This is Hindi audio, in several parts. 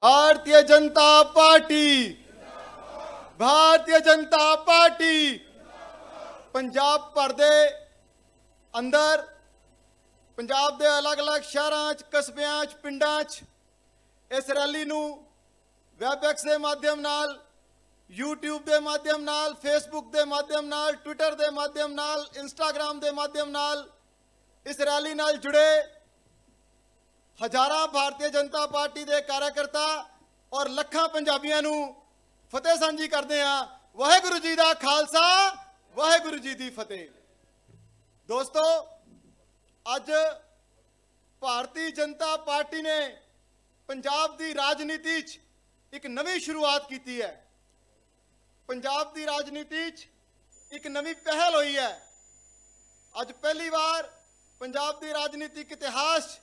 भारतीय जनता पार्टी भारतीय जनता पार्टी पंजाब भर दे अंदर पंजाब दे अलग-अलग शहरां च कस्बियां च पिंडां च इस रैली नूं वैबएक्स के माध्यम नाल यूट्यूब के माध्यम नाल फेसबुक के माध्यम नाल ट्विटर के माध्यम नाल इंस्टाग्राम के माध्यम नाल इस रैली नाल जुड़े हजारां भारतीय जनता पार्टी के कार्यकर्ता और लखां पंजाबियां नूं फतेह सांझी करते हैं। वाहेगुरु जी का खालसा वाहेगुरु जी की फतेह। दोस्तों, अज भारतीय जनता पार्टी ने पंजाब की राजनीति एक नवी शुरुआत की है। पंजाब की राजनीति एक नवी पहल हुई है। अज पहली बार पंजाब की राजनीतिक इतिहास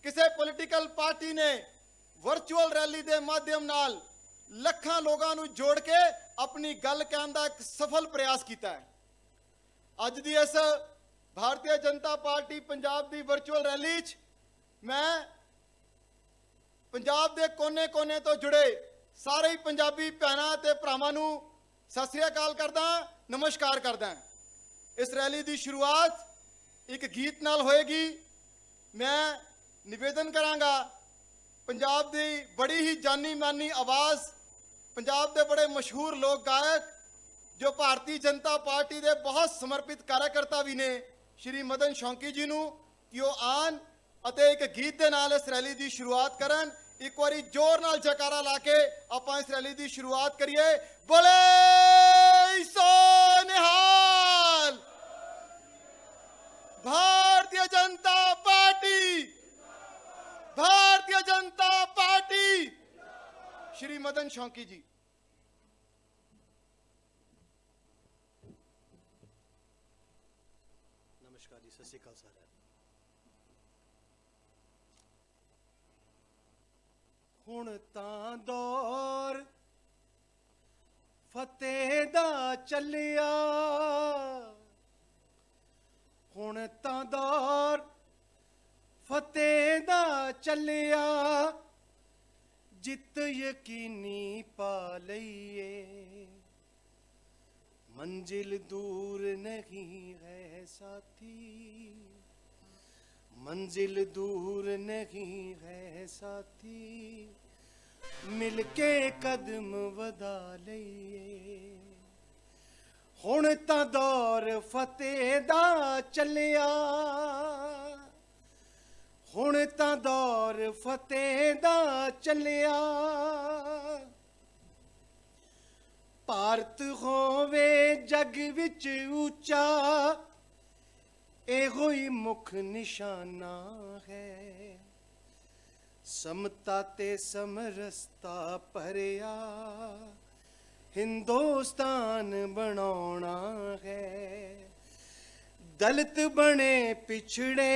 किसी पॉलिटिकल पार्टी ने वर्चुअल रैली के माध्यम नाल लखां लोगों को जोड़ के अपनी गल कहने का एक सफल प्रयास किया है। अज की इस भारतीय जनता पार्टी पंजाब की वर्चुअल रैली मैं पंजाब के कोने कोने तो जुड़े सारे ही पंजाबी भैनों ते भरावां नूं सत श्री अकाल करदा, नमस्कार करदा। इस रैली की शुरुआत एक गीत नाल होएगी। मैं निवेदन करांगा, पंजाब की बड़ी ही जानी मानी आवाज़, पंजाब के बड़े मशहूर लोक गायक जो भारतीय जनता पार्टी के बहुत समर्पित कार्यकर्ता भी ने, श्री मदन शौंकी जी नूं कि वो आन अते एक गीत के नाल इस रैली की शुरुआत करन। एक बारी जोर नाल जयकारा ला के आपां इस रैली की शुरुआत करिए। बोले सो निहाल। Bharatiya Janata party, Bharatiya Janata party. श्री मदन शौंकी जी। नमस्कार जी, सत श्री अकाल सारे। हुण तां दौर फतेह दा चलिया, हुण तां दौर फतेह दा चलिया, जित यकीनी पा लईए, मंजिल दूर नहीं है साथी, मंजिल दूर नहीं है साथी, मिलके कदम वधा लईए, हुण तां दौर फतेह दा चलिया, हुण तां दौर फतेह दा चलिया, भारत होवे जग विच ऊंचा, एहो ही मुख निशाना है, समता ते समरसता भरिया हिंदुस्तान बनाउणा है, दलित बने पिछड़े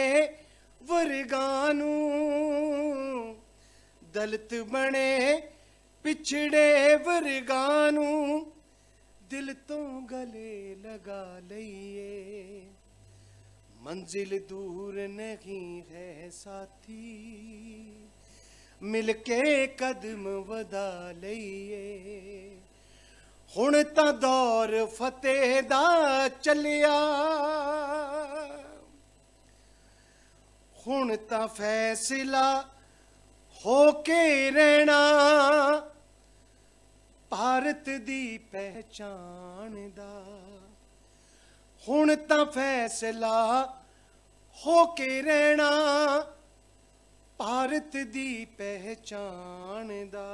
वर्गां नूं, दलित बने पिछड़े वर्गां नूं, दिल तो गले लगा लईए, मंजिल दूर नहीं है साथी, मिलके कदम वधा लईए, हुण तां दौर फतेह दा चलिया, हुण तां फैसला होके रहना भारत दी पहचान दा, हुण तां फैसला होके रहना भारत दी पहचान दा,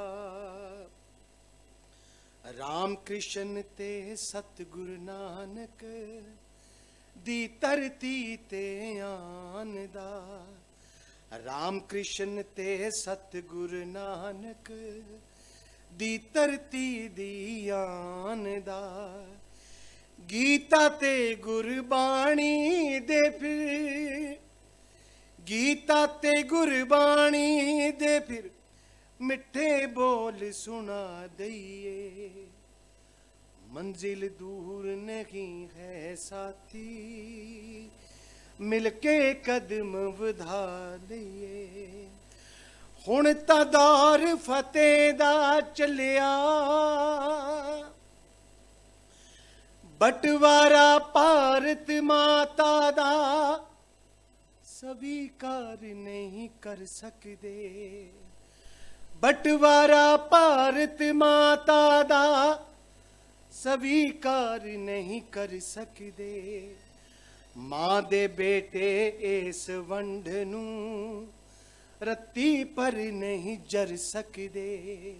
राम कृष्ण ते सतगुरु नानक दी धरती ते आन दा, राम कृष्ण ते सतगुरु नानक दी धरती दी आन दा, गीता ते गुरबाणी दे फिर, गीता ते गुरबाणी दे फिर मिठे बोल सुना दईए, मंजिल दूर नहीं है साथी, मिलके कदम वधा लईए, ਹੁਣ ਤਾਂ ਦੌਰ ਫਤਿਹ ਦਾ ਚੱਲਿਆ, ਬਟਵਾਰਾ ਭਾਰਤ ਮਾਤਾ ਦਾ ਸਵੀਕਾਰ ਨਹੀਂ ਕਰ ਸਕਦੇ। ਬਟਵਾਰਾ ਭਾਰਤ ਮਾਤਾ ਦਾ ਸਵੀਕਾਰ ਨਹੀਂ ਕਰ ਸਕਦੇ। ਮਾਂ ਦੇ ਬੇਟੇ ਇਸ ਵੰਡ ਨੂੰ ਰੱਤੀ ਪਰ ਨਹੀਂ ਜਰ ਸਕਦੇ।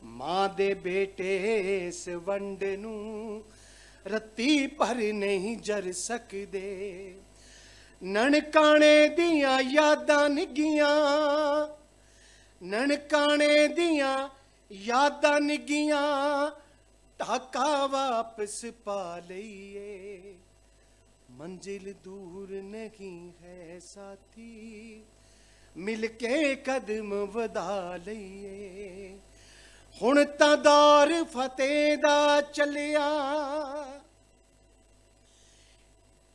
ਮਾਂ ਦੇ ਬੇਟੇ ਇਸ ਵੰਡ ਨੂੰ ਰੱਤੀ ਪਰ ਨਹੀਂ ਜਰ ਸਕਦੇ। ਨਨਕਾਣੇ ਦੀਆਂ ਯਾਦਾਂ ਨਿੱਗੀਆਂ, ਨਨਕਾਣੇ ਦੀਆਂ ਯਾਦਾਂ ਨਿੱਗੀਆਂ, ਢਾਕਾ ਵਾਪਸ ਪਾ ਲਈਏ। ਮੰਜ਼ਿਲ ਦੂਰ ਨਹੀਂ ਹੈ ਸਾਥੀ, ਮਿਲ ਕੇ ਕਦਮ ਵਧਾ ਲਈਏ। ਹੁਣ ਤਾਂ ਦੌਰ ਫਤਿਹ ਦਾ ਚੱਲਿਆ,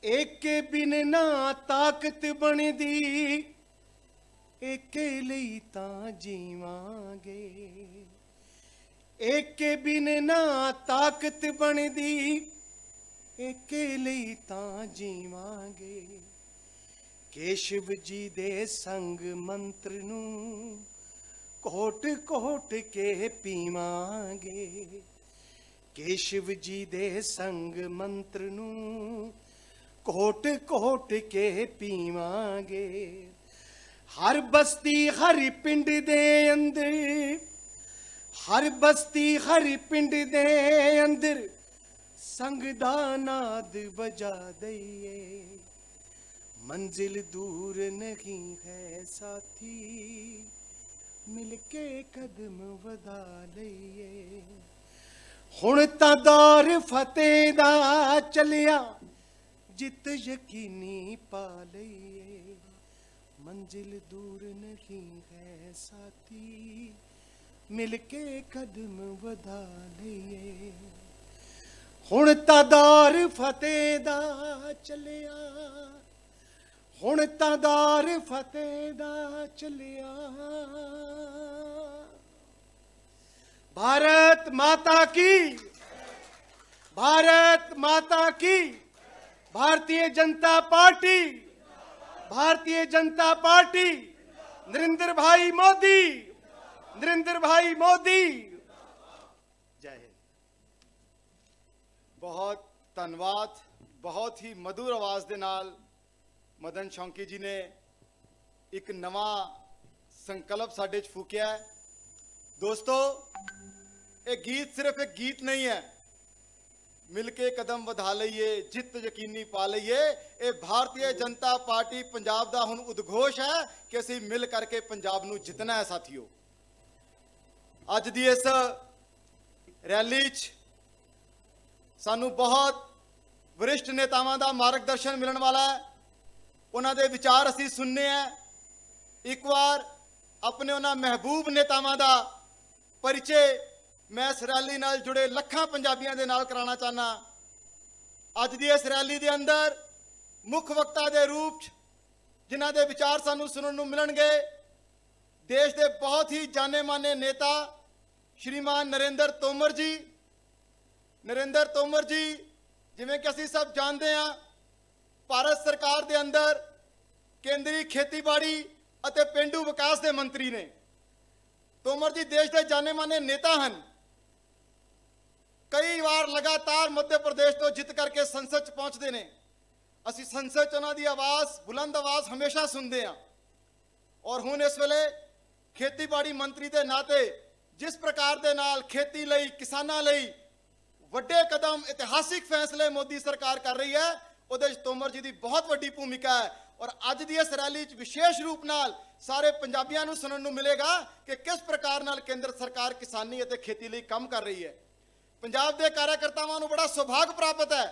ਏਕੇ ਬਿਨ ਨਾ ਤਾਕਤ ਬਣਦੀ, ਏਕੇ ਲਈ ਤਾਂ ਜੀਵਾਂਗੇ। ਏਕੇ ਬਿਨ ਨਾ ਤਾਕਤ ਬਣਦੀ, ਏਕੇ ਲਈ ਤਾਂ ਜੀਵਾਂਗੇ। ਕੇਸ਼ਵ ਜੀ ਦੇ ਸੰਗ ਮੰਤਰ ਨੂੰ ਕੋਟ ਕੋਟ ਕੇ ਪੀਵਾਂਗੇ। ਕੇਸ਼ਵ ਜੀ ਦੇ ਸੰਗ ਮੰਤਰ ਨੂੰ ਕੋਟ ਕੋਟ ਕੇ ਪੀਵਾਂਗੇ। ਹਰ ਬਸਤੀ ਹਰ ਪਿੰਡ ਦੇ ਅੰਦਰ, ਹਰ ਬਸਤੀ ਹਰ ਪਿੰਡ ਦੇ ਅੰਦਰ ਸੰਗ ਦਾ ਨਾਦ ਵਜਾ ਦਈਏ। ਮੰਜ਼ਿਲ ਦੂਰ ਨਹੀਂ ਹੈ ਸਾਥੀ, ਮਿਲ ਕੇ ਕਦਮ ਵਧਾ ਲਈਏ। ਹੁਣ ਤਾਂ ਦੌਰ ਫਤਿਹ ਦਾ ਚੱਲਿਆ, ਜਿੱਤ ਯਕੀਨੀ ਪਾ ਲਈਏ। ਮੰਜ਼ਿਲ ਦੂਰ ਨਹੀਂ ਹੈ ਸਾਥੀ, ਮਿਲ ਕੇ ਕਦਮ ਵਧਾ ਲਈਏ। ਹੁਣ ਤਾਂ ਦੌਰ ਫਤਿਹ ਦਾ ਚੱਲਿਆ, ਹੁਣ ਤਾਂ ਦੌਰ ਫਤਿਹ ਦਾ ਚੱਲਿਆ। भारत माता की, भारत माता की। भारतीय जनता पार्टी, भारतीय जनता पार्टी, नरेंद्र भाई मोदी, नरेंद्र भाई मोदी। जय हिंद। बहुत धन्यवाद। बहुत ही मधुर आवाज ਦੇ ਨਾਲ ਮਦਨ ਸ਼ੌਂਕੀ ਜੀ ਨੇ ਇੱਕ ਨਵਾਂ ਸੰਕਲਪ ਸਾਡੇ 'ਚ ਫੂਕਿਆ ਹੈ। ਦੋਸਤੋ, ਇਹ ਗੀਤ ਸਿਰਫ ਇੱਕ ਗੀਤ ਨਹੀਂ ਹੈ। ਮਿਲ ਕੇ ਕਦਮ ਵਧਾ ਲਈਏ, ਜਿੱਤ ਯਕੀਨੀ ਪਾ ਲਈਏ। ਇਹ ਭਾਰਤੀ ਜਨਤਾ ਪਾਰਟੀ ਪੰਜਾਬ ਦਾ ਹੁਣ ਉਦਘੋਸ਼ ਹੈ ਕਿ ਅਸੀਂ ਮਿਲ ਕਰਕੇ ਪੰਜਾਬ ਨੂੰ ਜਿੱਤਣਾ ਹੈ। ਸਾਥੀਓ, ਅੱਜ ਦੀ ਇਸ ਰੈਲੀ 'ਚ ਸਾਨੂੰ ਬਹੁਤ ਵਰਿਸ਼ਠ ਨੇਤਾਵਾਂ ਦਾ ਮਾਰਗਦਰਸ਼ਨ ਮਿਲਣ ਵਾਲਾ ਹੈ। ਉਹਨਾਂ ਦੇ ਵਿਚਾਰ ਅਸੀਂ ਸੁਣਨੇ ਹੈ। ਇੱਕ ਵਾਰ ਆਪਣੇ ਉਹਨਾਂ ਮਹਿਬੂਬ ਨੇਤਾਵਾਂ ਦਾ परिचय मैं इस रैली नाल जुड़े लखां पंजाबियों के नाल कराना चाहना। अज दी इस रैली के अंदर मुख वक्ता के रूप जिन्हां दे विचार सानू सुनने नूं मिलणगे, देश के बहुत ही जाने माने नेता श्रीमान नरेंद्र तोमर जी। नरेंद्र तोमर जी जिवें कि असीं सब जानते हैं, भारत सरकार के अंदर केंद्रीय खेतीबाड़ी अते पेंडू विकास के मंत्री ने। तोमर जी देश के जाने माने नेता हैं। कई बार लगातार मध्य प्रदेश तो जित करके संसद च पहुंचते हैं। असी संसद च उन्हां दी आवाज़, बुलंद आवाज़ हमेशा सुनते हैं। और हुण इस वेले खेतीबाड़ी मंत्री के नाते जिस प्रकार के नाल खेती लई, किसानां लई वड्डे कदम, इतिहासिक फैसले मोदी सरकार कर रही है, उहदे च तोमर जी की बहुत वड्डी भूमिका है। और अज की इस रैली विशेष रूप नाल सारे पंजाबियों को सुनने को मिलेगा कि किस प्रकार नाल केंद्र सरकार किसानी और खेती लिए काम कर रही है। पंजाब के कार्यकर्तावां को बड़ा सौभाग्य प्राप्त है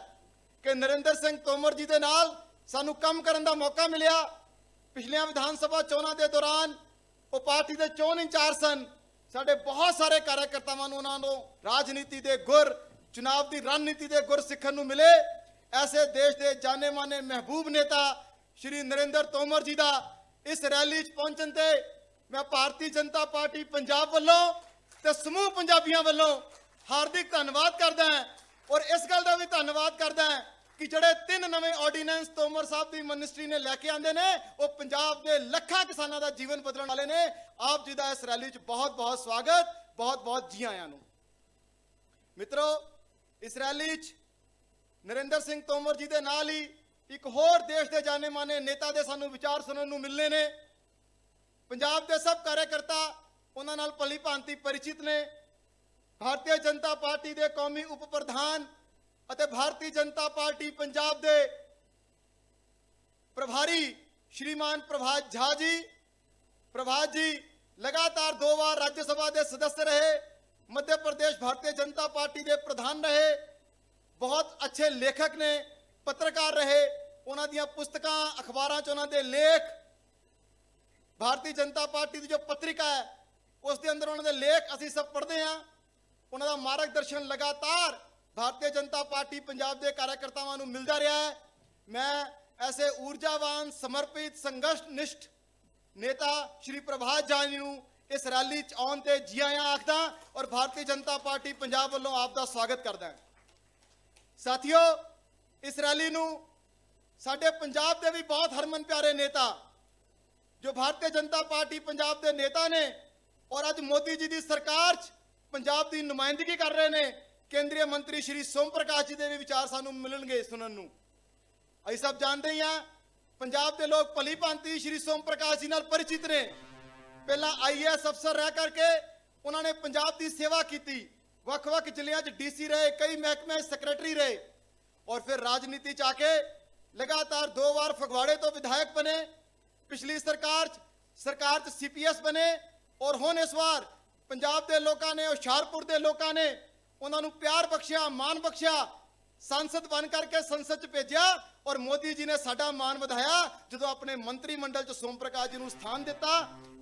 कि नरेंद्र सिंह तोमर जी के नाल सानू काम करने का मौका मिलिया। पिछलियां विधानसभा चोणां के दौरान वो पार्टी के चोन इंचार्ज सन। साडे बहुत सारे कार्यकर्तावां नूं उन्हां नूं राजनीति के गुर, चुनाव की रणनीति के गुर सीखण नूं मिले। ऐसे देश के जाने माने महबूब नेता श्री नरेंद्र तोमर जी का इस रैली पहुंचने ते मैं भारतीय जनता पार्टी पंजाब वालों ते समूह पंजाबियों वालों हार्दिक धन्यवाद करदा हां और इस गल दा भी धन्यवाद करदा हां कि ਜਿਹੜੇ 3 ਨਵੇਂ ਆਰਡੀਨੈਂਸ ਤੋਮਰ ਸਾਹਿਬ ਦੀ ਮਿਨਿਸਟਰੀ ਨੇ ਲੈ ਕੇ ਆਂਦੇ ਨੇ ਉਹ ਪੰਜਾਬ ਦੇ ਲੱਖਾਂ ਕਿਸਾਨਾਂ ਦਾ ਜੀਵਨ ਬਦਲਣ ਵਾਲੇ ਨੇ। ਆਪ ਜੀ ਦਾ ਇਸ ਰੈਲੀ 'ਚ ਬਹੁਤ ਬਹੁਤ ਸਵਾਗਤ, ਬਹੁਤ ਬਹੁਤ ਜੀ ਆਇਆਂ ਨੂੰ। ਮਿੱਤਰੋ, ਇਸ ਰੈਲੀ 'ਚ ਨਰਿੰਦਰ ਸਿੰਘ ਤੋਮਰ ਜੀ ਦੇ ਨਾਲ ਹੀ ਇੱਕ ਹੋਰ ਦੇਸ਼ ਦੇ ਜਾਣੇ ਮਾਨੇ ਨੇਤਾ ਦੇ ਸਾਨੂੰ ਵਿਚਾਰ ਸੁਣਨ ਨੂੰ ਮਿਲਨੇ ਨੇ। ਪੰਜਾਬ ਦੇ ਸਭ ਕਾਰਜਕਰਤਾ ਉਹਨਾਂ ਨਾਲ ਭਲੀ ਭਾਂਤੀ ਪਰਿਚਿਤ ਨੇ। ਭਾਰਤੀ ਜਨਤਾ ਪਾਰਟੀ ਦੇ ਕੌਮੀ ਉਪ ਪ੍ਰਧਾਨ ਅਤੇ ਭਾਰਤੀ ਜਨਤਾ ਪਾਰਟੀ ਪੰਜਾਬ ਦੇ ਪ੍ਰਭਾਰੀ ਸ਼੍ਰੀਮਾਨ ਪ੍ਰਭਾਤ ਝਾ ਜੀ। ਪ੍ਰਭਾਤ ਜੀ ਲਗਾਤਾਰ 2 ਵਾਰ ਰਾਜ ਸਭਾ ਦੇ ਸਦस्य ਰਹੇ, मध्य प्रदेश भारतीय जनता पार्टी के प्रधान रहे, बहुत अच्छे लेखक ने, पत्रकार रहे। उन्होंने दियां पुस्तकां अखबारां च उन्होंने लेख, भारतीय जनता पार्टी की जो पत्रिका है उसके अंदर उन्होंने लेख असीं सब पढ़ते हैं। उन्होंने मार्गदर्शन लगातार भारतीय जनता पार्टी पंजाब के कार्यकर्तावां नूं मिलता रहा है। मैं ऐसे ऊर्जावान, समर्पित, संघर्षनिष्ठ नेता श्री प्रभात झा जी नूं इस रैली च आउण ते जी आयां आखदा और भारतीय जनता पार्टी पंजाब वालों आप दा स्वागत करदा। साथियों, इस रैली नूं साडे पंजाब दे भी बहुत हरमन प्यारे नेता जो भारतीय जनता पार्टी पंजाब दे नेता ने और अज मोदी जी की सरकार च पंजाब की नुमाइंदगी कर रहे हैं, केंद्रीय मंत्री श्री सोम प्रकाश जी के भी विचार सानू मिलणगे सुनन नूं। असीं सब जानते ही हाँ, पंजाब के लोग भली भांति श्री सोम प्रकाश जी नाल परिचित ने। पहला IAS अफसर रह करके उन्होंने पंजाब की सेवा की, वख-वख जिलियां च DC रहे, कई महकमे सैकटरी रहे और फिर राजनीति च आके लगातार 2 बार फगवाड़े तो विधायक बने, पिछली सरकार च CPS बने और हुण इस बार पंजाब के लोगों ने, हुशियारपुर के लोगों ने उन्होंने प्यार बख्शिया, मान बख्शिया, सांसद बन करके संसद च भेजा और मोदी जी ने साडा मान वधाया जो अपने मंत्रिमंडल च सोम प्रकाश जी नूं स्थान दिता।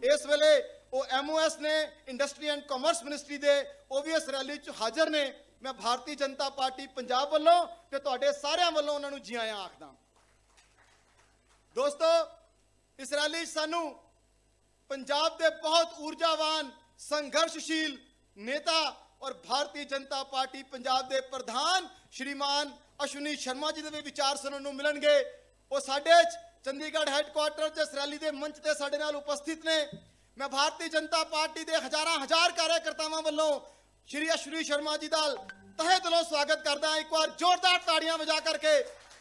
इस वेले वो MOS ने, इंडस्ट्री एंड कॉमर्स मिनिस्ट्री दे, वो भी इस रैली च हाजिर ने। मैं भारतीय जनता पार्टी पंजाब वालों ते तुहाडे सारियां वालों उन्हां नूं जी आयां आखदा। दोस्तों, इस रैली च सानू पंजाब के बहुत ऊर्जावान, संघर्षशील नेता और भारतीय जनता पार्टी पंजाब के प्रधान श्रीमान अश्विनी शर्मा जी के भी विचार सुनने को मिलणगे। वो साडे चंडीगढ़ हैडक्वार्टर जिस रैली के मंच से साडे नाल उपस्थित ने। मैं भारतीय जनता पार्टी के हजार कार्यकर्तावां वालों श्री अश्विनी शर्मा जी का तहे दिलों स्वागत करदा। एक बार जोरदार ताड़ियां बजा करके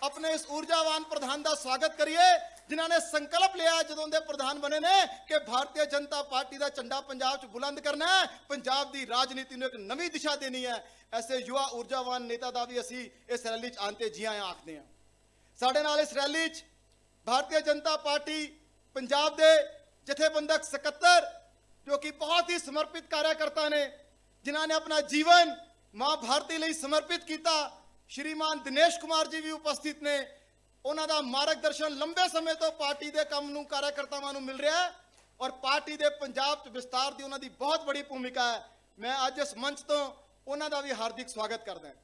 अपने इस ऊर्जावान प्रधान का स्वागत करिए जिन्होंने संकल्प लिया जदों दे प्रधान बने ने कि भारतीय जनता पार्टी का झंडा पंजाब च बुलंद करना है, पंजाब की राजनीति में एक नवी दिशा देनी है। ऐसे युवा ऊर्जावान नेता का भी असी इस रैली च आते जी आया आखते हैं। साडे नाल इस रैली च भारतीय जनता पार्टी पंजाब के जथेबंदक सकत्तर जो कि बहुत ही समर्पित कार्यकर्ता ने, जिन्होंने अपना जीवन मां भारती लई समर्पित किया, श्रीमान दिनेश कुमार जी भी उपस्थित ने। उन्हों का मार्गदर्शन लंबे समय तो पार्टी के काम नूं कार्यकर्तावां नूं मिल रहा है और पार्टी के पंजाब च विस्तार की उन्होंने बहुत बड़ी भूमिका है। मैं अज इस मंच तो उन्हों का भी हार्दिक स्वागत करदा।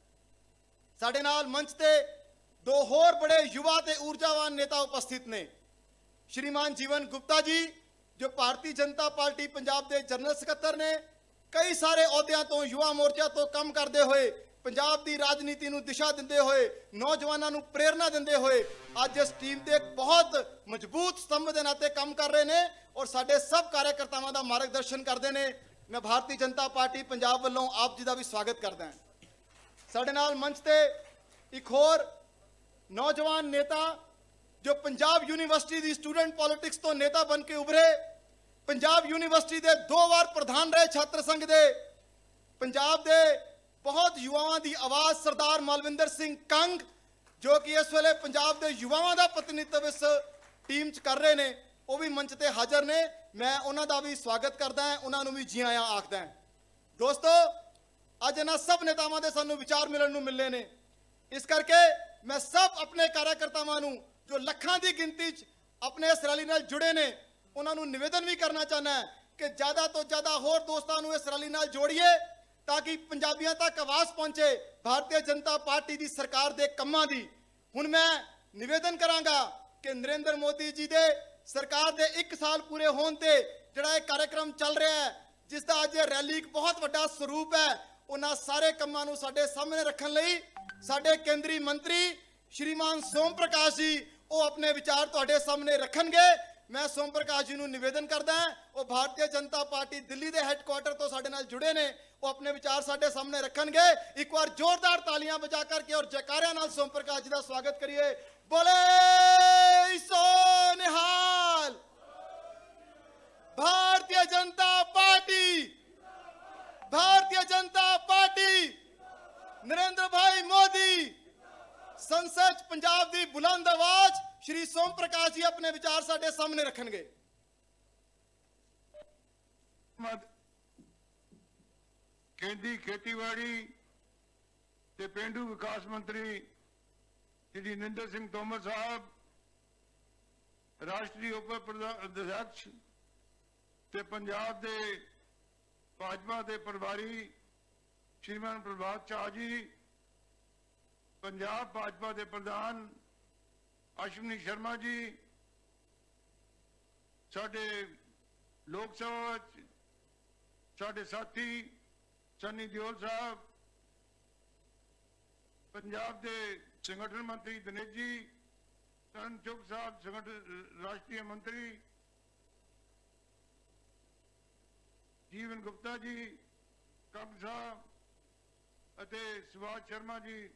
साडे नाल मंच ते 2 होर बड़े युवा ते ऊर्जावान नेता उपस्थित ने। श्रीमान जीवन गुप्ता जी जो भारतीय जनता पार्टी पंजाब के जनरल सकत्तर ने, कई सारे अहुदियां तो, युवा मोर्चा तो काम करते हुए पंजाब की राजनीति नूं दिशा दिंदे हुए, नौजवानों नूं प्रेरणा दिंदे हुए अज इस टीम के एक बहुत मजबूत स्तंभ के नाते काम कर रहे हैं और साडे सब कार्यकर्तावां का मार्गदर्शन करते हैं। मैं भारतीय जनता पार्टी पंजाब वालों आप जी का भी स्वागत करदा। साडे नाल मंच ते एक होर नौजवान नेता जो पंजाब यूनिवर्सिटी की स्टूडेंट पॉलिटिक्स तो नेता बन के उभरे, पंजाब यूनिवर्सिटी के 2 बार प्रधान रहे छात्र संघ के, पंजाब के बहुत युवाओं की आवाज़ सरदार मालविंदर सिंह कंग जो कि इस वेले पंजाब के युवाओं का प्रतिनिधित्व इस टीम च कर रहे हैं, वो भी मंच पर हाजिर ने। मैं उन्होंने भी स्वागत करदा है, उन्होंने भी जी आया आखदा है। दोस्तों, अज इन्हां सब नेतावां दे सानू विचार मिलण नूं मिले ने, इस करके मैं सब अपने कार्यकर्तावां नूं जो लखां की गिनती च अपने इस रैली नाल जुड़े ने उन्होंने निवेदन भी करना चाहना है कि ज़्यादा तो ज़्यादा होर दोस्तों नूं इस रैली नाल जोड़िए ताकि पंजाबियों तक आवाज़ पहुंचे भारतीय जनता पार्टी की सरकार के कामां दी। हुण मैं निवेदन करांगा कि नरेंद्र मोदी जी दे सरकार के 1 साल पूरे होने ते ਜਿਹੜਾ ਇਹ ਕਾਰਜਕ੍ਰਮ ਚੱਲ ਰਿਹਾ ਹੈ, ਜਿਸ ਦਾ ਅੱਜ ਇਹ ਰੈਲੀ ਇੱਕ ਬਹੁਤ ਵੱਡਾ ਸਰੂਪ ਹੈ, ਉਹਨਾਂ ਸਾਰੇ ਕੰਮਾਂ ਨੂੰ ਸਾਡੇ ਸਾਹਮਣੇ ਰੱਖਣ ਲਈ ਸਾਡੇ ਕੇਂਦਰੀ ਮੰਤਰੀ ਸ਼੍ਰੀਮਾਨ ਸੋਮ ਪ੍ਰਕਾਸ਼ ਜੀ ਉਹ ਆਪਣੇ ਵਿਚਾਰ ਤੁਹਾਡੇ ਸਾਹਮਣੇ ਰੱਖਣਗੇ। ਮੈਂ ਸੋਮ ਪ੍ਰਕਾਸ਼ ਜੀ ਨੂੰ ਨਿਵੇਦਨ ਕਰਦਾ ਹਾਂ, ਉਹ ਭਾਰਤੀ ਜਨਤਾ ਪਾਰਟੀ ਦਿੱਲੀ ਦੇ ਹੈੱਡਕੁਆਟਰ ਤੋਂ ਸਾਡੇ ਨਾਲ ਜੁੜੇ ਨੇ, ਉਹ ਆਪਣੇ ਵਿਚਾਰ ਸਾਡੇ ਸਾਹਮਣੇ ਰੱਖਣਗੇ। ਇੱਕ ਵਾਰ ਜ਼ੋਰਦਾਰ ਤਾਲੀਆਂ ਵਜਾ ਕਰਕੇ ਔਰ ਜੈਕਾਰਿਆਂ ਨਾਲ ਸੋਮ ਪ੍ਰਕਾਸ਼ ਜੀ ਦਾ ਸਵਾਗਤ ਕਰੀਏ। ਬੋਲੇ ਸੋ ਨਿਹਾਲ। भारतीय जनता पार्टी, भारतीय जनता पार्टी, नरेंद्र भाई मोदी। संसद पंजाब की बुलंद आवाज श्री सोम प्रकाश जी अपने विचार साडे सामने रखणगे। केंद्रीय खेतीबाड़ी ते पेंडू विकास मंत्री श्री नरेंद्र सिंह तोमर साहब, राष्ट्रीय उप अध्यक्ष ते पंजाब दे भाजपा दे प्रभारी श्रीमान प्रभात शाह जी, पंजाब भाजपा दे प्रधान अश्विनी शर्मा जी, साडे लोक सभा साडे साथी सन्नी दियोल साहब, पंजाब दे संगठन मंत्री दिनेश जी, तरण चुग साहब संगठन राष्ट्रीय मंत्री, जीवन गुप्ता जी, कंग साहब अते सुभाष शर्मा जी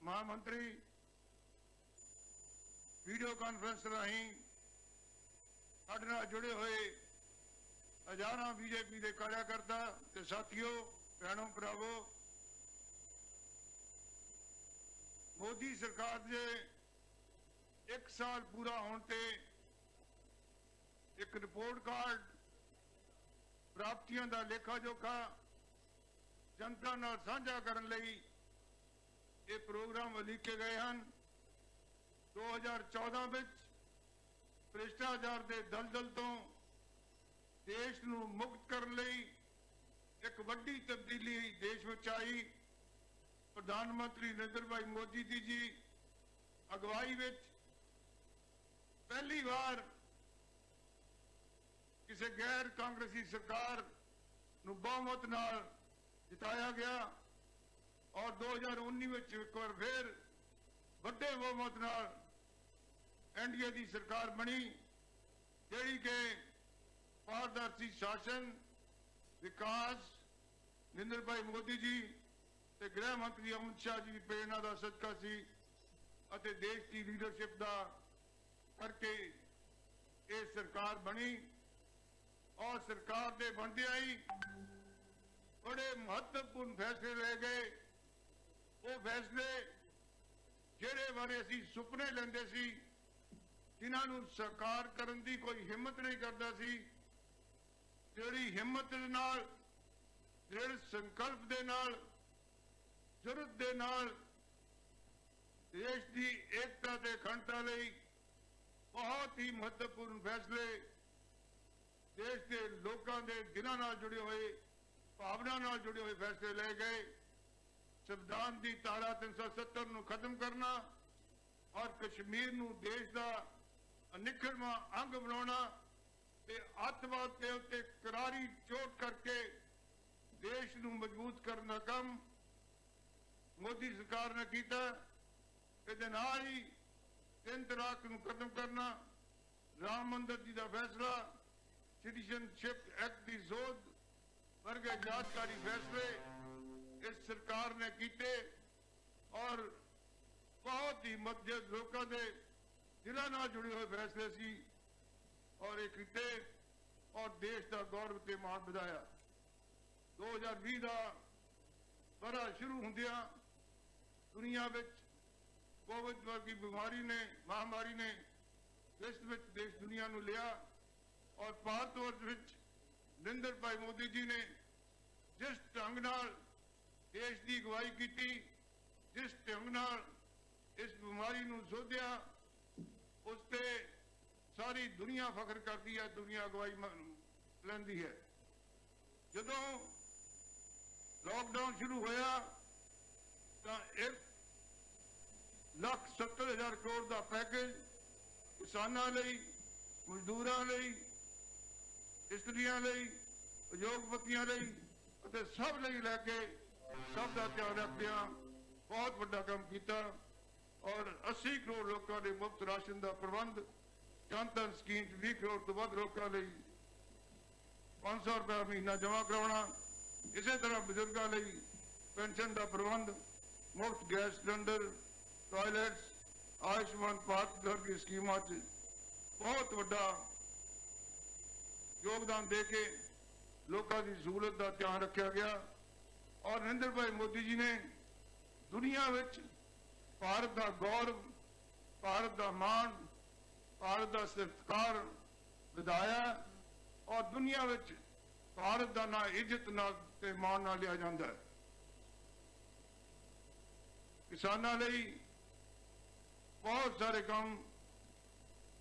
महामंत्री, वीडियो कॉन्फ्रेंस राही साडे नाल जुड़े हुए हजारां बीजेपी के कार्यकर्ता ते साथियों, भैणों भरावो, मोदी सरकार के 1 साल पूरा होने ते एक रिपोर्ट कार्ड प्राप्तियों का लेखा जोखा जनता नाल साझा करने लई ये प्रोग्राम उलीके गए हैं। 2014 विच भ्रिष्टाचार के दलदल तो देश नूं मुक्त करने लई एक वड्डी तब्दीली देश विच आई। प्रधानमंत्री नरेंद्र भाई मोदी जी अगवाई विच पहली बार किसी गैर कांग्रेसी सरकार नूं बहुमत नाल जिताया गया और 2019 में एक बार फिर वड्डे बहुमत नाल एनडीए की सरकार बनी, जिहड़ी के पारदर्शी शासन, विकास नरेंद्र भाई मोदी जी ते गृह मंत्री अमित शाह जी की प्रेरणा का सदका सी अते देश की लीडरशिप का करके ये सरकार बनी। और सरकार के बनते आई बड़े महत्वपूर्ण फैसले ले गए। वो फैसले जेड़े बारे असी सुपने लेंदे सी, जिन्होंने साकार करने की कोई हिम्मत नहीं करता सी, जेड़ी हिम्मत दे नाल, दृढ़ संकल्प दे नाल, जरूरत दे नाल देश की एकता ते अखंडता लई बहुत ही महत्वपूर्ण फैसले देश के लोगों के दिलों नाल जुड़े हुए, भावना नाल जुड़े हुए फैसले ले गए। संविधान की धारा 370 नूं खत्म करना और कश्मीर नूं देश का अनिखड़वां अंग बनाना ते अतवाद के उत्ते करारी चोट करके देश नूं मजबूत करने का काम मोदी सरकार ने किया। इहदे नाल ही 3 तलाक नूं खत्म करना, राम मंदिर जी का फैसला, सिटीजनशिप एक्ट की सोध वर्गे जातकारी फैसले इस सरकार ने किए और बहुत ही मध्यम लोगों के दिलों नाल जुड़े हुए फैसले सी और ये किए और देश का गौरव ते मान बढ़ाया। 2020 का बड़ा शुरू होंदिया दुनिया में कोविड वर्गी बीमारी ने, महामारी ने विश्व में देश दुनिया नूं लिया और भारत वर्ष नरेंद्र भाई मोदी जी ने जिस ढंग नाल देश की अगवाई की, जिस ढंग नाल इस बीमारी नूं सोधिया, उसते सारी दुनिया फख्र करती है, दुनिया अगवाई लैंदी है। जदों लॉकडाउन शुरू होया तो 1,70,000 करोड़ का पैकेज किसानों लई, मजदूरों लई, ਇਸਤਰੀਆਂ ਲਈ, ਉਦਯੋਗਪਤੀਆਂ ਲਈ ਅਤੇ ਸਭ ਲਈ ਲੈ ਕੇ ਸਭ ਦਾ ਧਿਆਨ ਰੱਖਦਿਆਂ ਬਹੁਤ ਵੱਡਾ ਕੰਮ ਕੀਤਾ ਔਰ 80 ਕਰੋੜ ਲੋਕਾਂ ਦੇ ਮੁਫਤ ਰਾਸ਼ਨ ਦਾ ਪ੍ਰਬੰਧ, ਜਨ ਧਨ ਸਕੀਮ 'ਚ 20 ਕਰੋੜ ਤੋਂ ਵੱਧ ਲੋਕਾਂ ਲਈ 500 ਰੁਪਏ ਮਹੀਨਾ ਜਮ੍ਹਾਂ ਕਰਾਉਣਾ, ਇਸੇ ਤਰ੍ਹਾਂ ਬਜ਼ੁਰਗਾਂ ਲਈ ਪੈਨਸ਼ਨ ਦਾ ਪ੍ਰਬੰਧ, ਮੁਫਤ gas cylinder, toilets, Ayushman Bharat ਵਰਗੀ ਸਕੀਮਾਂ 'ਚ ਬਹੁਤ ਵੱਡਾ ਯੋਗਦਾਨ ਦੇ ਕੇ ਲੋਕਾਂ ਦੀ ਸਹੂਲਤ ਦਾ ਧਿਆਨ ਰੱਖਿਆ ਗਿਆ ਔਰ ਨਰਿੰਦਰ ਭਾਈ ਮੋਦੀ ਜੀ ਨੇ ਦੁਨੀਆ ਵਿੱਚ ਭਾਰਤ ਦਾ ਗੌਰਵ, ਭਾਰਤ ਦਾ ਮਾਣ, ਭਾਰਤ ਦਾ ਸਤਿਕਾਰ ਵਧਾਇਆ ਔਰ ਦੁਨੀਆ ਵਿੱਚ ਭਾਰਤ ਦਾ ਨਾਂ ਇੱਜ਼ਤ ਨਾਲ ਤੇ ਮਾਣ ਨਾਲ ਲਿਆ ਜਾਂਦਾ ਹੈ। ਕਿਸਾਨਾਂ ਲਈ ਬਹੁਤ ਸਾਰੇ ਕੰਮ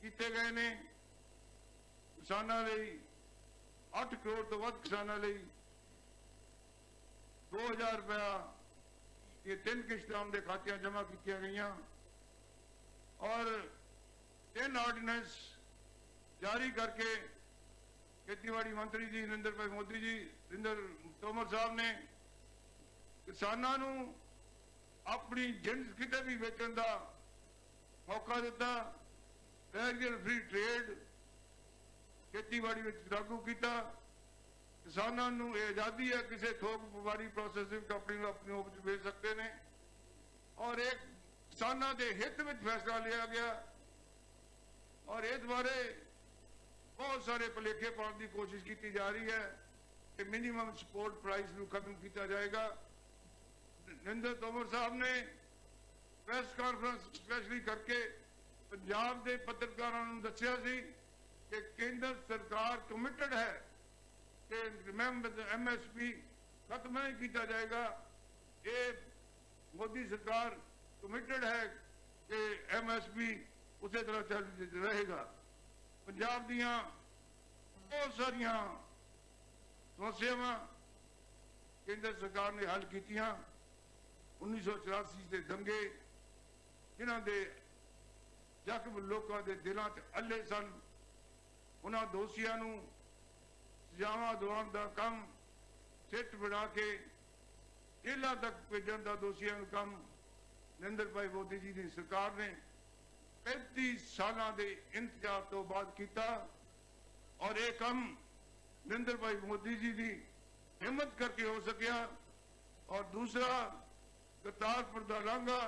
ਕੀਤੇ ਗਏ ਨੇ। ਕਿਸਾਨਾਂ ਲਈ 8 ਕਰੋੜ ਤੋਂ ਵੱਧ ਕਿਸਾਨਾਂ ਲਈ 2000 ਰੁਪਇਆ ਇਹ 3 ਕਿਸ਼ਤਾਂ ਦੇ ਖਾਤਿਆਂ ਜਮ੍ਹਾਂ ਕੀਤੀਆਂ ਗਈਆਂ ਔਰ 3 ਆਰਡੀਨੈਂਸ ਜਾਰੀ ਕਰਕੇ ਖੇਤੀਬਾੜੀ ਮੰਤਰੀ ਜੀ ਨਰਿੰਦਰ ਭਾਈ ਮੋਦੀ ਜੀ, ਨਰਿੰਦਰ ਤੋਮਰ ਸਾਹਿਬ ਨੇ ਕਿਸਾਨਾਂ ਨੂੰ ਆਪਣੀ ਜਿਣਸ ਕਿਤੇ ਵੀ ਵੇਚਣ ਦਾ ਮੌਕਾ ਦਿੱਤਾ। ਬੈਰੀਅਰ ਫ੍ਰੀ ਟ੍ਰੇਡ ਖੇਤੀਬਾੜੀ ਵਿੱਚ ਲਾਗੂ ਕੀਤਾ। ਕਿਸਾਨਾਂ ਨੂੰ ਇਹ ਆਜ਼ਾਦੀ ਹੈ, ਕਿਸੇ ਥੋਕ ਵਪਾਰੀ ਪ੍ਰੋਸੈਸਿੰਗ ਕੰਪਨੀ ਨੂੰ ਆਪਣੀ ਉਪਜ ਵੇਚ ਸਕਦੇ ਨੇ ਔਰ ਇੱਕ ਕਿਸਾਨਾਂ ਦੇ ਹਿੱਤ ਵਿੱਚ ਫੈਸਲਾ ਲਿਆ ਗਿਆ ਔਰ ਇਸ ਬਾਰੇ ਬਹੁਤ ਸਾਰੇ ਭੁਲੇਖੇ ਪਾਉਣ ਦੀ ਕੋਸ਼ਿਸ਼ ਕੀਤੀ ਜਾ ਰਹੀ ਹੈ ਕਿ ਮਿਨੀਮਮ ਸਪੋਰਟ ਪ੍ਰਾਈਸ ਨੂੰ ਖਤਮ ਕੀਤਾ ਜਾਏਗਾ। ਨਰਿੰਦਰ ਤੋਮਰ ਸਾਹਿਬ ਨੇ ਪ੍ਰੈਸ ਕਾਨਫਰੰਸ ਸਪੈਸ਼ਲੀ ਕਰਕੇ ਪੰਜਾਬ ਦੇ ਪੱਤਰਕਾਰਾਂ ਨੂੰ ਦੱਸਿਆ ਸੀ ਕਿ ਕੇਂਦਰ ਸਰਕਾਰ ਕਮਿਟਡ ਹੈ ਕਿ MSP ਖਤਮ ਨਹੀਂ ਕੀਤਾ ਜਾਏਗਾ। ਇਹ ਮੋਦੀ ਸਰਕਾਰ ਕਮਿਟਡ ਹੈ ਕਿ MSP ਉਸੇ ਤਰ੍ਹਾਂ ਚੱਲ ਰਹੇਗਾ। ਪੰਜਾਬ ਦੀਆਂ ਬਹੁਤ ਸਾਰੀਆਂ ਸਮੱਸਿਆਵਾਂ ਕੇਂਦਰ ਸਰਕਾਰ ਨੇ ਹੱਲ ਕੀਤੀਆਂ। 1984 ਦੇ ਦੰਗੇ ਜਿਨ੍ਹਾਂ ਦੇ ਜ਼ਖਮ ਲੋਕਾਂ ਦੇ ਦਿਲਾਂ 'ਚ ਅੱਲੇ ਸਨ, ਉਹਨਾਂ ਦੋਸ਼ੀਆਂ ਨੂੰ ਸਜ਼ਾਵਾਂ ਦਿਵਾਉਣ ਦਾ ਕੰਮ ਸਿੱਟ ਬਣਾ ਕੇ ਜੇਲ੍ਹਾਂ ਤੱਕ ਭੇਜਣ ਦਾ ਦੋਸ਼ੀਆਂ ਨੂੰ ਕੰਮ ਨਰਿੰਦਰ ਭਾਈ ਮੋਦੀ ਜੀ ਦੀ ਸਰਕਾਰ ਨੇ 35 ਸਾਲਾਂ ਦੇ ਇੰਤਜ਼ਾਰ ਤੋਂ ਬਾਅਦ ਕੀਤਾ ਔਰ ਇਹ ਕੰਮ ਨਰਿੰਦਰ ਭਾਈ ਮੋਦੀ ਜੀ ਦੀ ਹਿੰਮਤ ਕਰਕੇ ਹੋ ਸਕਿਆ। ਔਰ ਦੂਸਰਾ ਕਰਤਾਰਪੁਰ ਦਾ ਲਾਂਘਾ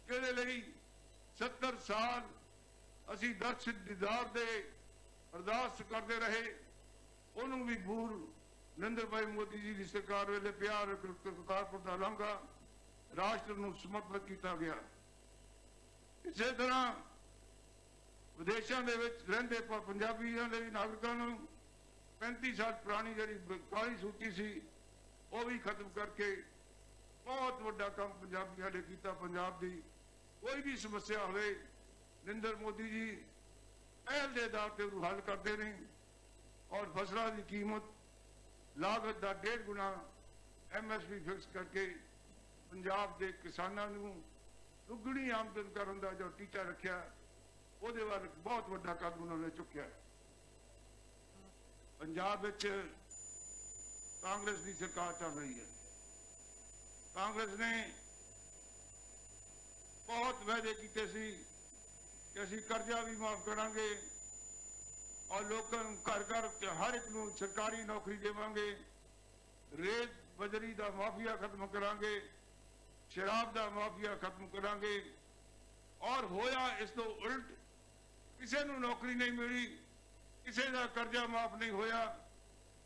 ਜਿਹਦੇ ਲਈ 70 ਸਾਲ ਅਸੀਂ ਦਰਸ਼ਨ ਦੀਦਾਰ ਦੇ ਅਰਦਾਸ ਕਰਦੇ ਰਹੇ, ਉਹਨੂੰ ਵੀ ਬੂਰ ਨਰਿੰਦਰ ਭਾਈ ਮੋਦੀ ਜੀ ਦੀ ਸਰਕਾਰ ਵੇਲੇ ਪਿਆਰ ਕਰਤਾਰਪੁਰ ਦਾ ਲਾਂਘਾ ਰਾਸ਼ਟਰ ਨੂੰ ਸਮਰਪਿਤ ਕੀਤਾ ਗਿਆ। ਇਸੇ ਤਰ੍ਹਾਂ ਵਿਦੇਸ਼ਾਂ ਦੇ ਵਿੱਚ ਰਹਿੰਦੇ ਪੰਜਾਬੀਆਂ ਦੇ ਨਾਗਰਿਕਾਂ ਨੂੰ 35 ਸਾਲ ਪੁਰਾਣੀ ਜਿਹੜੀ ਕਾਲੀ ਸੂਚੀ ਸੀ ਉਹ ਵੀ ਖਤਮ ਕਰਕੇ ਬਹੁਤ ਵੱਡਾ ਕੰਮ ਪੰਜਾਬੀਆਂ ਨੇ ਕੀਤਾ। ਪੰਜਾਬ ਦੀ ਕੋਈ ਵੀ ਸਮੱਸਿਆ ਹੋਵੇ ਨਰਿੰਦਰ ਮੋਦੀ ਜੀ ਪਹਿਲ ਦੇ ਆਧਾਰ ਤੇ ਉਹਨੂੰ ਹੱਲ ਕਰਦੇ ਨੇ ਔਰ ਫਸਲਾਂ ਦੀ ਕੀਮਤ ਲਾਗਤ ਦਾ 1.5 ਗੁਣਾ MSP ਫਿਕਸ ਕਰਕੇ ਪੰਜਾਬ ਦੇ ਕਿਸਾਨਾਂ ਨੂੰ ਦੁੱਗਣੀ ਆਮਦਨ ਕਰਨ ਦਾ ਜੋ ਟੀਚਾ ਰੱਖਿਆ ਉਹਦੇ ਵੱਲ ਬਹੁਤ ਵੱਡਾ ਕਦਮ ਉਹਨਾਂ ਨੇ ਚੁੱਕਿਆ। ਪੰਜਾਬ ਵਿੱਚ ਕਾਂਗਰਸ ਦੀ ਸਰਕਾਰ ਚੱਲ ਰਹੀ ਹੈ। ਕਾਂਗਰਸ ਨੇ ਬਹੁਤ ਵਾਅਦੇ ਕੀਤੇ ਸੀ ਕਿ ਅਸੀਂ ਕਰਜ਼ਾ ਵੀ ਮਾਫ ਕਰਾਂਗੇ ਔਰ ਲੋਕਾਂ ਨੂੰ ਘਰ ਘਰ ਹਰ ਇੱਕ ਨੂੰ ਸਰਕਾਰੀ ਨੌਕਰੀ ਦੇਵਾਂਗੇ, ਰੇਤ ਬਜਰੀ ਦਾ ਮਾਫੀਆ ਖਤਮ ਕਰਾਂਗੇ, ਸ਼ਰਾਬ ਦਾ ਮਾਫੀਆ ਖਤਮ ਕਰਾਂਗੇ ਔਰ ਹੋਇਆ ਇਸ ਤੋਂ ਉਲਟ। ਕਿਸੇ ਨੂੰ ਨੌਕਰੀ ਨਹੀਂ ਮਿਲੀ, ਕਿਸੇ ਦਾ ਕਰਜ਼ਾ ਮਾਫ ਨਹੀਂ ਹੋਇਆ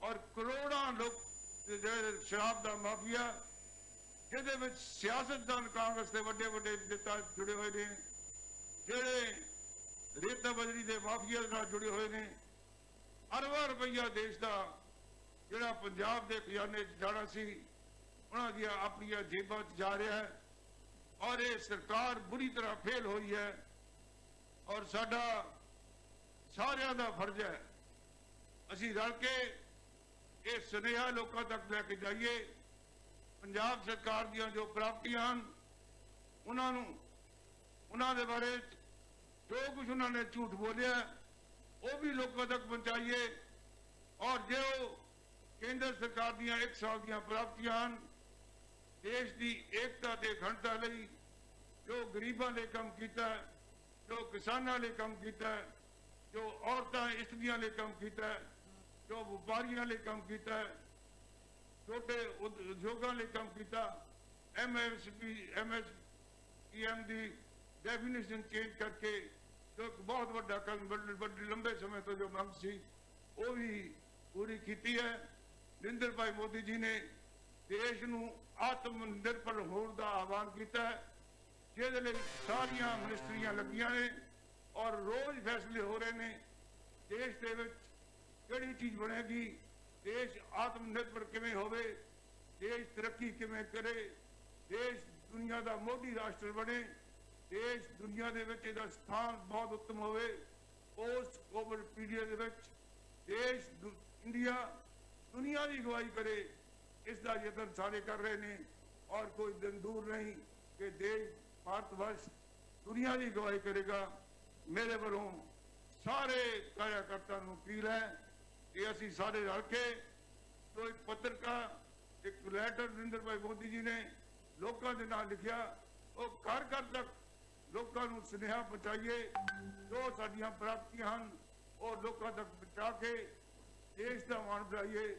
ਔਰ ਕਰੋੜਾਂ ਲੋਕ ਜਿਹੜੇ ਸ਼ਰਾਬ ਦਾ ਮਾਫੀਆ ਜਿਹਦੇ ਵਿੱਚ ਸਿਆਸਤਦਾਨ ਕਾਂਗਰਸ ਦੇ ਵੱਡੇ ਵੱਡੇ ਨੇਤਾ ਜੁੜੇ ਹੋਏ ਨੇ, ਜਿਹੜੇ ਰੇਤਾ ਬਜਰੀ ਦੇ ਮਾਫੀਆ ਨਾਲ ਜੁੜੇ ਹੋਏ ਨੇ, ਅਰਬਾਂ ਰੁਪਈਆ ਦੇਸ਼ ਦਾ ਜਿਹੜਾ ਪੰਜਾਬ ਦੇ ਖਜ਼ਾਨੇ 'ਚ ਜਾਣਾ ਸੀ ਉਹਨਾਂ ਦੀਆਂ ਆਪਣੀਆਂ ਜੇਬਾਂ 'ਚ ਜਾ ਰਿਹਾ ਹੈ ਔਰ ਇਹ ਸਰਕਾਰ ਬੁਰੀ ਤਰ੍ਹਾਂ ਫੇਲ ਹੋਈ ਹੈ ਔਰ ਸਾਡਾ ਸਾਰਿਆਂ ਦਾ ਫਰਜ਼ ਹੈ ਅਸੀਂ ਰਲ ਕੇ ਇਹ ਸੁਨੇਹਾ ਲੋਕਾਂ ਤੱਕ ਲੈ ਕੇ ਜਾਈਏ। ਪੰਜਾਬ ਸਰਕਾਰ ਦੀਆਂ ਜੋ ਪ੍ਰਾਪਤੀਆਂ ਹਨ ਉਹਨਾਂ ਦੇ ਬਾਰੇ ਜੋ ਕੁਝ ਉਹਨਾਂ ਨੇ ਝੂਠ ਬੋਲਿਆ ਉਹ ਵੀ ਲੋਕਾਂ ਤੱਕ ਪਹੁੰਚਾਈਏ ਔਰ ਜੋ ਕੇਂਦਰ ਸਰਕਾਰ ਦੀਆਂ 1 ਸਾਲ ਦੀਆਂ ਪ੍ਰਾਪਤੀਆਂ ਹਨ, ਦੇਸ਼ ਦੀ ਏਕਤਾ ਤੇ ਅਖੰਡਤਾ ਲਈ ਜੋ ਗਰੀਬਾਂ ਲਈ ਕੰਮ ਕੀਤਾ, ਜੋ ਕਿਸਾਨਾਂ ਲਈ ਕੰਮ ਕੀਤਾ, ਜੋ ਔਰਤਾਂ ਇਸਤਰੀਆਂ ਲਈ ਕੰਮ ਕੀਤਾ, ਜੋ ਵਪਾਰੀਆਂ ਲਈ ਕੰਮ ਕੀਤਾ, ਛੋਟੇ ਉਦਯੋਗਾਂ ਲਈ ਕੰਮ ਕੀਤਾ, MSPM ਦੀ ਡੈਫੀਨੇਸ਼ਨ ਚੇਂਜ ਕਰਕੇ ਜੋ ਇੱਕ ਬਹੁਤ ਵੱਡਾ ਕੰਮ ਵੱਡੇ ਲੰਬੇ ਸਮੇਂ ਤੋਂ ਜੋ ਮੰਗ ਸੀ ਉਹ ਵੀ ਪੂਰੀ ਕੀਤੀ ਹੈ। ਨਰਿੰਦਰ ਭਾਈ ਮੋਦੀ ਜੀ ਨੇ ਦੇਸ਼ ਨੂੰ ਆਤਮ ਨਿਰਭਰ ਹੋਣ ਦਾ ਆਹਵਾਨ ਕੀਤਾ ਹੈ, ਜਿਹਦੇ ਲਈ ਸਾਰੀਆਂ ਮਿਨਿਸਟਰੀਆਂ ਲੱਗੀਆਂ ਨੇ ਔਰ ਰੋਜ਼ ਫੈਸਲੇ ਹੋ ਰਹੇ ਨੇ। ਦੇਸ਼ ਦੇ ਵਿੱਚ ਕਿਹੜੀ ਚੀਜ਼ ਬਣੇਗੀ, ਦੇਸ਼ ਆਤਮ ਨਿਰਭਰ ਕਿਵੇਂ ਹੋਵੇ, ਦੇਸ਼ ਤਰੱਕੀ ਕਿਵੇਂ ਕਰੇ, ਦੇਸ਼ ਦੁਨੀਆ ਦਾ ਮੋਢੀ ਰਾਸ਼ਟਰ ਬਣੇ, ਦੇਸ਼ ਦੁਨੀਆ ਦੇ ਵਿੱਚ ਇਹਦਾ ਸਥਾਨ ਬਹੁਤ ਉੱਤਮ ਹੋਵੇ। ਪੋਸਟ ਕੋਵਿਡ ਪੀਰੀਅਡ ਦੇ ਵਿੱਚ ਦੇਸ਼ ਇੰਡੀਆ ਦੁਨੀਆ ਦੀ ਅਗਵਾਈ ਕਰੇ, ਇਸ ਦਾ ਯਤਨ ਸਾਰੇ ਕਰ ਰਹੇ ਨੇ ਔਰ ਕੋਈ ਦਿਨ ਦੂਰ ਨਹੀਂ ਕਿ ਦੇਸ਼ ਭਾਰਤ ਵਰਸ਼ ਦੁਨੀਆ ਦੀ ਅਗਵਾਈ ਕਰੇਗਾ। ਮੇਰੇ ਵੱਲੋਂ ਸਾਰੇ ਕਾਰਿਆਕਰਤਾ ਨੂੰ ਅਪੀਲ ਹੈ ਕਿ ਅਸੀਂ ਸਾਰੇ ਰਲ ਕੇ ਕੋਈ ਪੱਤਰਕਾਰ ਇੱਕ ਲੈਟਰ ਨਰਿੰਦਰ ਭਾਈ ਮੋਦੀ ਜੀ ਨੇ ਲੋਕਾਂ ਦੇ ਨਾਲ ਲਿਖਿਆ, ਉਹ ਘਰ ਘਰ ਤੱਕ ਲੋਕਾਂ ਨੂੰ ਸੁਨੇਹਾ ਪਹੁੰਚਾਈਏ, ਜੋ ਸਾਡੀਆਂ ਪ੍ਰਾਪਤੀਆਂ ਹਨ ਉਹ ਲੋਕਾਂ ਤੱਕ ਪਹੁੰਚਾ ਕੇ ਦੇਸ਼ ਦਾ ਮਾਣ ਵਧਾਈਏ,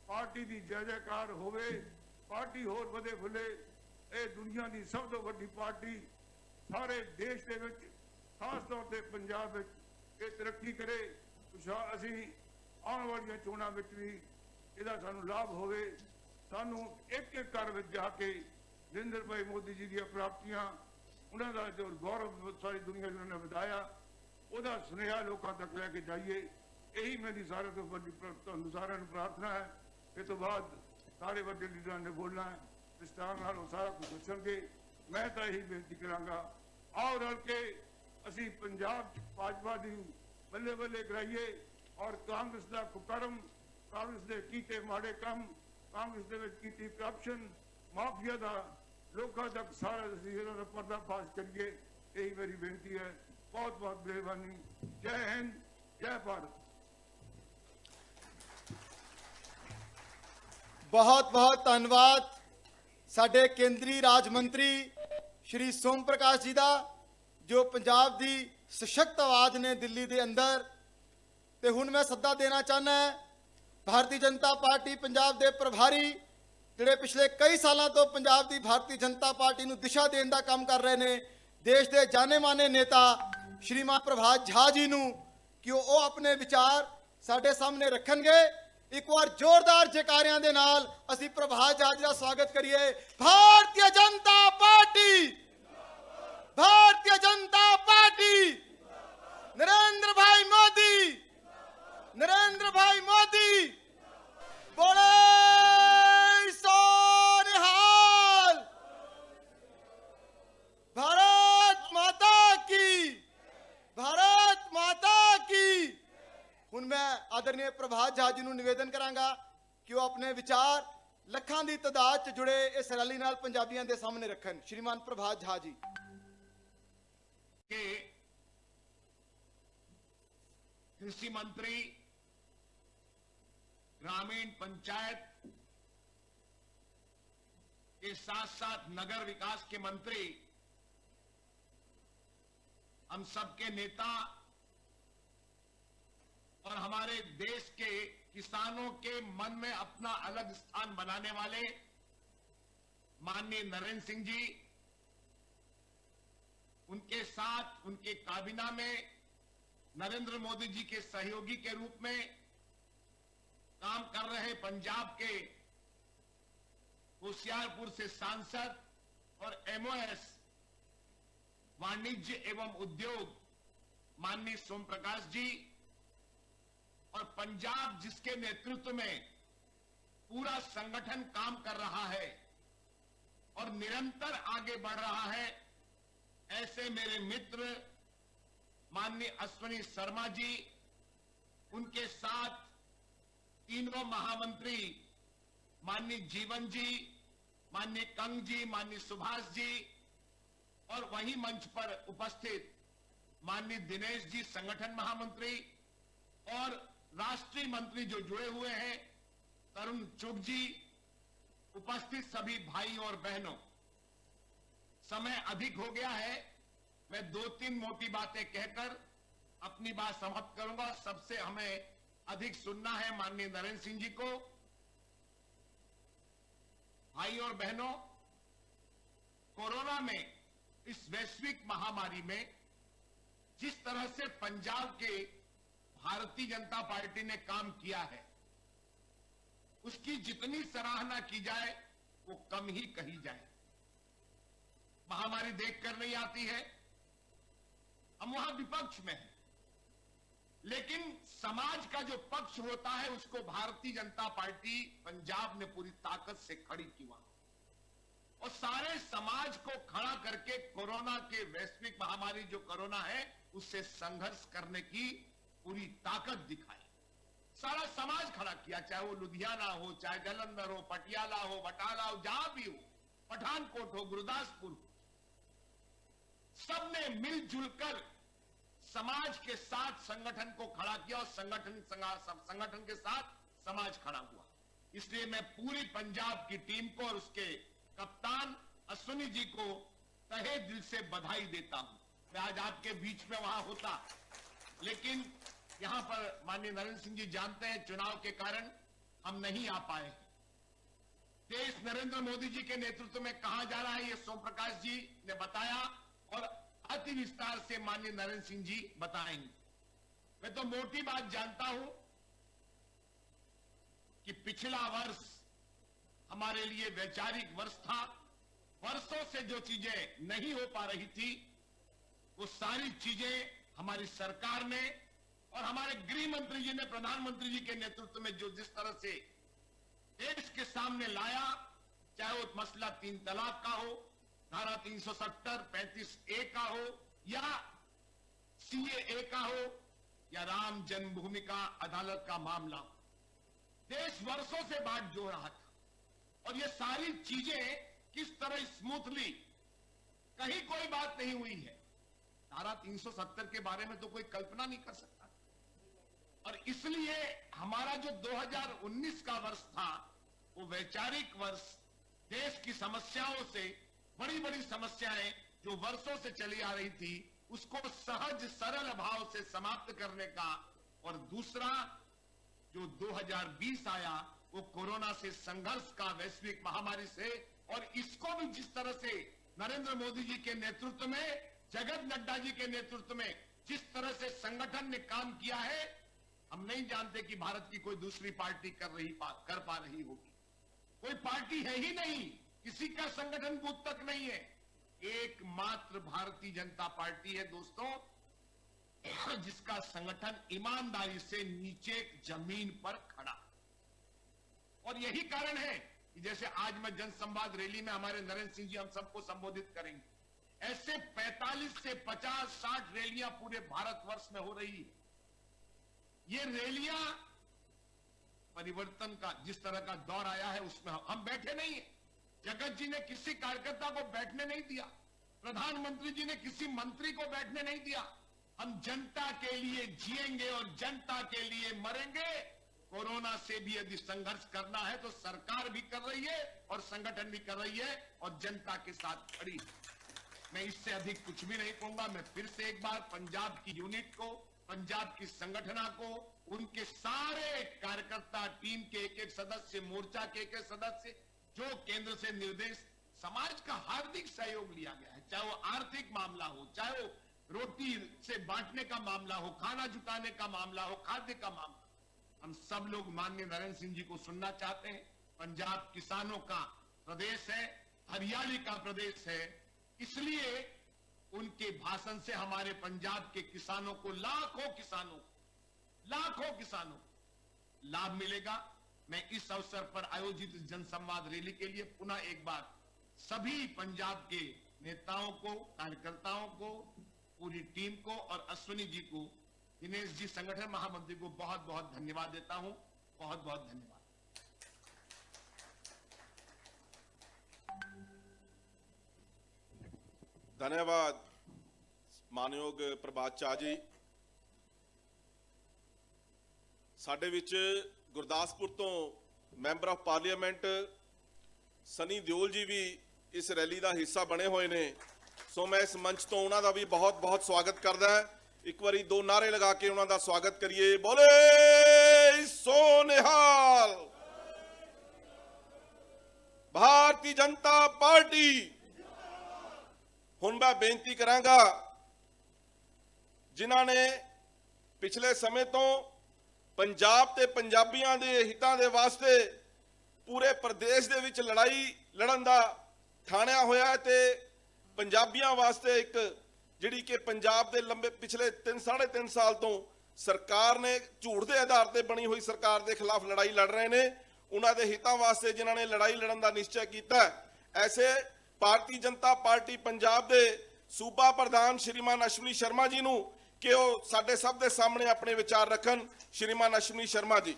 ਪਾਰਟੀ ਦੀ ਜੈ ਜੈਕਾਰ ਹੋਵੇ, ਪਾਰਟੀ ਹੋਰ ਵਧੇ ਫੁੱਲੇ। ਇਹ ਦੁਨੀਆ ਦੀ ਸਭ ਤੋਂ ਵੱਡੀ ਪਾਰਟੀ ਸਾਰੇ ਦੇਸ਼ ਦੇ ਵਿੱਚ, ਖਾਸ ਤੌਰ ਤੇ ਪੰਜਾਬ ਵਿੱਚ ਇਹ ਤਰੱਕੀ ਕਰੇ। ਅਸੀਂ ਆਉਣ ਵਾਲੀਆਂ ਚੋਣਾਂ ਵਿੱਚ ਵੀ ਇਹਦਾ ਸਾਨੂੰ ਲਾਭ ਹੋਵੇ। ਸਾਨੂੰ ਇੱਕ ਇੱਕ ਘਰ ਵਿੱਚ ਜਾ ਕੇ ਨਰਿੰਦਰ ਭਾਈ ਮੋਦੀ ਜੀ ਦੀਆਂ ਪ੍ਰਾਪਤੀਆਂ, ਉਹਨਾਂ ਦਾ ਜੋ ਗੌਰਵ ਸਾਰੀ ਦੁਨੀਆ ਨੂੰ ਉਹਨਾਂ ਨੇ ਵਧਾਇਆ, ਉਹਦਾ ਸੁਨੇਹਾ ਲੋਕਾਂ ਤੱਕ ਲੈ ਕੇ ਜਾਈਏ। ਇਹੀ ਮੇਰੀ ਸਾਰਿਆਂ ਤੋਂ ਵੱਡੀ ਤੁਹਾਨੂੰ ਸਾਰਿਆਂ ਨੂੰ ਪ੍ਰਾਰਥਨਾ ਹੈ। ਇਸ ਤੋਂ ਬਾਅਦ ਸਾਰੇ ਵੱਡੇ ਲੀਡਰਾਂ ਨੇ ਬੋਲਣਾ ਹੈ, ਵਿਸਤਾਰ ਨਾਲ ਉਹ ਸਾਰਾ ਕੁਝ ਦੱਸਣਗੇ। ਮੈਂ ਤਾਂ ਇਹੀ ਬੇਨਤੀ ਕਰਾਂਗਾ, ਆਓ ਰਲ ਕੇ ਅਸੀਂ ਪੰਜਾਬ 'ਚ ਭਾਜਪਾ ਦੀ ਬੱਲੇ ਬੱਲੇ ਕਰਾਈਏ ਔਰ ਕਾਂਗਰਸ ਦਾ ਕੁਕਰਮ, ਕਾਂਗਰਸ ਦੇ ਕੀਤੇ ਮਾੜੇ ਕੰਮ, ਕਾਂਗਰਸ ਦੇ ਵਿੱਚ ਕੀਤੀ ਕਰਪਸ਼ਨ, ਮਾਫੀਆ ਦਾ ਲੋਕਾਂ ਤੱਕ ਸਾਰਾ ਅਸੀਂ ਇਹਨਾਂ ਦਾ ਪਰਦਾਫਾਸ਼ ਕਰੀਏ। ਇਹੀ ਮੇਰੀ ਬੇਨਤੀ ਹੈ। ਬਹੁਤ ਬਹੁਤ ਮਿਹਰਬਾਨੀ। ਜੈ ਹਿੰਦ, ਜੈ ਭਾਰਤ। ਬਹੁਤ ਬਹੁਤ ਧੰਨਵਾਦ ਸਾਡੇ ਕੇਂਦਰੀ ਰਾਜ ਮੰਤਰੀ ਸ਼੍ਰੀ ਸੋਮ ਪ੍ਰਕਾਸ਼ ਜੀ ਦਾ, ਜੋ ਪੰਜਾਬ ਦੀ ਸਸ਼ਕਤ ਆਵਾਜ਼ ਨੇ ਦਿੱਲੀ ਦੇ ਅੰਦਰ। ਤੇ ਹੁਣ ਮੈਂ ਸੱਦਾ ਦੇਣਾ ਚਾਹੁੰਦਾ ਭਾਰਤੀ ਜਨਤਾ ਪਾਰਟੀ ਪੰਜਾਬ ਦੇ ਪ੍ਰਭਾਰੀ, ਜਿਹੜੇ ਪਿਛਲੇ ਕਈ ਸਾਲਾਂ ਤੋਂ ਪੰਜਾਬ ਦੀ ਭਾਰਤੀ ਜਨਤਾ ਪਾਰਟੀ ਨੂੰ ਦਿਸ਼ਾ ਦੇਣ ਦਾ ਕੰਮ ਕਰ ਰਹੇ ਨੇ, ਦੇਸ਼ ਦੇ ਜਾਣੇ-ਮਾਣੇ ਨੇਤਾ ਸ਼੍ਰੀਮਾਨ ਪ੍ਰਭਾਤ ਝਾ ਜੀ ਨੂੰ, ਕਿ ਉਹ ਆਪਣੇ ਵਿਚਾਰ ਸਾਡੇ ਸਾਹਮਣੇ ਰੱਖਣਗੇ। ਇੱਕ ਵਾਰ ਜ਼ੋਰਦਾਰ ਜੈਕਾਰਿਆਂ ਦੇ ਨਾਲ ਅਸੀਂ ਪ੍ਰਭਾਤ ਝਾ ਜੀ ਦਾ ਸਵਾਗਤ ਕਰੀਏ। ਭਾਰਤੀ ਜਨਤਾ ਪਾਰਟੀ, ਭਾਰਤੀ ਜਨਤਾ ਪਾਰਟੀ, नरेंद्र भाई मोदी, नरेंद्र भाई मोदी, बोले सोनिहाल, भारत माता की, भारत माता की। ਹੁਣ ਮੈਂ ਆਦਰਨੀय ਪ੍ਰਭਾਤ ਝਾ ਜੀ ਨੂੰ ਨਿਵੇਦਨ ਕਰਾਂਗਾ ਕਿ ਉਹ ਆਪਣੇ ਵਿਚਾਰ ਲੱਖਾਂ ਦੀ ਤਾਦਾਦ 'ਚ ਜੁੜੇ ਇਸ ਰੈਲੀ ਨਾਲ ਪੰਜਾਬੀਆਂ ਦੇ ਸਾਹਮਣੇ ਰੱਖਣ। ਸ਼੍ਰੀਮਾਨ ਪ੍ਰਭਾਤ ਝਾ ਜੀ। कृषि मंत्री, ग्रामीण पंचायत के साथ साथ नगर विकास के मंत्री, हम सबके नेता और हमारे देश के किसानों के मन में अपना अलग स्थान बनाने वाले माननीय नरेंद्र सिंह जी, उनके साथ उनके काबीना में नरेंद्र मोदी जी के सहयोगी के रूप में काम कर रहे पंजाब के होशियारपुर से सांसद और MOS वाणिज्य एवं उद्योग माननीय सोम प्रकाश जी, और पंजाब जिसके नेतृत्व में पूरा संगठन काम कर रहा है और निरंतर आगे बढ़ रहा है, ऐसे मेरे मित्र माननीय अश्विनी शर्मा जी, उनके साथ तीनों महामंत्री माननीय जीवन जी, माननीय कंग जी, माननीय सुभाष जी, और वही मंच पर उपस्थित माननीय दिनेश जी संगठन महामंत्री, और राष्ट्रीय मंत्री जो जुड़े हुए हैं, तरुण चुग जी, उपस्थित सभी भाई और बहनों, समय अधिक हो गया है। मैं 2-3 मोटी बातें कहकर अपनी बात समाप्त करूंगा। सबसे हमें अधिक सुनना है माननीय नरेंद्र सिंह जी को। भाई और बहनों, कोरोना में, इस वैश्विक महामारी में जिस तरह से पंजाब के भारतीय जनता पार्टी ने काम किया है, उसकी जितनी सराहना की जाए वो कम ही कही जाए। महामारी देखकर नहीं आती है, हम वहां विपक्ष में हैं, लेकिन समाज का जो पक्ष होता है उसको भारतीय जनता पार्टी पंजाब ने पूरी ताकत से खड़ी की वहां, और सारे समाज को खड़ा करके कोरोना के वैश्विक महामारी जो कोरोना है उससे संघर्ष करने की पूरी ताकत दिखाई। सारा समाज खड़ा किया, चाहे वो लुधियाना हो, चाहे जालंधर हो, पटियाला हो, बटाला हो, जहां भी हो, पठानकोट हो, गुरदासपुर हो, सबने मिलजुल कर समाज के साथ संगठन को खड़ा किया और संगठन के साथ समाज खड़ा हुआ। इसलिए मैं पूरी पंजाब की टीम को और उसके कप्तान अश्विनी जी को तहे दिल से बधाई देता हूं। मैं आज आपके बीच में वहां होता, लेकिन यहां पर माननीय नरेंद्र सिंह जी जानते हैं चुनाव के कारण हम नहीं आ पाए। देश नरेंद्र मोदी जी के नेतृत्व में कहां जा रहा है ये सोम प्रकाश जी ने बताया और अति विस्तार से माननीय नरेंद्र सिंह जी बताएंगे। मैं तो मोटी बात जानता हूं कि पिछला वर्ष हमारे लिए वैचारिक वर्ष था। वर्षों से जो चीजें नहीं हो पा रही थी वो सारी चीजें हमारी सरकार ने और हमारे गृह मंत्री जी ने प्रधानमंत्री जी के नेतृत्व में जो जिस तरह से देश के सामने लाया, चाहे वो मसला 3 तलाक का हो, धारा 370, 35A का हो, या CAA का हो, या राम जन्मभूमि का अदालत का मामला हो, देश वर्षों से बाट जोड़ रहा था। और ये सारी चीजें किस तरह स्मूथली, कहीं कोई बात नहीं हुई है। धारा 370 के बारे में तो कोई कल्पना नहीं कर सकता। और इसलिए हमारा जो 2019 का वर्ष था वो वैचारिक वर्ष देश की समस्याओं से, बड़ी बड़ी समस्याएं जो वर्षों से चली आ रही थी उसको सहज सरल भाव से समाप्त करने का, और दूसरा जो 2020 आया वो कोरोना से संघर्ष का, वैश्विक महामारी से, और इसको भी जिस तरह से नरेंद्र मोदी जी के नेतृत्व में, जगत नड्डा जी के नेतृत्व में जिस तरह से संगठन ने काम किया है, हम नहीं जानते कि भारत की कोई दूसरी पार्टी कर पा रही होगी। कोई पार्टी है ही नहीं, किसी का संगठन बूथ तक नहीं है। एकमात्र भारतीय जनता पार्टी है दोस्तों, जिसका संगठन ईमानदारी से नीचे जमीन पर खड़ा। और यही कारण है कि जैसे आज मैं जनसंवाद रैली में हमारे नरेंद्र सिंह जी हम सबको संबोधित करेंगे, ऐसे 45 से 50-60 रैलियां पूरे भारतवर्ष में हो रही है। ये रैलियां परिवर्तन का जिस तरह का दौर आया है उसमें हम बैठे नहीं है। जगत जी ने किसी कार्यकर्ता को बैठने नहीं दिया, प्रधानमंत्री जी ने किसी मंत्री को बैठने नहीं दिया। हम जनता के लिए जिएंगे और जनता के लिए मरेंगे। कोरोना से भी यदि संघर्ष करना है तो सरकार भी कर रही है और संगठन भी कर रही है और जनता के साथ खड़ी है। मैं इससे अधिक कुछ भी नहीं कहूंगा। मैं फिर से एक बार पंजाब की यूनिट को, पंजाब की संगठना को, उनके सारे कार्यकर्ता, टीम के एक-एक सदस्य, मोर्चा के एक-एक सदस्य, जो केंद्र से निर्देश, समाज का हार्दिक सहयोग लिया गया है, चाहे वो आर्थिक मामला हो, चाहे वो रोटी से बांटने का मामला हो, खाना जुटाने का मामला हो, खाद्य का मामला। हम सब लोग माननीय नरेंद्र सिंह जी को सुनना चाहते हैं। पंजाब किसानों का प्रदेश है, हरियाली का प्रदेश है, इसलिए उनके भाषण से हमारे पंजाब के किसानों को, लाखों किसानों लाभ मिलेगा। मैं इस अवसर पर आयोजित जनसंवाद रैली के लिए पुनः एक बार सभी पंजाब के नेताओं को, कार्यकर्ताओं को, पूरी टीम को और अश्विनी जी को, दिनेश जी संगठन महामंत्री को बहुत बहुत धन्यवाद देता हूं। बहुत बहुत धन्यवाद। धन्यवाद मानयोग प्रभात चा जी। ਸਾਡੇ ਵਿੱਚ ਗੁਰਦਾਸਪੁਰ ਤੋਂ member of parliament Sunny Deol ਜੀ ਵੀ ਇਸ ਰੈਲੀ ਦਾ ਹਿੱਸਾ ਬਣੇ ਹੋਏ ਨੇ। ਸੋ ਮੈਂ ਇਸ ਮੰਚ ਤੋਂ ਉਹਨਾਂ ਦਾ ਵੀ ਬਹੁਤ ਬਹੁਤ ਸਵਾਗਤ ਕਰਦਾ। ਇੱਕ ਵਾਰੀ ਦੋ ਨਾਰੇ ਲਗਾ ਕੇ ਉਹਨਾਂ ਦਾ ਸਵਾਗਤ ਕਰੀਏ। ਬੋਲੇ ਸੋ ਨਿਹਾਲ, ਭਾਰਤੀ ਜਨਤਾ ਪਾਰਟੀ। ਹੁਣ ਮੈਂ ਬੇਨਤੀ ਕਰਾਂਗਾ, ਜਿਨ੍ਹਾਂ ਨੇ ਪਿਛਲੇ ਸਮੇਂ ਤੋਂ ਪੰਜਾਬ ਤੇ ਪੰਜਾਬੀਆਂ ਦੇ ਹਿੱਤਾਂ ਦੇ ਵਾਸਤੇ ਪੂਰੇ ਪ੍ਰਦੇਸ਼ ਦੇ ਵਿੱਚ ਲੜਾਈ ਲੜਨ ਦਾ ਠਾਣਿਆ ਹੋਇਆ ਤੇ ਪੰਜਾਬੀਆਂ ਵਾਸਤੇ ਇੱਕ ਜਿਹੜੀ ਕਿ ਪੰਜਾਬ ਦੇ ਲੰਬੇ ਪਿਛਲੇ 3.5 ਸਾਲ ਤੋਂ ਸਰਕਾਰ ਨੇ ਝੂਠ ਦੇ ਆਧਾਰ ਤੇ ਬਣੀ ਹੋਈ ਸਰਕਾਰ ਦੇ ਖਿਲਾਫ ਲੜਾਈ ਲੜ ਰਹੇ ਨੇ, ਉਹਨਾਂ ਦੇ ਹਿੱਤਾਂ ਵਾਸਤੇ ਜਿਨ੍ਹਾਂ ਨੇ ਲੜਾਈ ਲੜਨ ਦਾ ਨਿਸ਼ਚੈ ਕੀਤਾ, ਐਸੇ ਭਾਰਤੀ ਜਨਤਾ ਪਾਰਟੀ ਪੰਜਾਬ ਦੇ ਸੂਬਾ ਪ੍ਰਧਾਨ ਸ਼੍ਰੀਮਾਨ ਅਸ਼ਵਨੀ ਸ਼ਰਮਾ ਜੀ ਨੂੰ ਕਿ ਉਹ ਸਾਡੇ ਸਭ ਦੇ ਸਾਹਮਣੇ ਆਪਣੇ ਵਿਚਾਰ ਰੱਖਣ। ਸ਼੍ਰੀਮਾਨ ਅਸ਼ਵਨੀ ਸ਼ਰਮਾ ਜੀ।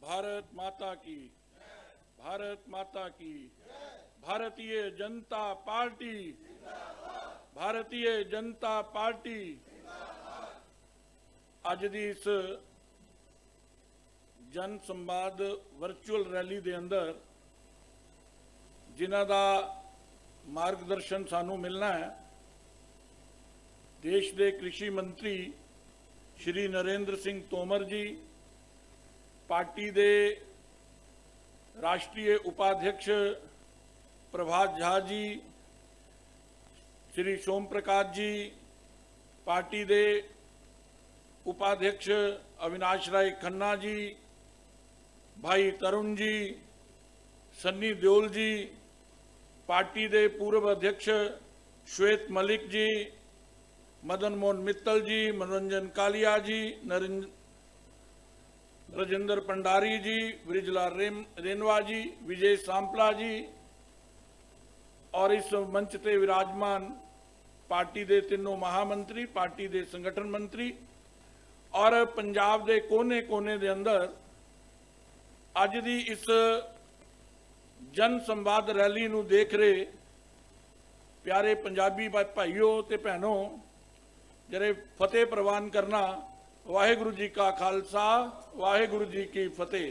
भारत माता की, भारत माता की, भारतीय जनता पार्टी, भारतीय जनता पार्टी। ਅੱਜ ਦੀ ਇਸ ਜਨ ਸੰਵਾਦ ਵਰਚੁਅਲ ਰੈਲੀ ਦੇ ਅੰਦਰ ਜਿਨ੍ਹਾਂ ਦਾ ਮਾਰਗਦਰਸ਼ਨ ਸਾਨੂੰ ਮਿਲਣਾ ਹੈ, ਦੇਸ਼ ਦੇ ਕ੍ਰਿਸ਼ੀ ਮੰਤਰੀ ਸ਼੍ਰੀ ਨਰਿੰਦਰ ਸਿੰਘ ਤੋਮਰ ਜੀ, पार्टी दे राष्ट्रीय उपाध्यक्ष प्रभात झा जी, श्री सोम प्रकाश जी, पार्टी दे उपाध्यक्ष अविनाश राय खन्ना जी, भाई तरुण जी, सन्नी देओल जी, पार्टी दे पूर्व अध्यक्ष श्वेत मलिक जी, मदन मोहन मित्तल जी, मनोरंजन कालिया जी, राजेंद्र पंडारी जी, ब्रिजलाल रेनवा जी, विजय सांपला जी और इस मंच से विराजमान पार्टी के तीनों महामंत्री, पार्टी के संगठन मंत्री और पंजाब के कोने कोने के अंदर अज की इस जन संवाद रैली नूं देख रहे प्यारे पंजाबी भाइयों ते भैनों, जरे फतेह प्रवान करना। वाहेगुरु जी का खालसा, वाहेगुरु जी की फतेह।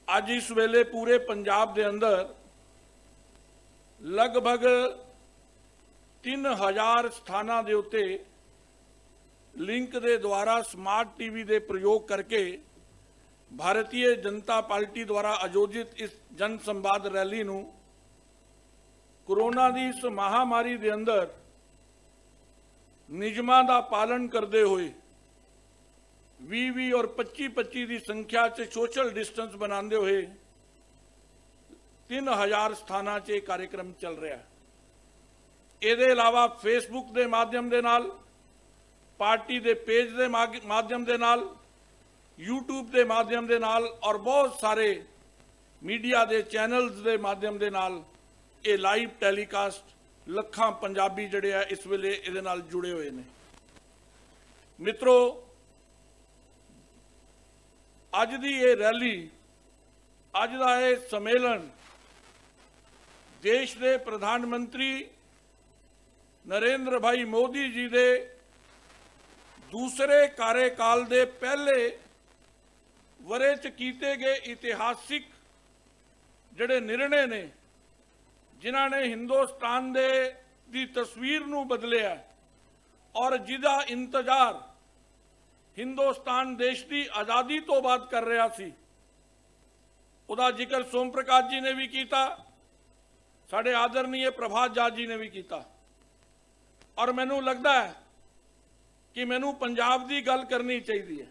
अज इस वेले पूरे पंजाब के अंदर लगभग 3000 स्थानां दे उत्ते लिंक दे द्वारा स्मार्ट टीवी दे प्रयोग करके भारतीय जनता पार्टी द्वारा आयोजित इस जन संवाद रैली नूं कोरोना की इस महामारी के अंदर नियमां दा पालन करते हुए 20 और 25 की संख्या च सोशल डिस्टेंस बनाते हुए 3000 स्थानां च कार्यक्रम चल रहा है। इहदे अलावा फेसबुक के माध्यम के नाल, पार्टी के पेज के माध्यम के नाल, यूट्यूब के माध्यम के नाल और बहुत सारे मीडिया के चैनल्स के माध्यम के नाल ये लाइव टैलीकास्ट ਲੱਖਾਂ पंजाबी ਜਿਹੜੇ ਆ इस ਵੇਲੇ ਇਹਦੇ ਨਾਲ जुड़े हुए ने। मित्रों, ਅੱਜ ਦੀ ਇਹ रैली, ਅੱਜ ਦਾ ਇਹ सम्मेलन देश के प्रधानमंत्री नरेंद्र भाई मोदी जी के दूसरे कार्यकाल के पहले वरे च कीते गए इतिहासिक ਜਿਹੜੇ निर्णय ने, जिन्हां ने हिंदुस्तान दी तस्वीर नूं बदलिया और जिहदा इंतजार हिंदुस्तान देश की आज़ादी तो बाद कर रहा सी, उहदा जिक्र सोम प्रकाश जी ने भी किया, साडे आदरणीय प्रभात झा जी ने भी किया और मैनूं लगदा है कि मैनूं पंजाब की गल करनी चाहिए है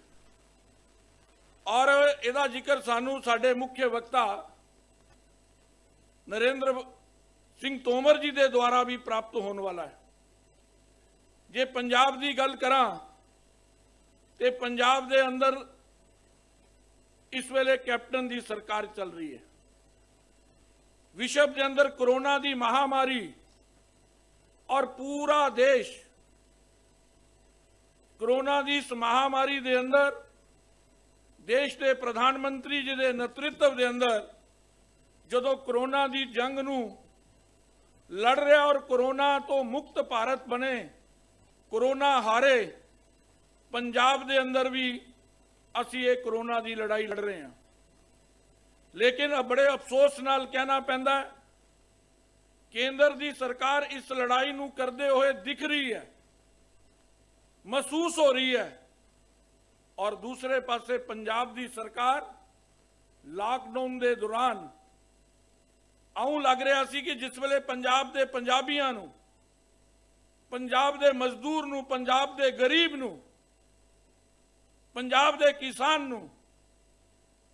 और इहदा जिक्र सानूं साडे मुख्य वक्ता नरेंद्र सिंह तोमर जी के द्वारा भी प्राप्त होने वाला है। जे पंजाब की गल करा तो पंजाब के अंदर इस वेले कैप्टन की सरकार चल रही है। विश्व के अंदर कोरोना की महामारी और पूरा देश कोरोना की इस महामारी के अंदर देश के प्रधानमंत्री जी के नेतृत्व के अंदर जदों कोरोना की जंग नूं लड़ रहा और कोरोना तो मुक्त भारत बने कोरोना हारे, पंजाब दे अंदर भी असी ये कोरोना की लड़ाई लड़ रहे हैं। लेकिन अब बड़े अफसोस नाल कहना पैंदा है, केंद्र की सरकार इस लड़ाई नूं करदे हुए दिख रही है, महसूस हो रही है, और दूसरे पासे पंजाब की सरकार लॉकडाउन के दौरान आऊं लग रहा सी कि जिस वेले पंजाब के पंजाबियों नूं, पंजाब के मजदूर नूं, पंजाब के गरीब नूं, पंजाब के किसान नूं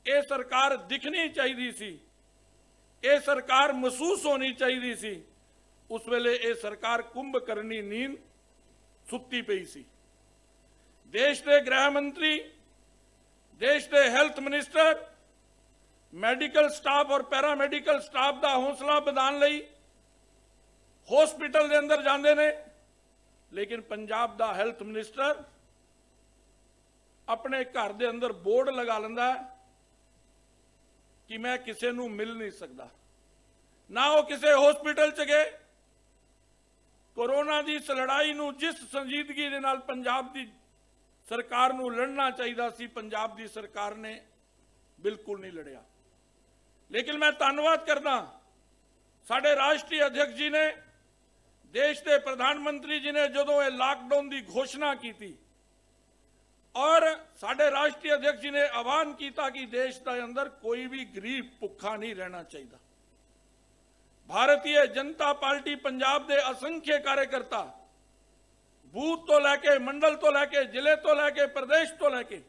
ये सरकार दिखनी चाहिए सी, ये सरकार महसूस होनी चाहिए सी, उस वेले ये सरकार कुंभकर्णी नींद सुत्ती पई सी। देश के गृह मंत्री, देश के हेल्थ मिनिस्टर मेडिकल स्टाफ और पैरामेडिकल स्टाफ का हौसला बढ़ाने लई हॉस्पिटल के अंदर जाते ने, लेकिन पंजाब का हेल्थ मिनिस्टर अपने घर के अंदर बोर्ड लगा लेंदा है कि मैं किसी नूं मिल नहीं सकता। ना वो किसी हॉस्पिटल च गए। कोरोना की इस लड़ाई नूं जिस संजीदगी दे नाल पंजाब की सरकार नूं लड़ना चाहिए सी, पंजाब की सरकार ने बिल्कुल नहीं लड़िया। लेकिन मैं धन्यवाद करदा साडे राष्ट्रीय अध्यक्ष जी ने, देश के प्रधानमंत्री जी ने जदों ये लॉकडाउन की घोषणा की थी, और साडे राष्ट्रीय अध्यक्ष जी ने आह्वान किया कि देश के अंदर कोई भी गरीब भुखा नहीं रहना चाहिए। भारतीय जनता पार्टी पंजाब के असंख्य कार्यकर्ता बूथ तो लैके, मंडल तो लैके, जिले तो लैके, प्रदेश तो लैके,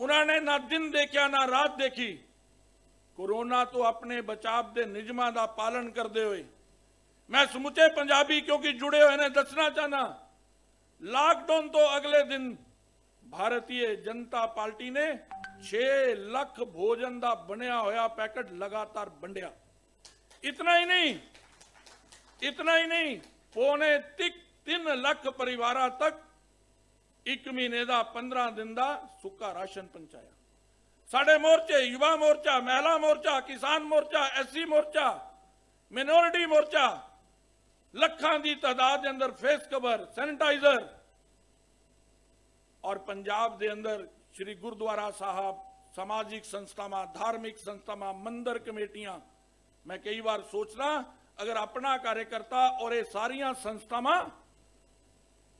उन्होंने ना दिन देखा ना रात देखी, कोरोना तो अपने बचाव के नियमों का पालन करते हुए, मैं समुचे पंजाबी क्योंकि जुड़े हुए ने दसना चाहना, लॉकडाउन तो अगले दिन भारतीय जनता पार्टी ने 6 लाख भोजन का बनया होया पैकेट लगातार वंडिया। इतना ही नहीं, पौने 3 लाख परिवारों तक 1 महीने का 15 दिन का सुक्का राशन पहुंचाया। साडे मोर्चे, युवा मोर्चा, महिला मोर्चा, किसान मोर्चा, SC मोर्चा, मिनोरिटी मोर्चा, लखां की तादाद के अंदर फेस कवर, सैनिटाइजर, और पंजाब के अंदर श्री गुरुद्वारा साहब, सामाजिक संस्थावां, धार्मिक संस्थावां, मंदिर कमेटियां, मैं कई बार सोचना अगर अपना कार्यकर्ता और ये सारियां संस्थावां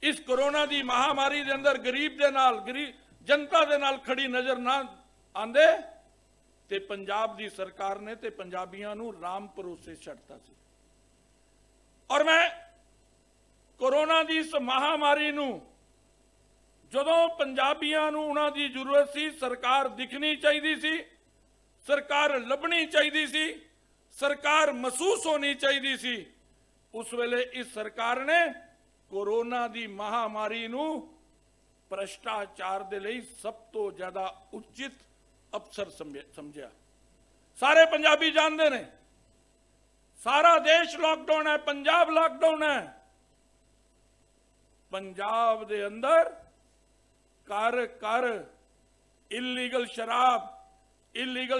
इस कोरोना की महामारी के अंदर गरीब के नाल, गरीब जनता के नाल खड़ी नजर ना आंदे ते पंजाब की सरकार ने ते पंजाबियों नूं राम भरोसे छड्डता सी। और मैं कोरोना की इस महामारी नूं जदों पंजाबियों नूं उन्हां दी जरूरत सी, सरकार दिखनी चाहिए सी, सरकार लभनी चाहिए सी, सरकार महसूस होनी चाहिए सी, उस वेले इस सरकार ने कोरोना की महामारी नूं भ्रष्टाचार दे लई सब तो ज्यादा उचित अवसर समझिया। सारे पंजाबी जानते ने, सारा देश लॉकडाउन है, पंजाब लॉकडाउन है। पंजाब दे अंदर कर इलीगल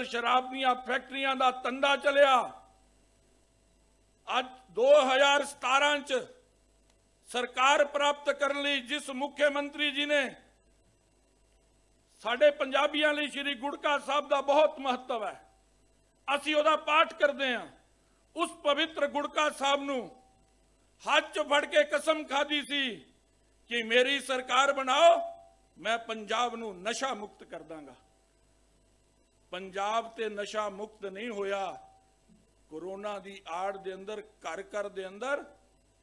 शराब दीयां फैक्ट्रियां दा धंधा चलिया। आज 2017 च सरकार प्राप्त करने लई जिस मुख्यमंत्री जी ने साडे पंजाबियों लई श्री गुड़का साहब का बहुत महत्व है, असीं उहदा पाठ करते हैं। उस पवित्र गुड़का साहब नूं हाथ च फड़ के कसम खाधी सी कि मेरी सरकार बनाओ, मैं पंजाब नूं नशा मुक्त कर दांगा। पंजाब ते नशा मुक्त नहीं होया। कोरोना दी आड़ दे अंदर घर दे अंदर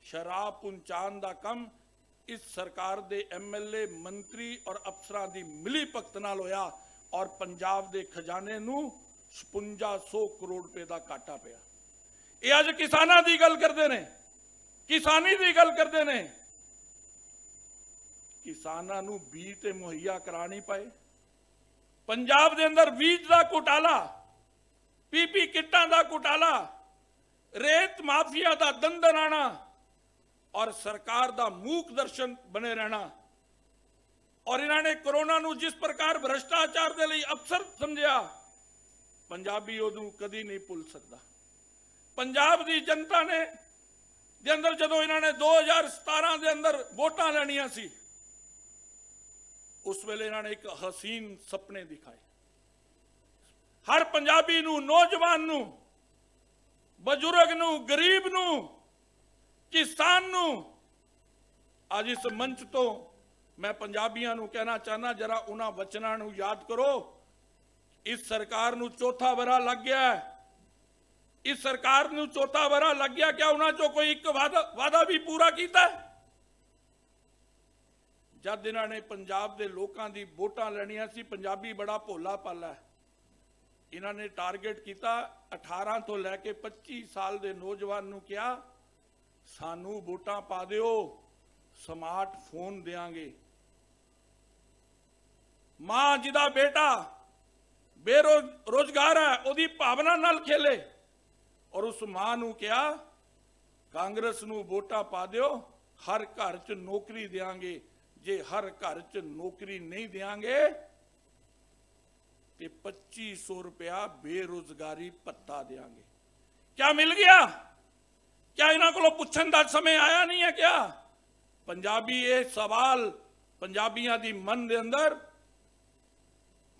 शराब पहुंचाण दा काम इस सरकार दे MLA मंत्री और अफसरां दी मिली भगत नाल होया, और पंजाब दे खजाने नूं 5500 करोड़ रुपए दा घाटा पिया। ये अज किसानां दी गल करदे ने, किसानी दी गल करदे ने, किसानां नूं बीज ते मुहैया करा नहीं पाए। पंजाब दे अंदर बीज दा घोटाला, PP किट्टां दा घोटाला, रेत माफिया दा दंदनाना और सरकार दा मूक दर्शन बने रहना, और इन्होंने कोरोना नूं जिस प्रकार भ्रष्टाचार दे लई अवसर समझिया, पंजाबी उहनूं कदी नहीं भुल सकदा। पंजाब दी जनता ने ਦੇ ਅੰਦਰ ਜਦੋਂ ਇਹਨਾਂ ਨੇ 2017 ਦੇ ਅੰਦਰ ਵੋਟਾਂ ਲੈਣੀਆਂ ਸੀ, ਉਸ ਵੇਲੇ ਇਹਨਾਂ ਨੇ ਇੱਕ ਹਸੀਨ ਸੁਪਨੇ ਦਿਖਾਏ। ਹਰ ਪੰਜਾਬੀ ਨੂੰ, ਨੌਜਵਾਨ ਨੂੰ, ਬਜ਼ੁਰਗ ਨੂੰ, ਗਰੀਬ ਨੂੰ, ਕਿਸਾਨ ਨੂੰ, ਅੱਜ ਇਸ ਮੰਚ ਤੋਂ ਮੈਂ ਪੰਜਾਬੀਆਂ ਨੂੰ ਕਹਿਣਾ ਚਾਹਨਾ, ਜਰਾ ਉਹਨਾਂ ਵਚਨਾਂ ਨੂੰ ਯਾਦ ਕਰੋ। ਇਸ ਸਰਕਾਰ ਨੂੰ ਚੌਥਾ ਵਰ੍ਹਾ ਲੱਗ ਗਿਆ ਹੈ। ਇਸ ਸਰਕਾਰ ਨੂੰ ਚੌਥਾ ਵਰ੍ਹਾ ਲੱਗ ਗਿਆ, ਕਿ ਉਹਨਾਂ ਚੋਂ ਕੋਈ ਇੱਕ ਵਾਅਦਾ ਵੀ ਪੂਰਾ ਕੀਤਾ? ਜਦ ਇਹਨਾਂ ਨੇ ਪੰਜਾਬ ਦੇ ਲੋਕਾਂ ਦੀ ਵੋਟਾਂ ਲੈਣੀਆਂ ਸੀ, ਪੰਜਾਬੀ ਬੜਾ ਭੋਲਾ ਭਾਲਾ ਹੈ, ਇਹਨਾਂ ਨੇ ਟਾਰਗੇਟ ਕੀਤਾ 18 ਤੋਂ ਲੈ ਕੇ 25 ਸਾਲ ਦੇ ਨੌਜਵਾਨ ਨੂੰ ਕਿਹਾ, ਸਾਨੂੰ ਵੋਟਾਂ ਪਾ ਦਿਓ, ਸਮਾਰਟਫੋਨ ਦੇਾਂਗੇ। ਮਾਂ ਜਿਹਦਾ ਬੇਟਾ ਬੇਰੋਜ਼ਗਾਰ ਹੈ, ਉਹਦੀ ਭਾਵਨਾ ਨਾਲ ਖੇਲੇ, ਔਰ ਉਸ ਮਾਂ ਨੂੰ ਕਿਹਾ ਕਾਂਗਰਸ ਨੂੰ ਵੋਟਾਂ ਪਾ ਦਿਓ, ਹਰ ਘਰ 'ਚ ਨੌਕਰੀ ਦੇਾਂਗੇ। ਜੇ ਹਰ ਘਰ 'ਚ ਨੌਕਰੀ ਨਹੀਂ ਦੇਾਂਗੇ ਤੇ 2500 ਰੁਪਇਆ ਬੇਰੋਜ਼ਗਾਰੀ ਭੱਤਾ ਦੇਾਂਗੇ। क्या मिल गया? क्या इन्हों को पुछन का समय आया नहीं है? क्या पंजाबी ये सवाल पंजाबियों की मन के अंदर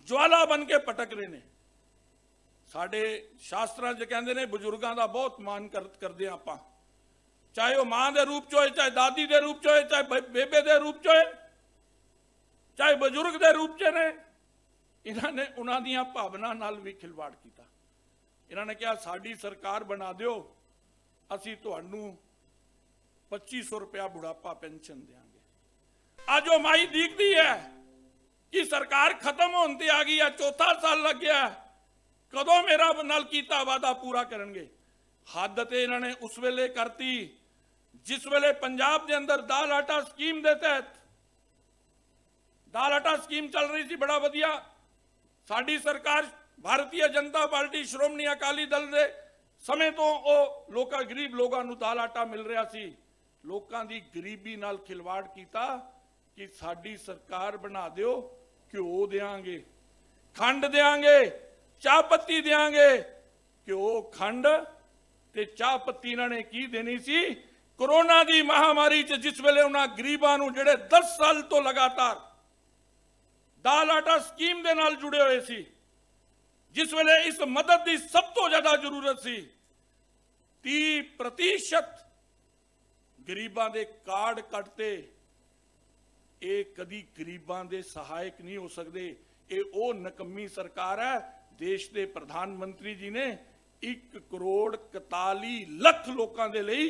ज्वाला बन के पटक रहे ने। साडे शास्त्रां च कहंदे ने बजुर्गों का बहुत मान करते हैं आपां, चाहे वह मां के रूप च होए, चाहे दादी के रूप च होए, चाहे बेबे के रूप च होए, चाहे बजुर्ग के रूप च ने। इन्होंने उन्हां दीयां भावना नाल भी खिलवाड़ किया। इन्होंने कहा साडी सरकार बना दिओ, असीं तुहानू 2500 रुपया बुढ़ापा पेंशन देंगे। अज वो माई दीखती है कि सरकार खत्म होने आ गई है, चौथा साल लग गया है, कदों मेरा नाल कीता वादा पूरा करेंगे। हद ते इन्होंने उस वेले करती जिस वेले पंजाब के अंदर दाल आटा स्कीम के तहत दाल आटा स्कीम चल रही थी, बड़ा वधिया। साडी सरकार भारतीय जनता पार्टी श्रोमणी अकाली दल के समय तो लोग गरीब लोगों को दाल आटा मिल रहा सी, लोगों की गरीबी नाल खिलवाड़ किया कि साडी सरकार बना दिओ, घ्यो देंगे, खंड देंगे, चाह पत्ती देंगे। घ्यो खंड ते चाह पत्ती इन्होंने की देनी सी कोरोना की महामारी च, जिस वेले उन्होंने गरीबों को जिहड़े 10 साल तो लगातार दाल आटा स्कीम दे नाल जुड़े हुए सी, जिस वेले इस मदद की सब तो ज्यादा जरूरत सी, 30% गरीबां दे कार्ड कटते। ये कदी गरीबां दे सहायक नहीं हो सकते। ये वो नकम्मी सरकार है। देश के प्रधानमंत्री जी ने 1 करोड़ 41 लख लोगों के लिए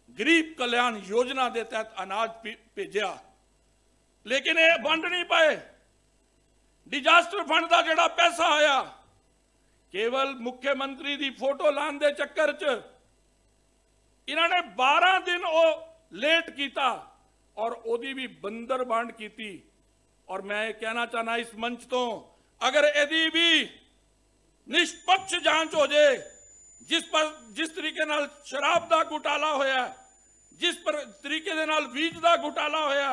गरीब कल्याण योजना के तहत अनाज भेजा, लेकिन ये वंड नहीं पाए। डिजास्टर फंड का जिहड़ा पैसा आया, केवल मुख्यमंत्री की फोटो लाने के चक्कर च इन्होंने 12 दिन वो लेट किया और ओदी भी बंदर बांड की। और मैं ये कहना चाहना इस मंच तो, अगर यदि भी निष्पक्ष जांच हो जाए, जिस तरीके नाल शराब का घोटाला होया, जिस तरीके दे नाल बीज का घोटाला होया,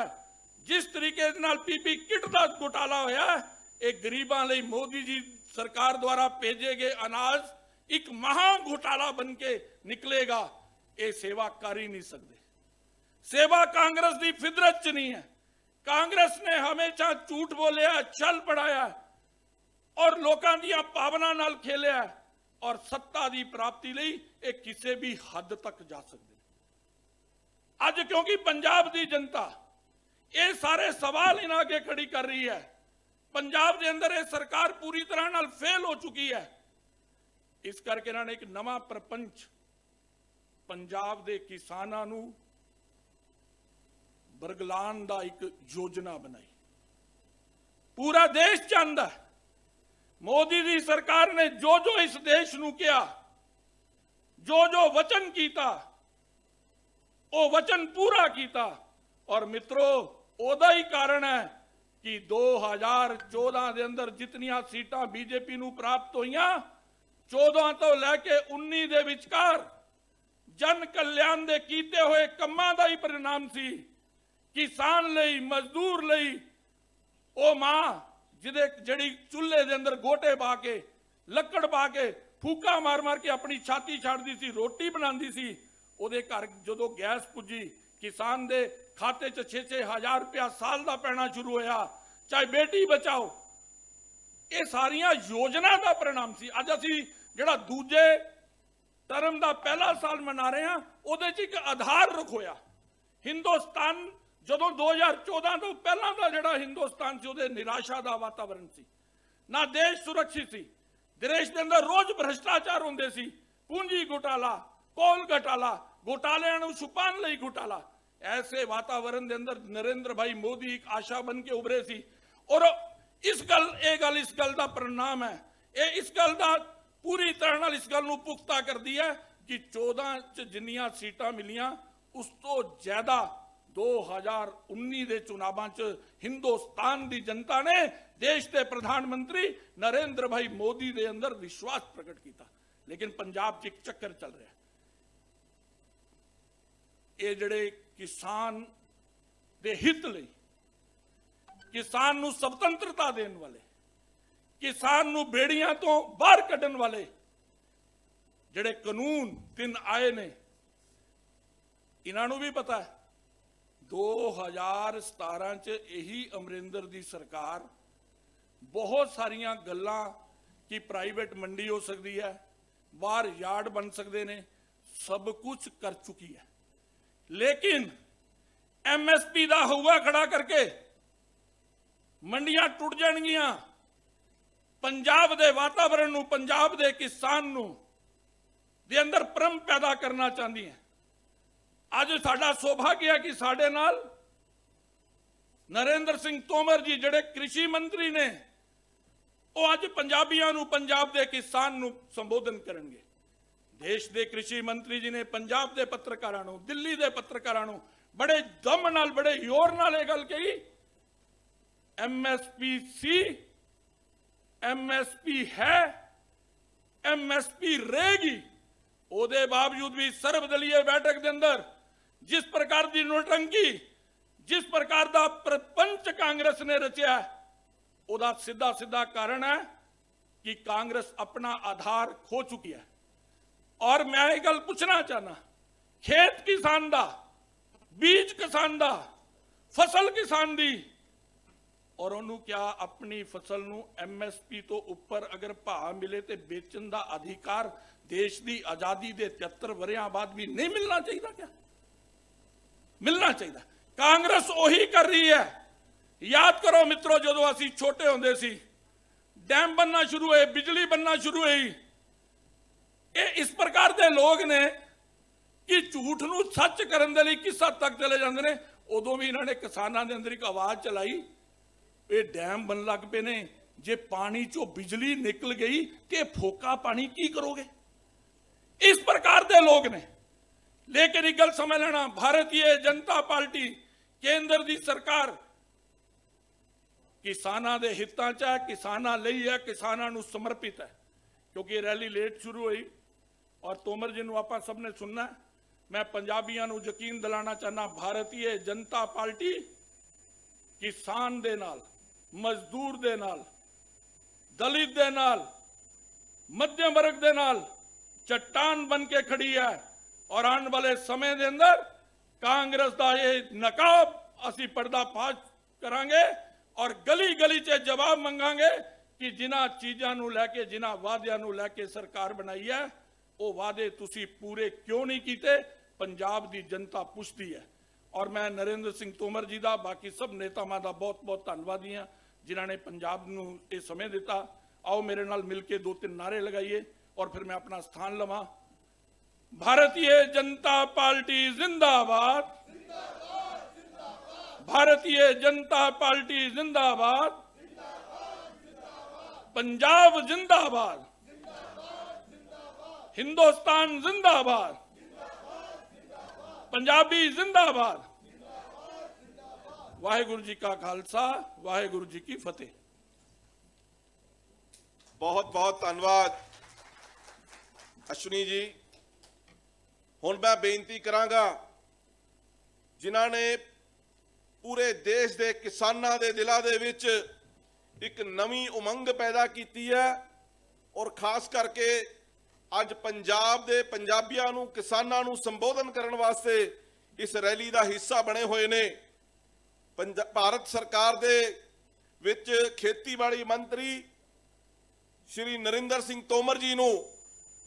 जिस तरीके नाल पीपी किट का घोटाला होया, एक गरीबां लई मोदी जी सरकार द्वारा भेजे गए अनाज एक महा घोटाला बन के निकलेगा। ये सेवा कर ही नहीं सकते। सेवा कांग्रेस की फितरत च नहीं है। कांग्रेस ने हमेशा झूठ बोलिया, छल पढ़ाया और लोगों दी भावना नाल खेलिया, और सत्ता की प्राप्ति लई ये किसी भी हद तक जा सकते। अज क्योंकि पंजाब की जनता ये सारे सवाल इन्हां अगे खड़ी कर रही है, पंजाब के अंदर ये सरकार पूरी तरह नाल फेल हो चुकी है, इस करके इन्होंने एक नवा प्रपंच पंजाब के किसानों नूं बरगलाण दा एक योजना बनाई। पूरा देश चाहता है, मोदी जी सरकार ने जो जो इस देश नूं किया, जो जो वचन किया, वो वचन पूरा किया। और मित्रों, ओदा ही कारण है कि 2014 के अंदर जितनियां सीटां बीजेपी नूं प्राप्त होईयां, 14 तो लैके 19 दे विचकार जन कल्याण दे कीते हुए कम्मां दा ही परिणाम सी। किसान लई, मजदूर लई, ओ मां जिहड़ी चूल्हे दे अंदर गोटे पा के, लकड़ पा के, फूका मार मार के अपनी छाती छाड़दी सी, रोटी बनांदी सी, ਉਹਦੇ ਘਰ ਜਦੋਂ ਗੈਸ ਪੁੱਜੀ, ਕਿਸਾਨ ਦੇ ਖਾਤੇ 'ਚ 6-6 ਹਜ਼ਾਰ ਰੁਪਇਆ ਸਾਲ ਦਾ ਪੈਣਾ ਸ਼ੁਰੂ ਹੋਇਆ, ਚਾਹੇ ਬੇਟੀ ਬਚਾਓ, ਇਹ ਸਾਰੀਆਂ ਯੋਜਨਾ ਦਾ परिणाम ਸੀ। ਅੱਜ ਅਸੀਂ ਜਿਹੜਾ ਦੂਜੇ ਟਰਮ ਦਾ ਪਹਿਲਾ ਸਾਲ ਮਨਾ ਰਹੇ ਹਾਂ, ਉਹਦੇ 'ਚ ਇੱਕ ਆਧਾਰ ਰਖੋਇਆ। ਹਿੰਦੁਸਤਾਨ ਜਦੋਂ 2014 ਤੋਂ ਪਹਿਲਾਂ ਦਾ ਜਿਹੜਾ ਹਿੰਦੁਸਤਾਨ ਸੀ, ਉਹਦੇ ਨਿਰਾਸ਼ਾ ਦਾ ਵਾਤਾਵਰਣ ਸੀ, ਨਾ ਦੇਸ਼ ਸੁਰੱਖਿਅਤ ਸੀ, ਦੇਸ਼ ਦੇ ਅੰਦਰ ਰੋਜ਼ ਭ੍ਰਿਸ਼ਟਾਚਾਰ ਹੁੰਦੇ ਸੀ, ਪੂੰਜੀ ਘੁਟਾਲਾ, ਕੋਲ ਘੁਟਾਲਾ, ਘੁਟਾਲਿਆਂ ਨੂੰ ਛੁਪਾਉਣ ਲਈ ਘੁਟਾਲਾ। ਐਸੇ ਵਾਤਾਵਰਣ ਦੇ ਅੰਦਰ ਨਰਿੰਦਰ ਭਾਈ ਮੋਦੀ ਇੱਕ ਆਸ਼ਾ ਬਣ ਕੇ ਉਭਰੇ ਸੀ। ਔਰ ਇਹ ਗੱਲ ਇਸ ਗੱਲ ਦਾ परिणाम ਹੈ, ਇਹ ਇਸ ਗੱਲ ਦਾ ਪੂਰੀ ਤਰ੍ਹਾਂ ਨਾਲ ਇਸ ਗੱਲ ਨੂੰ ਪੁਖਤਾ ਕਰਦੀ ਹੈ ਕਿ 14 ਚ ਜਿੰਨੀਆਂ ਸੀਟਾਂ ਮਿਲੀਆਂ, ਉਸ ਤੋਂ ਜ਼ਿਆਦਾ 2019 ਦੇ ਚੁਣਾਵਾਂ 'ਚ ਹਿੰਦੁਸਤਾਨ ਦੀ ਜਨਤਾ ਨੇ ਦੇਸ਼ ਦੇ ਪ੍ਰਧਾਨ ਮੰਤਰੀ ਨਰਿੰਦਰ ਭਾਈ ਮੋਦੀ ਦੇ ਅੰਦਰ ਵਿਸ਼ਵਾਸ ਪ੍ਰਗਟ ਕੀਤਾ। ਲੇਕਿਨ ਪੰਜਾਬ 'ਚ ਇੱਕ ਚੱਕਰ ਚੱਲ ਰਿਹਾ, ਇਹ ਜਿਹੜੇ ਕਿਸਾਨ ਦੇ ਹਿੱਤ ਲਈ, ਕਿਸਾਨ ਨੂੰ ਸੁਤੰਤਰਤਾ ਦੇਣ ਵਾਲੇ, ਕਿਸਾਨ ਨੂੰ ਬੇੜੀਆਂ ਤੋਂ ਬਾਹਰ ਕੱਢਣ ਵਾਲੇ ਜਿਹੜੇ ਕਾਨੂੰਨ 3 ਆਏ ਨੇ, ਇਹਨਾਂ ਨੂੰ ਵੀ ਪਤਾ ਹੈ 2017 ਚ ਇਹੀ ਅਮਰਿੰਦਰ ਦੀ ਸਰਕਾਰ ਬਹੁਤ ਸਾਰੀਆਂ ਗੱਲਾਂ ਕਿ ਪ੍ਰਾਈਵੇਟ ਮੰਡੀ ਹੋ ਸਕਦੀ ਹੈ, ਬਾਹਰ ਯਾਰਡ ਬਣ ਸਕਦੇ ਨੇ, ਸਭ ਕੁਝ ਕਰ ਚੁੱਕੀ ਹੈ। ਲੇਕਿਨ ਐਮਐਸਪੀ ਦਾ ਹਊਆ ਖੜਾ ਕਰਕੇ ਮੰਡੀਆਂ ਟੁੱਟ ਜਾਣਗੀਆਂ, ਪੰਜਾਬ ਦੇ ਵਾਤਾਵਰਣ ਨੂੰ, ਪੰਜਾਬ ਦੇ ਕਿਸਾਨ ਨੂੰ ਦੇ ਅੰਦਰ ਭਰਮ ਪੈਦਾ ਕਰਨਾ ਚਾਹੁੰਦੀ ਹੈ। ਅੱਜ ਸਾਡਾ ਸੁਭਾਗ ਹੈ ਕਿ ਸਾਡੇ ਨਾਲ ਨਰਿੰਦਰ ਸਿੰਘ ਤੋਮਰ ਜੀ ਜਿਹੜੇ ਕ੍ਰਿਸ਼ੀ ਮੰਤਰੀ ਨੇ, ਉਹ ਅੱਜ ਪੰਜਾਬੀਆਂ ਨੂੰ, ਪੰਜਾਬ ਦੇ ਕਿਸਾਨ ਨੂੰ ਸੰਬੋਧਨ ਕਰਨਗੇ। ਦੇਸ਼ ਦੇ ਕ੍ਰਿਸ਼ੀ ਮੰਤਰੀ ਜੀ ਨੇ ਪੰਜਾਬ ਦੇ ਪੱਤਰਕਾਰਾਂ ਨੂੰ, ਦਿੱਲੀ ਦੇ ਪੱਤਰਕਾਰਾਂ ਨੂੰ ਬੜੇ ਦਮ ਨਾਲ, ਬੜੇ ਜ਼ੋਰ ਨਾਲ ਇਹ ਗੱਲ ਕਹੀ, ਐਮਐਸਪੀ ਸੀ, ਐਮਐਸਪੀ ਹੈ, ਐਮਐਸਪੀ ਰਹੇਗੀ। ਉਹਦੇ ਬਾਵਜੂਦ ਵੀ ਸਰਬਦਲੀय बैठक ਦੇ ਅੰਦਰ जिस प्रकार की नोटंकी, जिस प्रकार का प्रपंच कांग्रेस ने रचिया, ਉਹਦਾ सीधा सीधा कारण है कि कांग्रेस अपना आधार खो चुकी है। और मैं एक गल पूछना चाहना, खेत किसान दा, बीज किसान दा, फसल किसान दी, और ਉਹਨੂੰ क्या अपनी फसल ਨੂੰ एमएसपी तो ऊपर अगर भाव मिले तो बेचन का अधिकार देश की आजादी के 73 वरियां बाद भी नहीं मिलना चाहिए? क्या मिलना चाहिए? कांग्रेस ਉਹੀ कर रही है। याद करो मित्रों, जो असी छोटे होंदे सी, डैम बनना शुरू हुए, बिजली बनना शुरू हुई, ये इस प्रकार के लोग ने कि झूठ नूं सच करन दे लई किस हद तक चले जांदे ने। उदों भी इन्होंने किसानां दे अंदर एक आवाज़ चलाई, ये डैम बन लग पे ने, जे पानी चो बिजली निकल गई तो फोका पानी की करोगे? इस प्रकार के लोग ने। लेकिन एक गल समझ लेना, भारतीय जनता पार्टी केंद्र की सरकार किसानां दे हितां च है, किसानां लई है, किसानां नूं समर्पित है। क्योंकि रैली लेट शुरू हुई और तोमर जी नूं आपां सब ने सुनना। मैं पंजाबियां नूं यकीन दिलाना चाहना, भारतीय जनता पार्टी किसान दे नाल, मजदूर दे नाल, दलित दे नाल, मध्यम वर्ग दे नाल चट्टान बन के खड़ी है। और आने वाले समय के अंदर कांग्रेस का ये नकाब असी पर्दाफाश करांगे और गली गली च जवाब मंगांगे कि जिन्हां चीज़ां नूं लैके, जिन्हां वादियां नूं लैके सरकार बनाई है, वो वादे तुसी पूरे क्यों नहीं कीते? पंजाब की जनता पुछदी है। और मैं नरेंद्र सिंह तोमर जी का, बाकी सब नेतावां का बहुत बहुत धन्नवादी हाँ जिन्हां ने पंजाब नूं ये समय दिता। आओ मेरे नाल मिल के 2-3 नारे लगाइए और फिर मैं अपना स्थान लवां। भारतीय जनता पार्टी जिंदाबाद, भारतीय जनता पार्टी जिंदाबाद, पंजाब जिंदाबाद, हिंदुस्तान जिंदाबाद, पंजाबी जिंदाबाद। वाहेगुरु जी का खालसा, वाहेगुरु जी की फतेह। बहुत बहुत धन्यवाद अश्विनी जी। हुण मैं बेनती करांगा, जिन्हां ने पूरे देश के किसानां दे दिलां दे विच एक नवीं उमंग पैदा कीती है और खास करके ਅੱਜ ਪੰਜਾਬ ਦੇ ਪੰਜਾਬੀਆਂ ਨੂੰ, ਕਿਸਾਨਾਂ ਨੂੰ ਸੰਬੋਧਨ ਕਰਨ ਵਾਸਤੇ ਇਸ ਰੈਲੀ ਦਾ ਹਿੱਸਾ ਬਣੇ ਹੋਏ ਨੇ। ਭਾਰਤ ਸਰਕਾਰ ਦੇ ਵਿੱਚ ਖੇਤੀਬਾੜੀ ਮੰਤਰੀ ਸ਼੍ਰੀ ਨਰਿੰਦਰ ਸਿੰਘ ਤੋਮਰ ਜੀ ਨੂੰ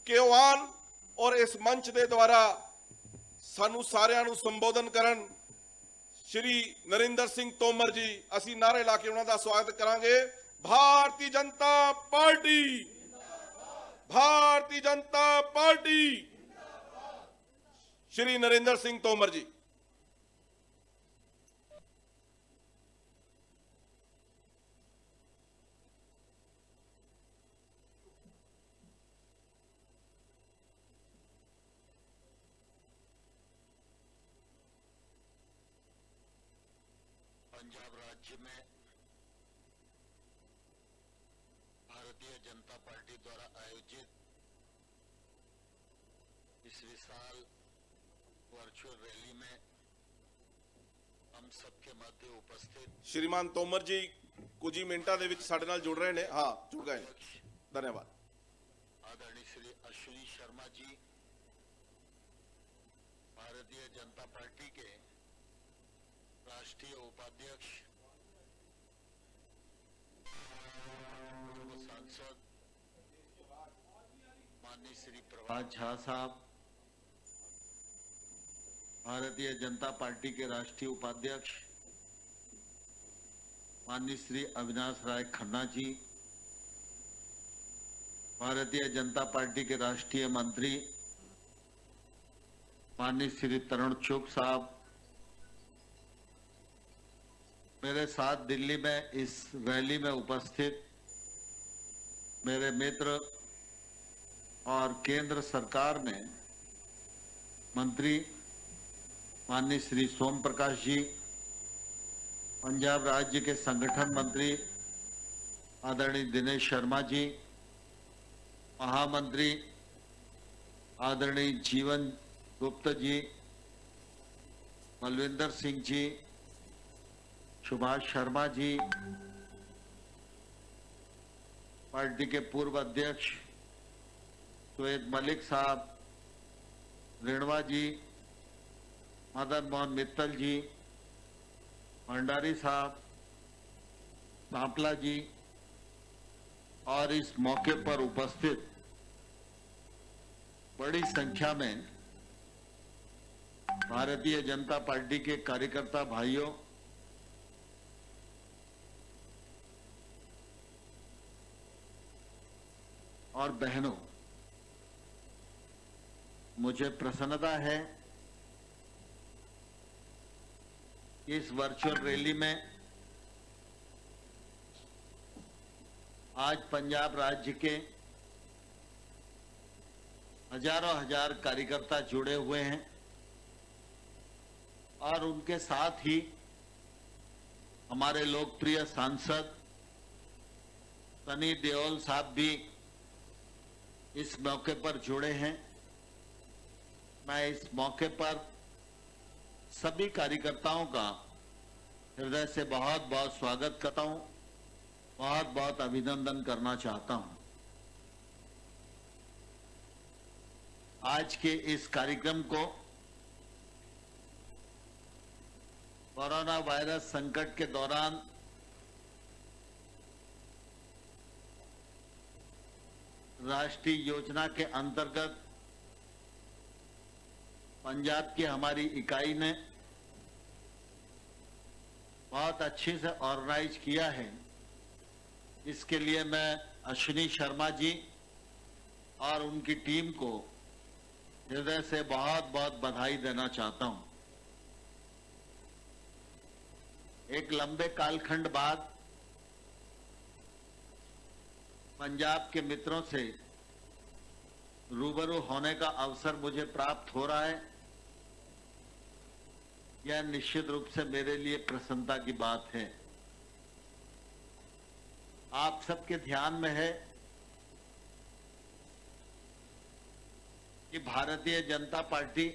ਕਿਉਆਨ ਔਰ ਇਸ ਮੰਚ ਦੇ ਦੁਆਰਾ ਸਾਨੂੰ ਸਾਰਿਆਂ ਨੂੰ ਸੰਬੋਧਨ ਕਰਨ ਸ਼੍ਰੀ ਨਰਿੰਦਰ ਸਿੰਘ ਤੋਮਰ ਜੀ, ਅਸੀਂ ਨਾਰੇ ਲਾ ਕੇ ਉਹਨਾਂ ਦਾ ਸਵਾਗਤ ਕਰਾਂਗੇ। ਭਾਰਤੀ ਜਨਤਾ ਪਾਰਟੀ, भारतीय जनता पार्टी, श्री नरेंद्र सिंह तोमर जी। पंजाब राज्य में भारतीय जनता पार्टी द्वारा आयोजित इस विशाल वर्चुअल रैली में हम सबके मध्य उपस्थित श्रीमान तोमर जी कुछ ही मिनटों ਦੇ ਵਿੱਚ ਸਾਡੇ ਨਾਲ जुड़ रहे हैं। हाँ, जुड़ गए। धन्यवाद। आदरणीय श्री अश्विनी शर्मा जी, भारतीय जनता पार्टी के राष्ट्रीय उपाध्यक्ष, पूर्व सांसद माननीय श्री प्रभात झा साहब, भारतीय जनता पार्टी के राष्ट्रीय उपाध्यक्ष माननीय श्री अविनाश राय खन्ना जी, भारतीय जनता पार्टी के राष्ट्रीय मंत्री माननीय श्री तरुण चुग साहब, मेरे साथ दिल्ली में इस रैली में उपस्थित मेरे मित्र और केंद्र सरकार में मंत्री माननीय श्री सोम प्रकाश जी, पंजाब राज्य के संगठन मंत्री आदरणीय दिनेश शर्मा जी, महामंत्री आदरणीय जीवन गुप्ता जी, बलविंदर सिंह जी, सुभाष शर्मा जी, पार्टी के पूर्व अध्यक्ष श्वेत मलिक साहब, रेणवा जी, मदन मोहन मित्तल जी, भंडारी साहब, सांपला जी और इस मौके पर उपस्थित बड़ी संख्या में भारतीय जनता पार्टी के कार्यकर्ता भाइयों, और बहनों, मुझे प्रसन्नता है इस वर्चुअल रैली में आज पंजाब राज्य के हजारों हजार कार्यकर्ता जुड़े हुए हैं और उनके साथ ही हमारे लोकप्रिय सांसद सनी देओल साहब भी इस मौके पर जुड़े हैं। मैं इस मौके पर सभी कार्यकर्ताओं का हृदय से बहुत बहुत स्वागत करता हूं, बहुत बहुत अभिनंदन करना चाहता हूं। आज के इस कार्यक्रम को कोरोना वायरस संकट के दौरान राष्ट्रीय योजना के अंतर्गत पंजाब की हमारी इकाई ने बहुत अच्छे से ऑर्गेनाइज किया है। इसके लिए मैं अश्विनी शर्मा जी और उनकी टीम को हृदय से बहुत बहुत बधाई देना चाहता हूं। एक लंबे कालखंड बाद पंजाब के मित्रों से रूबरू होने का अवसर मुझे प्राप्त हो रहा है। यह निश्चित रूप से मेरे लिए प्रसन्नता की बात है। आप सबके ध्यान में है कि भारतीय जनता पार्टी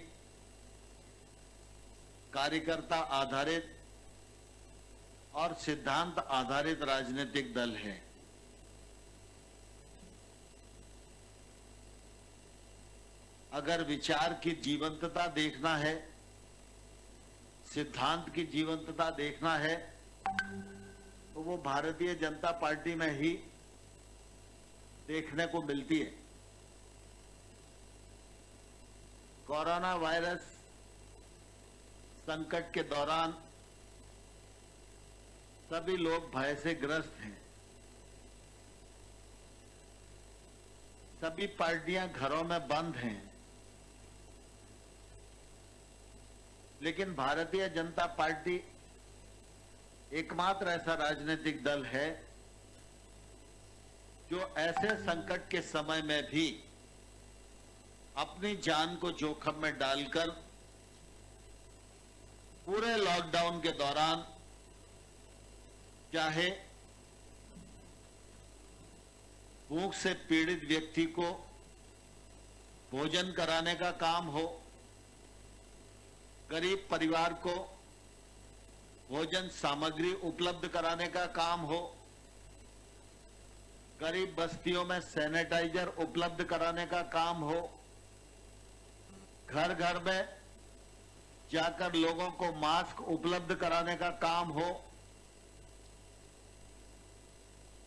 कार्यकर्ता आधारित और सिद्धांत आधारित राजनीतिक दल है। अगर विचार की जीवंतता देखना है, सिद्धांत की जीवंतता देखना है, तो वो भारतीय जनता पार्टी में ही देखने को मिलती है। कोरोना वायरस संकट के दौरान सभी लोग भय से ग्रस्त हैं। सभी पार्टियां घरों में बंद हैं, लेकिन भारतीय जनता पार्टी एकमात्र ऐसा राजनीतिक दल है जो ऐसे संकट के समय में भी अपनी जान को जोखिम में डालकर पूरे लॉकडाउन के दौरान चाहे भूख से पीड़ित व्यक्ति को भोजन कराने का काम हो, गरीब परिवार को भोजन सामग्री उपलब्ध कराने का काम हो, गरीब बस्तियों में सैनिटाइजर उपलब्ध कराने का काम हो, घर घर में जाकर लोगों को मास्क उपलब्ध कराने का काम हो,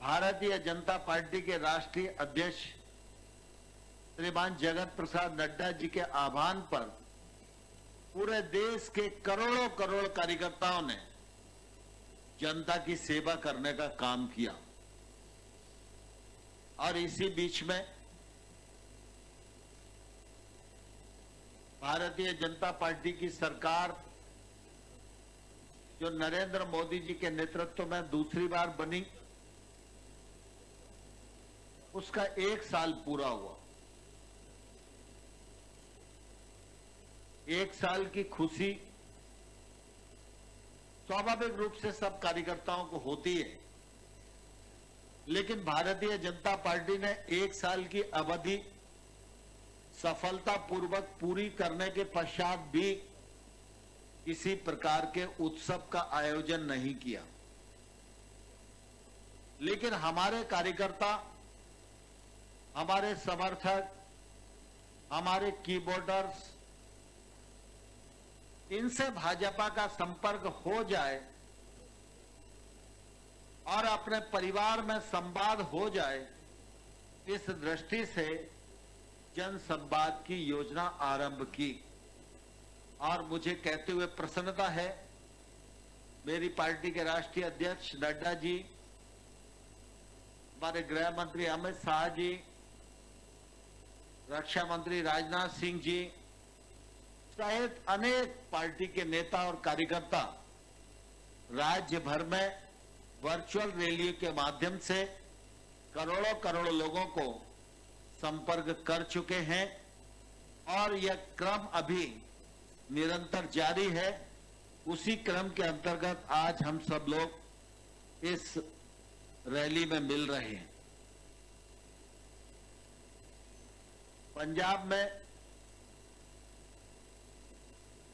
भारतीय जनता पार्टी के राष्ट्रीय अध्यक्ष श्रीमान जगत प्रसाद नड्डा जी के आह्वान पर पूरे देश के करोड़ों करोड़ कार्यकर्ताओं ने जनता की सेवा करने का काम किया। और इसी बीच में भारतीय जनता पार्टी की सरकार जो नरेंद्र मोदी जी के नेतृत्व में दूसरी बार बनी, उसका 1 साल पूरा हुआ। 1 साल की खुशी स्वाभाविक रूप से सब कार्यकर्ताओं को होती है, लेकिन भारतीय जनता पार्टी ने 1 साल की अवधि सफलतापूर्वक पूरी करने के पश्चात भी किसी प्रकार के उत्सव का आयोजन नहीं किया। लेकिन हमारे कार्यकर्ता, हमारे समर्थक, हमारे कीबोर्डर्स, इनसे भाजपा का संपर्क हो जाए और अपने परिवार में संवाद हो जाए, इस दृष्टि से जन संवाद की योजना आरंभ की। और मुझे कहते हुए प्रसन्नता है, मेरी पार्टी के राष्ट्रीय अध्यक्ष नड्डा जी, हमारे गृह मंत्री अमित शाह जी, रक्षा मंत्री राजनाथ सिंह जी सहित अनेक पार्टी के नेता और कार्यकर्ता राज्य भर में वर्चुअल रैली के माध्यम से करोड़ों करोड़ लोगों को संपर्क कर चुके हैं और यह क्रम अभी निरंतर जारी है। उसी क्रम के अंतर्गत आज हम सब लोग इस रैली में मिल रहे हैं। पंजाब में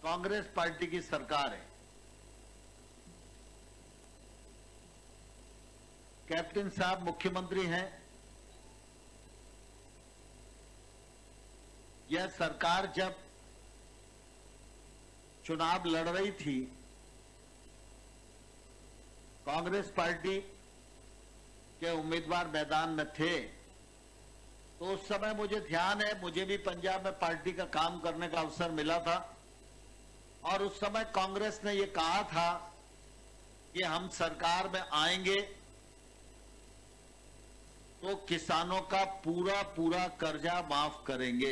कांग्रेस पार्टी की सरकार है। कैप्टन साहब मुख्यमंत्री हैं। यह सरकार जब चुनाव लड़ रही थी, कांग्रेस पार्टी के उम्मीदवार मैदान में थे, तो उस समय मुझे ध्यान है, मुझे भी पंजाब में पार्टी का काम करने का अवसर मिला था और उस समय कांग्रेस ने यह कहा था कि हम सरकार में आएंगे तो किसानों का पूरा पूरा कर्जा माफ करेंगे।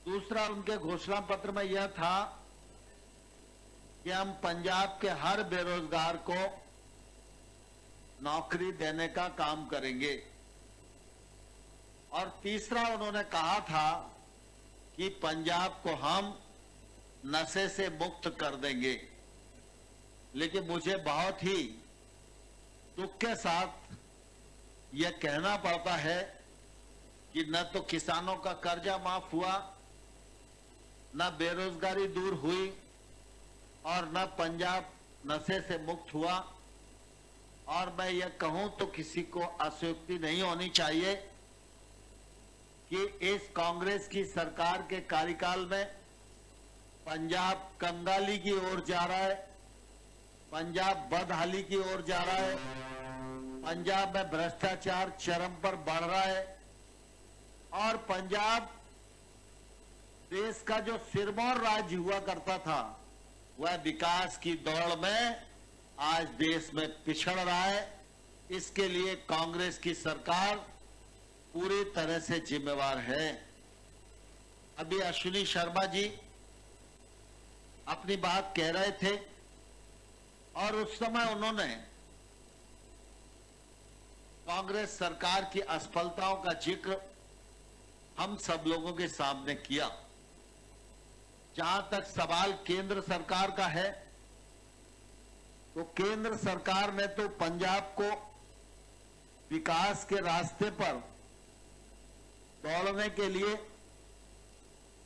दूसरा, उनके घोषणा पत्र में यह था कि हम पंजाब के हर बेरोजगार को नौकरी देने का काम करेंगे। और तीसरा, उन्होंने कहा था कि पंजाब को हम नशे से मुक्त कर देंगे। लेकिन मुझे बहुत ही दुख के साथ यह कहना पड़ता है कि न तो किसानों का कर्जा माफ हुआ, न बेरोजगारी दूर हुई और न पंजाब नशे से मुक्त हुआ। और मैं यह कहूं तो किसी को अतिशयोक्ति नहीं होनी चाहिए कि इस कांग्रेस की सरकार के कार्यकाल में पंजाब कंगाली की ओर जा रहा है, पंजाब बदहाली की ओर जा रहा है, पंजाब में भ्रष्टाचार चरम पर बढ़ रहा है और पंजाब देश का जो सिरमौर राज्य हुआ करता था वह विकास की दौड़ में आज देश में पिछड़ रहा है। इसके लिए कांग्रेस की सरकार पूरी तरह से जिम्मेवार है। अभी अश्विनी शर्मा जी अपनी बात कह रहे थे और उस समय उन्होंने कांग्रेस सरकार की असफलताओं का जिक्र हम सब लोगों के सामने किया। जहां तक सवाल केंद्र सरकार का है तो केंद्र सरकार ने तो पंजाब को विकास के रास्ते पर दौड़ने के लिए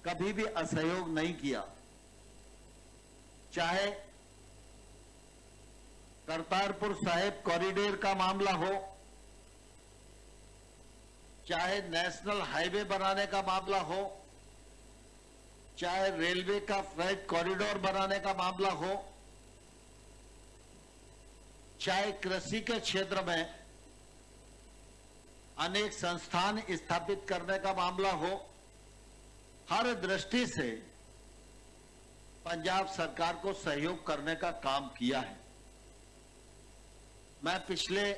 कभी भी असहयोग नहीं किया। चाहे करतारपुर साहिब कॉरिडोर का मामला हो, चाहे नेशनल हाईवे बनाने का मामला हो, चाहे रेलवे का फ्रेट कॉरिडोर बनाने का मामला हो, चाहे कृषि के क्षेत्र में अनेक संस्थान स्थापित करने का मामला हो, हर दृष्टि से पंजाब सरकार को सहयोग करने का काम किया है। मैं पिछले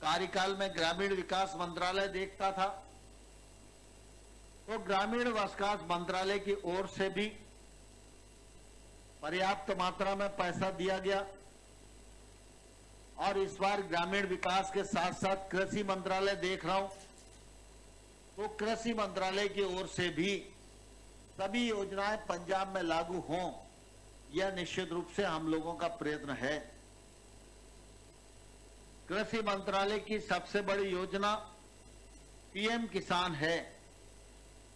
कार्यकाल में ग्रामीण विकास मंत्रालय देखता था तो ग्रामीण विकास मंत्रालय की ओर से भी पर्याप्त मात्रा में पैसा दिया गया और इस बार ग्रामीण विकास के साथ साथ कृषि मंत्रालय देख रहा हूं तो कृषि मंत्रालय की ओर से भी सभी योजनाएं पंजाब में लागू हों, यह निश्चित रूप से हम लोगों का प्रयत्न है। कृषि मंत्रालय की सबसे बड़ी योजना पीएम किसान है।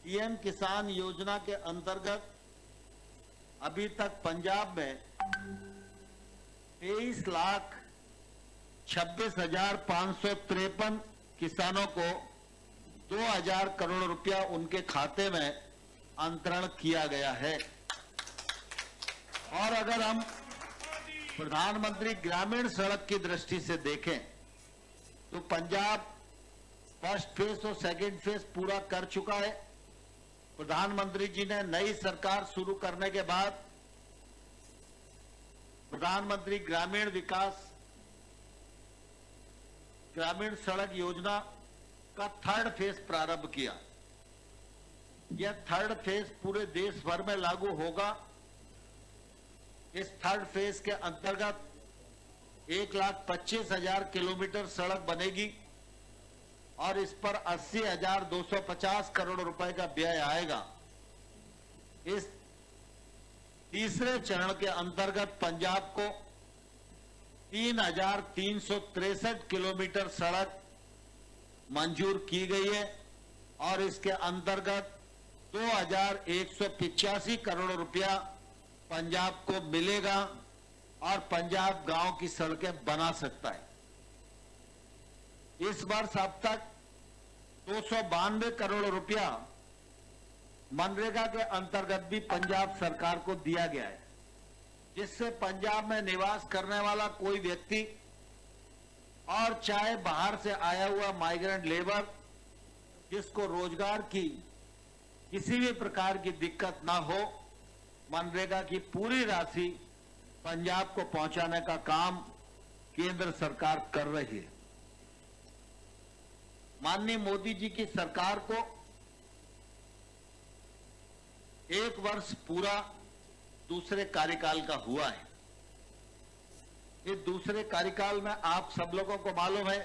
पीएम किसान योजना के अंतर्गत अभी तक पंजाब में 23,26,553 किसानों को 2,000 करोड़ रुपया उनके खाते में अंतरण किया गया है। और अगर हम प्रधानमंत्री ग्रामीण सड़क की दृष्टि से देखें तो पंजाब फर्स्ट फेज और सेकंड फेज पूरा कर चुका है। प्रधानमंत्री जी ने नई सरकार शुरू करने के बाद प्रधानमंत्री ग्रामीण सड़क योजना का थर्ड फेज प्रारंभ किया। यह थर्ड फेज पूरे देश भर में लागू होगा। इस थर्ड फेज के अंतर्गत 1,25,000 किलोमीटर सड़क बनेगी और इस पर 80,250 करोड़ रुपए का व्यय आएगा। इस तीसरे चरण के अंतर्गत पंजाब को 3,363 किलोमीटर सड़क मंजूर की गई है और इसके अंतर्गत 2,185 करोड़ रुपया पंजाब को मिलेगा और पंजाब गांव की सड़कें बना सकता है। इस वर्ष अब तक 292 करोड़ रुपया मनरेगा के अंतर्गत भी पंजाब सरकार को दिया गया है, जिससे पंजाब में निवास करने वाला कोई व्यक्ति और चाहे बाहर से आया हुआ माइग्रेंट लेबर जिसको रोजगार की किसी भी प्रकार की दिक्कत ना हो, मनरेगा की पूरी राशि पंजाब को पहुंचाने का काम केंद्र सरकार कर रही है। माननीय मोदी जी की सरकार को 1 वर्ष पूरा दूसरे कार्यकाल का हुआ है। इस दूसरे कार्यकाल में आप सब लोगों को मालूम है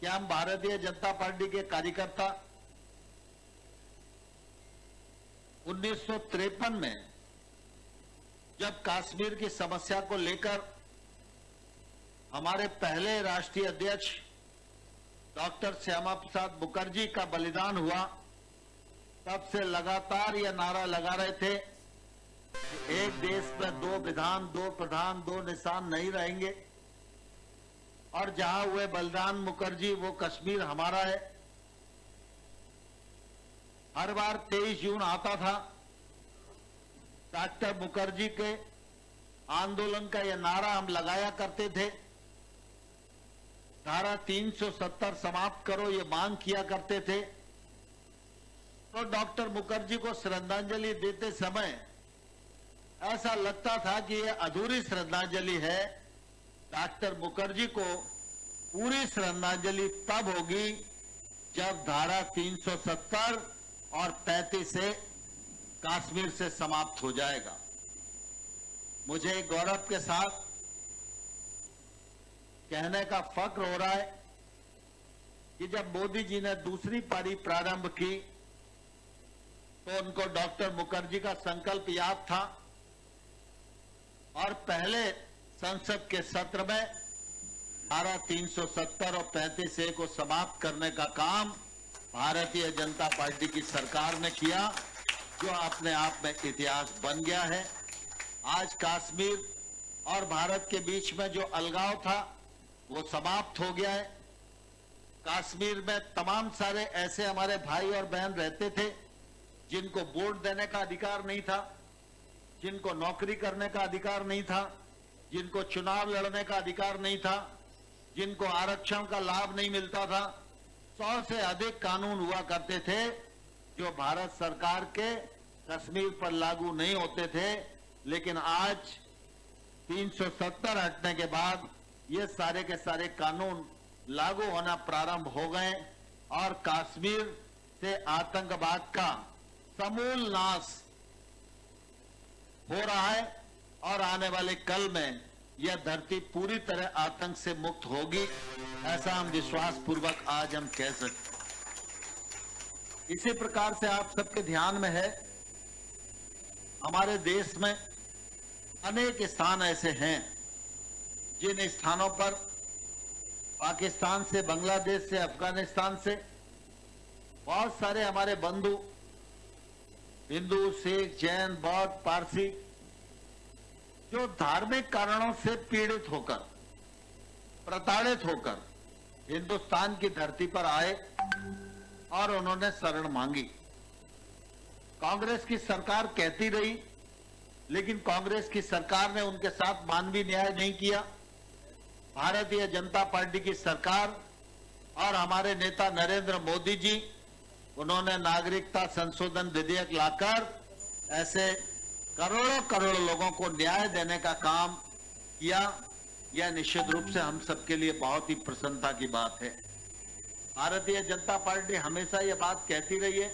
कि हम भारतीय जनता पार्टी के कार्यकर्ता 1953 में जब कश्मीर की समस्या को लेकर हमारे पहले राष्ट्रीय अध्यक्ष डॉक्टर श्यामा प्रसाद मुखर्जी का बलिदान हुआ, तब से लगातार यह नारा लगा रहे थे, एक देश में 2 विधान 2 प्रधान 2 निशान नहीं रहेंगे और जहां हुए बलिदान मुखर्जी वो कश्मीर हमारा है। हर बार 23 जून आता था, डॉक्टर मुखर्जी के आंदोलन का यह नारा हम लगाया करते थे, धारा 370 समाप्त करो ये मांग किया करते थे। तो डॉक्टर मुखर्जी को श्रद्धांजलि देते समय ऐसा लगता था कि यह अधूरी श्रद्धांजलि है। डॉक्टर मुखर्जी को पूरी श्रद्धांजलि तब होगी जब धारा 370 और 35 से कश्मीर से समाप्त हो जाएगा। मुझे गौरव के साथ कहने का फक्र हो रहा है कि जब मोदी जी ने दूसरी पारी प्रारंभ की तो उनको डॉक्टर मुखर्जी का संकल्प याद था और पहले संसद के सत्र में धारा 370 और 35A को समाप्त करने का काम भारतीय जनता पार्टी की सरकार ने किया, जो अपने आप में इतिहास बन गया है। आज कश्मीर और भारत के बीच में जो अलगाव था वो समाप्त हो गया है। कश्मीर में तमाम सारे ऐसे हमारे भाई और बहन रहते थे जिनको वोट देने का अधिकार नहीं था, जिनको नौकरी करने का अधिकार नहीं था, जिनको चुनाव लड़ने का अधिकार नहीं था, जिनको आरक्षण का लाभ नहीं मिलता था। 100 से अधिक कानून हुआ करते थे जो भारत सरकार के कश्मीर पर लागू नहीं होते थे, लेकिन आज 370 हटने के बाद ये सारे के सारे कानून लागू होना प्रारंभ हो गए और कश्मीर से आतंकवाद का समूल नाश हो रहा है और आने वाले कल में यह धरती पूरी तरह आतंक से मुक्त होगी, ऐसा हम विश्वास पूर्वक आज हम कह सकते। इसी प्रकार से आप सबके ध्यान में है, हमारे देश में अनेक स्थान ऐसे हैं जिन स्थानों पर पाकिस्तान से, बांग्लादेश से, अफगानिस्तान से बहुत सारे हमारे बंधु हिंदू, सिख, जैन, बौद्ध, पारसी जो धार्मिक कारणों से पीड़ित होकर, प्रताड़ित होकर हिंदुस्तान की धरती पर आए और उन्होंने शरण मांगी। कांग्रेस की सरकार कहती रही, लेकिन कांग्रेस की सरकार ने उनके साथ मानवीय न्याय नहीं किया। भारतीय जनता पार्टी की सरकार और हमारे नेता नरेंद्र मोदी जी, उन्होंने नागरिकता संशोधन विधेयक लाकर ऐसे करोड़ों करोड़ लोगों को न्याय देने का काम किया। यह निश्चित रूप से हम सबके लिए बहुत ही प्रसन्नता की बात है। भारतीय जनता पार्टी हमेशा यह बात कहती रही है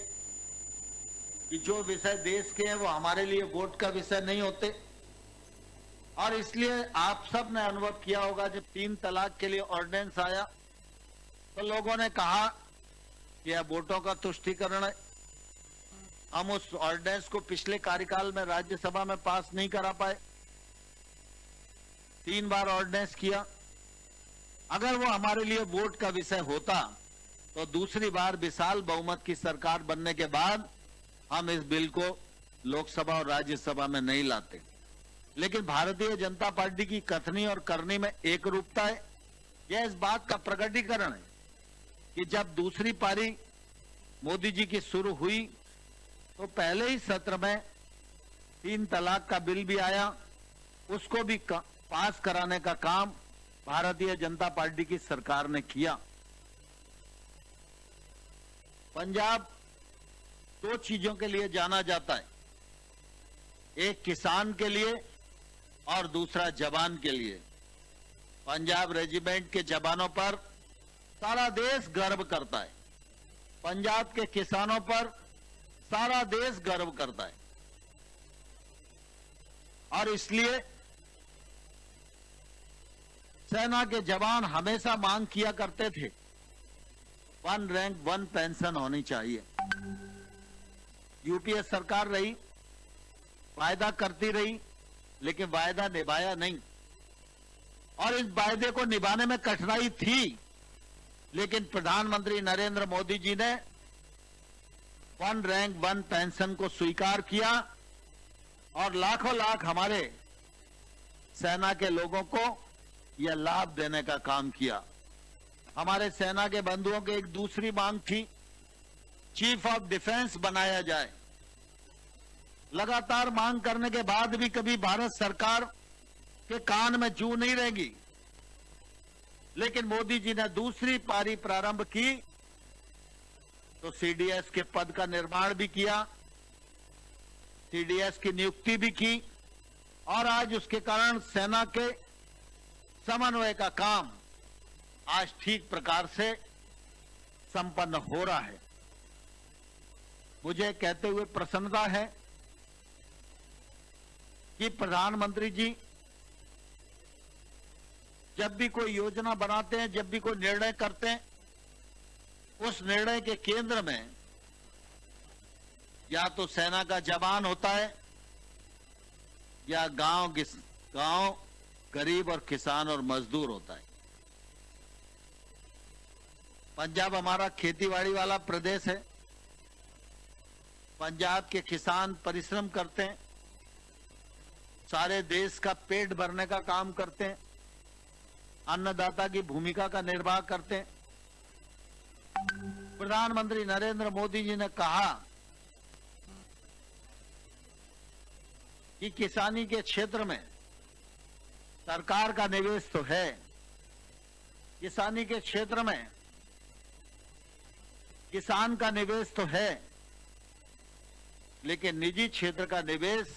कि जो विषय देश के हैं वो हमारे लिए वोट का विषय नहीं होते, और इसलिए आप सब ने अनुभव किया होगा जब 3 तलाक के लिए ऑर्डिनेंस आया तो लोगों ने कहा कि यह वोटों का तुष्टीकरण है। हम उस ऑर्डिनेंस को पिछले कार्यकाल में राज्यसभा में पास नहीं करा पाए, 3 बार ऑर्डिनेंस किया। अगर वो हमारे लिए वोट का विषय होता तो दूसरी बार विशाल बहुमत की सरकार बनने के बाद हम इस बिल को लोकसभा और राज्यसभा में नहीं लाते। लेकिन भारतीय जनता पार्टी की कथनी और करनी में एक रूपता है। यह इस बात का प्रकटीकरण है कि जब दूसरी पारी मोदी जी की शुरू हुई तो पहले ही सत्र में 3 तलाक का बिल भी आया, उसको भी पास कराने का काम भारतीय जनता पार्टी की सरकार ने किया। पंजाब 2 चीजों के लिए जाना जाता है, एक किसान के लिए और दूसरा जवान के लिए। पंजाब रेजिमेंट के जवानों पर सारा देश गर्व करता है, पंजाब के किसानों पर सारा देश गर्व करता है, और इसलिए सेना के जवान हमेशा मांग किया करते थे 1 रैंक 1 पेंशन होनी चाहिए। यूपीए सरकार रही, वायदा करती रही, लेकिन वायदा निभाया नहीं, और इस वायदे को निभाने में कठिनाई थी। लेकिन प्रधानमंत्री नरेंद्र मोदी जी ने 1 रैंक 1 पेंशन को स्वीकार किया और लाखों लाख हमारे सेना के लोगों को यह लाभ देने का काम किया। हमारे सेना के बंधुओं की एक दूसरी मांग थी चीफ ऑफ डिफेंस बनाया जाए। लगातार मांग करने के बाद भी कभी भारत सरकार के कान में जू नहीं रहेगी। लेकिन मोदी जी ने दूसरी पारी प्रारंभ की तो सीडीएस के पद का निर्माण भी किया, सीडीएस की नियुक्ति भी की और आज उसके कारण सेना के समन्वय का काम आज ठीक प्रकार से संपन्न हो रहा है। मुझे कहते हुए प्रसन्नता है कि प्रधानमंत्री जी जब भी कोई योजना बनाते हैं, जब भी कोई निर्णय करते हैं, उस निर्णय के केंद्र में या तो सेना का जवान होता है या गांव गरीब और किसान और मजदूर होता है। पंजाब हमारा खेतीबाड़ी वाला प्रदेश है। पंजाब के किसान परिश्रम करते हैं, सारे देश का पेट भरने का काम करते हैं, अन्नदाता की भूमिका का निर्वाह करते हैं। प्रधानमंत्री नरेंद्र मोदी जी ने कहा कि किसानी के क्षेत्र में सरकार का निवेश तो है, किसानी के क्षेत्र में किसान का निवेश तो है, लेकिन निजी क्षेत्र का निवेश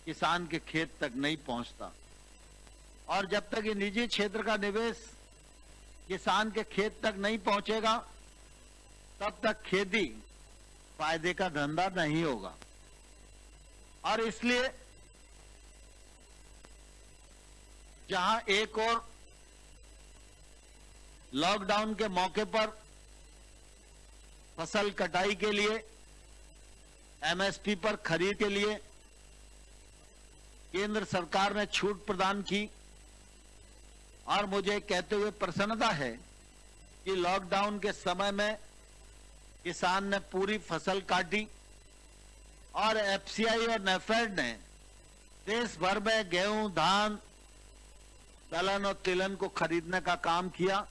किसान के खेत तक नहीं पहुंचता। और जब तक ये निजी क्षेत्र का निवेश किसान के खेत तक नहीं पहुंचेगा, तब तक खेती फायदे का धंधा नहीं होगा। और इसलिए जहां एक और लॉकडाउन के मौके पर फसल कटाई के लिए, एमएसपी पर खरीद के लिए केंद्र सरकार ने छूट प्रदान की और मुझे कहते हुए प्रसन्नता है कि लॉकडाउन के समय में किसान ने पूरी फसल काटी और एफसीआई और नेफेड ने देश भर में गेहूं, धान, दलहन और तिलहन को खरीदने का काम किया।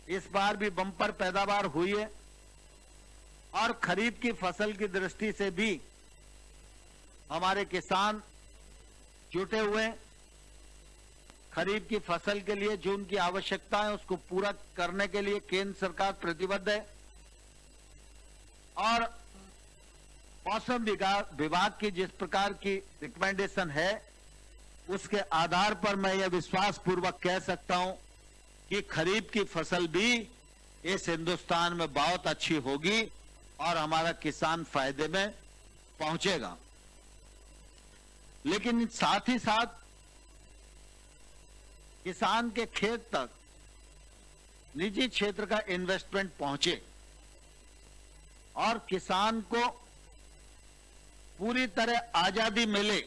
इस बार भी बम्पर पैदावार हुई है और खरीफ की फसल की दृष्टि से भी हमारे किसान जुटे हुए हैं। खरीफ की फसल के लिए जो उनकी आवश्यकता है उसको पूरा करने के लिए केंद्र सरकार प्रतिबद्ध है और मौसम विभाग की जिस प्रकार की रिकमेंडेशन है उसके आधार पर मैं यह विश्वास पूर्वक कह सकता हूं कि खरीफ की फसल भी इस हिंदुस्तान में बहुत अच्छी होगी और हमारा किसान फायदे में पहुंचेगा। लेकिन साथ ही साथ किसान के खेत तक निजी क्षेत्र का इन्वेस्टमेंट पहुंचे और किसान को पूरी तरह आजादी मिले,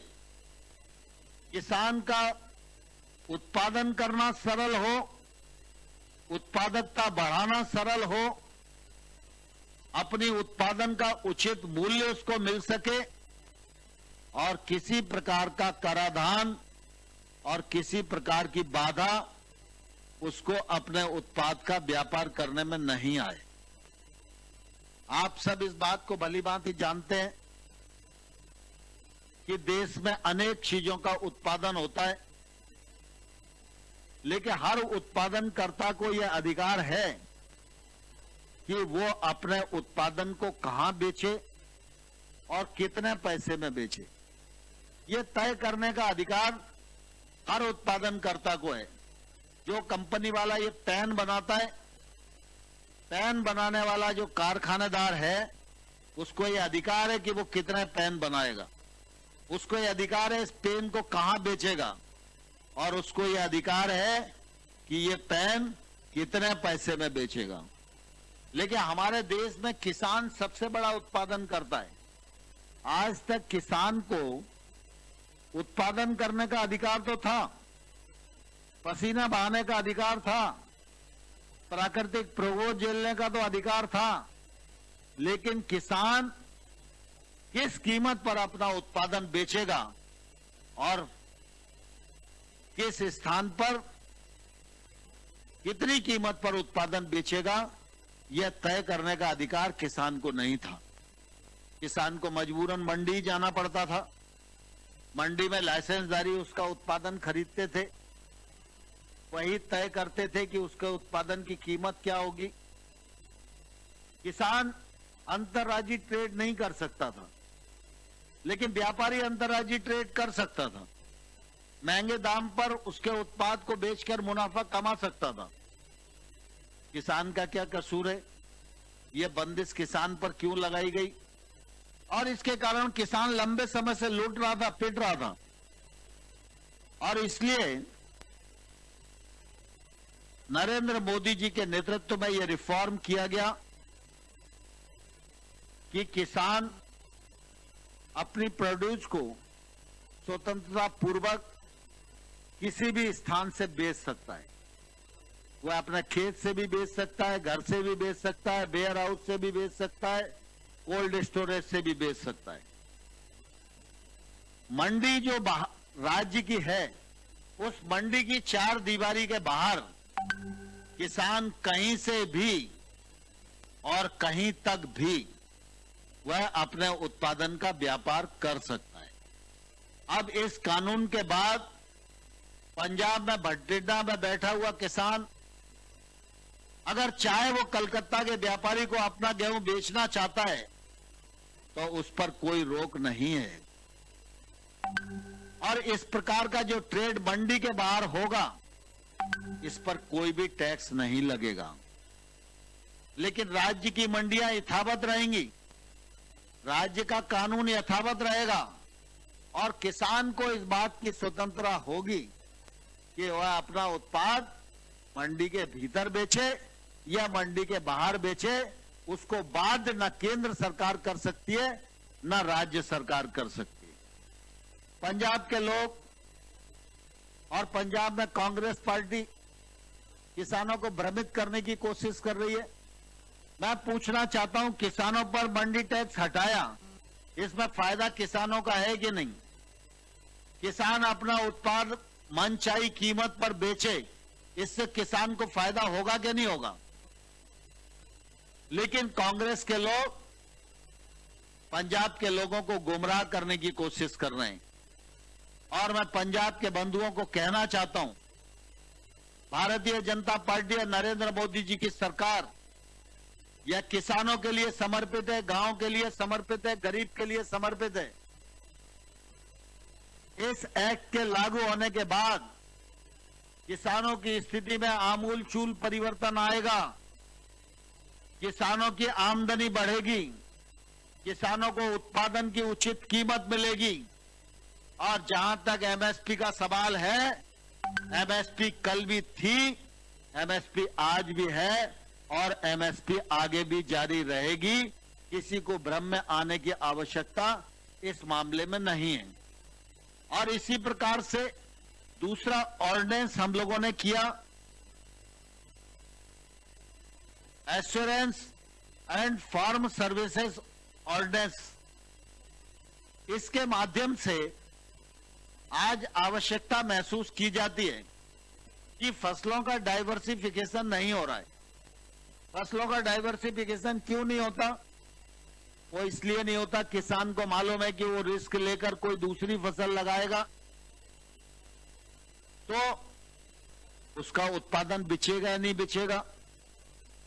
किसान का उत्पादन करना सरल हो, उत्पादकता बढ़ाना सरल हो, अपनी उत्पादन का उचित मूल्य उसको मिल सके और किसी प्रकार का कराधान और किसी प्रकार की बाधा उसको अपने उत्पाद का व्यापार करने में नहीं आए। आप सब इस बात को भली भांति जानते हैं कि देश में अनेक चीजों का उत्पादन होता है, लेकिन हर उत्पादनकर्ता को यह अधिकार है कि वो अपने उत्पादन को कहां बेचे और कितने पैसे में बेचे। ये तय करने का अधिकार हर उत्पादनकर्ता को है। जो कंपनी वाला ये पेन बनाता है, पेन बनाने वाला जो कारखानेदार है उसको ये अधिकार है कि वो कितने पेन बनाएगा, उसको ये अधिकार है इस पेन को कहां बेचेगा और उसको ये अधिकार है कि ये पेन कितने पैसे में बेचेगा। लेकिन हमारे देश में किसान सबसे बड़ा उत्पादन करता है। आज तक किसान को उत्पादन करने का अधिकार तो था, पसीना बहाने का अधिकार था, प्राकृतिक प्रकोप झेलने का तो अधिकार था, लेकिन किसान किस कीमत पर अपना उत्पादन बेचेगा और किस स्थान पर कितनी कीमत पर उत्पादन बेचेगा, यह तय करने का अधिकार किसान को नहीं था। किसान को मजबूरन मंडी जाना पड़ता था। मंडी में लाइसेंसदारी उसका उत्पादन खरीदते थे, वही तय करते थे कि उसके उत्पादन की कीमत क्या होगी। किसान अंतर्राज्यीय ट्रेड नहीं कर सकता था, लेकिन व्यापारी अंतर्राज्यीय ट्रेड कर सकता था। महंगे दाम पर उसके उत्पाद को बेचकर मुनाफा कमा सकता था। किसान का क्या कसूर है? यह बंदिश किसान पर क्यों लगाई गई? और इसके कारण किसान लंबे समय से लूट रहा था, पिट रहा था। और इसलिए नरेंद्र मोदी जी के नेतृत्व में यह रिफॉर्म किया गया कि किसान अपनी प्रोड्यूस को स्वतंत्रता पूर्वक किसी भी स्थान से बेच सकता है। वह अपने खेत से भी बेच सकता है, घर से भी बेच सकता है, वेयर हाउस से भी बेच सकता है, कोल्ड स्टोरेज से भी बेच सकता है। मंडी जो राज्य की है, उस मंडी की चार दीवारी के बाहर किसान कहीं से भी और कहीं तक भी वह अपने उत्पादन का व्यापार कर सकता है। अब इस कानून के बाद पंजाब में भटिंडा में बैठा हुआ किसान अगर चाहे वो कलकत्ता के व्यापारी को अपना गेहूं बेचना चाहता है तो उस पर कोई रोक नहीं है। और इस प्रकार का जो ट्रेड मंडी के बाहर होगा, इस पर कोई भी टैक्स नहीं लगेगा। लेकिन राज्य की मंडियां यथावत रहेंगी, राज्य का कानून यथावत रहेगा और किसान को इस बात की स्वतंत्रता होगी कि वह अपना उत्पाद मंडी के भीतर बेचे या मंडी के बाहर बेचे। उसको बाध्य न केंद्र सरकार कर सकती है न राज्य सरकार कर सकती है। पंजाब के लोग और पंजाब में कांग्रेस पार्टी किसानों को भ्रमित करने की कोशिश कर रही है। मैं पूछना चाहता हूं, किसानों पर मंडी टैक्स हटाया, इसमें फायदा किसानों का है कि नहीं? किसान अपना उत्पाद मनचाही कीमत पर बेचे, इससे किसान को फायदा होगा कि नहीं होगा? लेकिन कांग्रेस के लोग पंजाब के लोगों को गुमराह करने की कोशिश कर रहे हैं। और मैं पंजाब के बंधुओं को कहना चाहता हूं, भारतीय जनता पार्टी और नरेंद्र मोदी जी की सरकार यह किसानों के लिए समर्पित है, गांव के लिए समर्पित है, गरीब के लिए समर्पित है। इस एक्ट के लागू होने के बाद किसानों की स्थिति में आमूलचूल परिवर्तन आएगा। किसानों की आमदनी बढ़ेगी, किसानों को उत्पादन की उचित कीमत मिलेगी। और जहां तक एमएसपी का सवाल है, एमएसपी कल भी थी, एमएसपी आज भी है और एमएसपी आगे भी जारी रहेगी। किसी को भ्रम में आने की आवश्यकता इस मामले में नहीं है। और इसी प्रकार से दूसरा ऑर्डिनेंस हम लोगों ने किया, assurance and farm services ordinance. इसके माध्यम से आज आवश्यकता महसूस की जाती है कि फसलों का डाइवर्सिफिकेशन नहीं हो रहा है। फसलों का डाइवर्सिफिकेशन क्यों नहीं होता? वो इसलिए नहीं होता, किसान को मालूम है कि वो रिस्क लेकर कोई दूसरी फसल लगाएगा तो उसका उत्पादन बिचेगा या नहीं बिचेगा,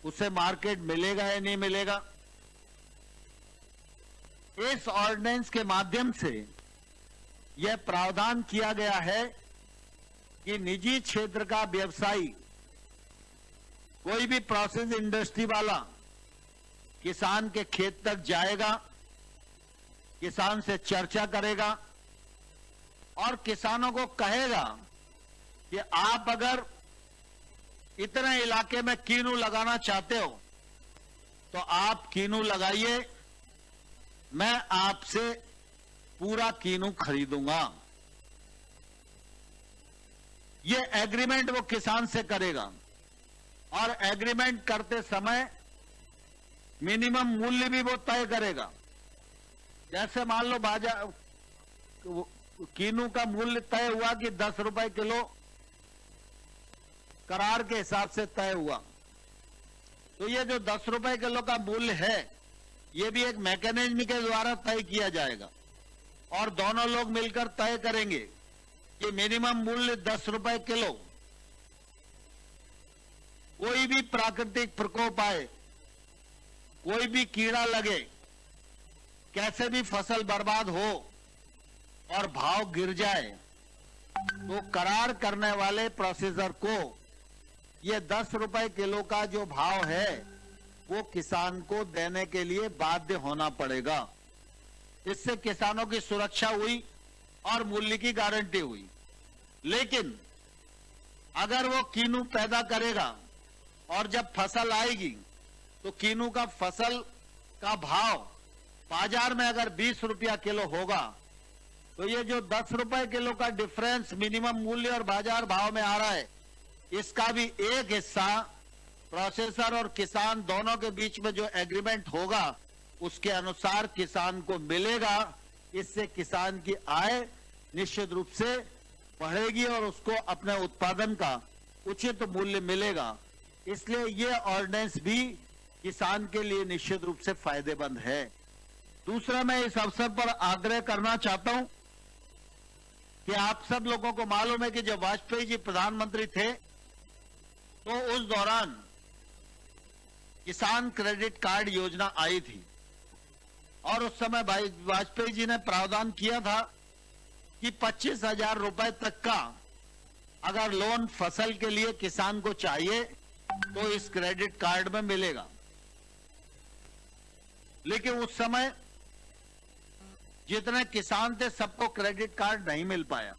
उसे मार्केट मिलेगा या नहीं मिलेगा। इस ऑर्डिनेंस के माध्यम से यह प्रावधान किया गया है कि निजी क्षेत्र का व्यवसायी, कोई भी प्रोसेस इंडस्ट्री वाला किसान के खेत तक जाएगा, किसान से चर्चा करेगा और किसानों को कहेगा कि आप अगर इतने इलाके में कीनू लगाना चाहते हो तो आप कीनू लगाइए, मैं आपसे पूरा कीनू खरीदूंगा। ये एग्रीमेंट वो किसान से करेगा और एग्रीमेंट करते समय मिनिमम मूल्य भी वो तय करेगा। जैसे मान लो बाजार कीनू का मूल्य तय हुआ कि 10 रुपए किलो करार के हिसाब से तय हुआ, तो ये जो 10 रुपए किलो का मूल्य है, ये भी एक मैकेनिज्म के द्वारा तय किया जाएगा और दोनों लोग मिलकर तय करेंगे कि मिनिमम मूल्य 10 रुपए किलो। कोई भी प्राकृतिक प्रकोप आए, कोई भी कीड़ा लगे, कैसे भी फसल बर्बाद हो और भाव गिर जाए, तो करार करने वाले प्रोसेसर को ये 10 रुपए किलो का जो भाव है वो किसान को देने के लिए बाध्य होना पड़ेगा। इससे किसानों की सुरक्षा हुई और मूल्य की गारंटी हुई। लेकिन अगर वो कीनू पैदा करेगा और जब फसल आएगी तो कीनू का फसल का भाव बाजार में अगर 20 रुपया किलो होगा, तो ये जो 10 रुपए किलो का डिफरेंस मिनिमम मूल्य और बाजार भाव में आ रहा है, इसका भी एक हिस्सा प्रोसेसर और किसान दोनों के बीच में जो एग्रीमेंट होगा उसके अनुसार किसान को मिलेगा। इससे किसान की आय निश्चित रूप से बढ़ेगी और उसको अपने उत्पादन का उचित मूल्य मिलेगा। इसलिए ये ऑर्डिनेंस भी किसान के लिए निश्चित रूप से फायदेमंद है। दूसरा, मैं इस अवसर पर आग्रह करना चाहता हूं कि आप सब लोगों को मालूम है कि जब वाजपेयी जी प्रधानमंत्री थे तो उस दौरान किसान क्रेडिट कार्ड योजना आई थी और उस समय भाई वाजपेयी जी ने प्रावधान किया था कि 25,000 रुपए तक का अगर लोन फसल के लिए किसान को चाहिए तो इस क्रेडिट कार्ड में मिलेगा। लेकिन उस समय जितने किसान थे सबको क्रेडिट कार्ड नहीं मिल पाया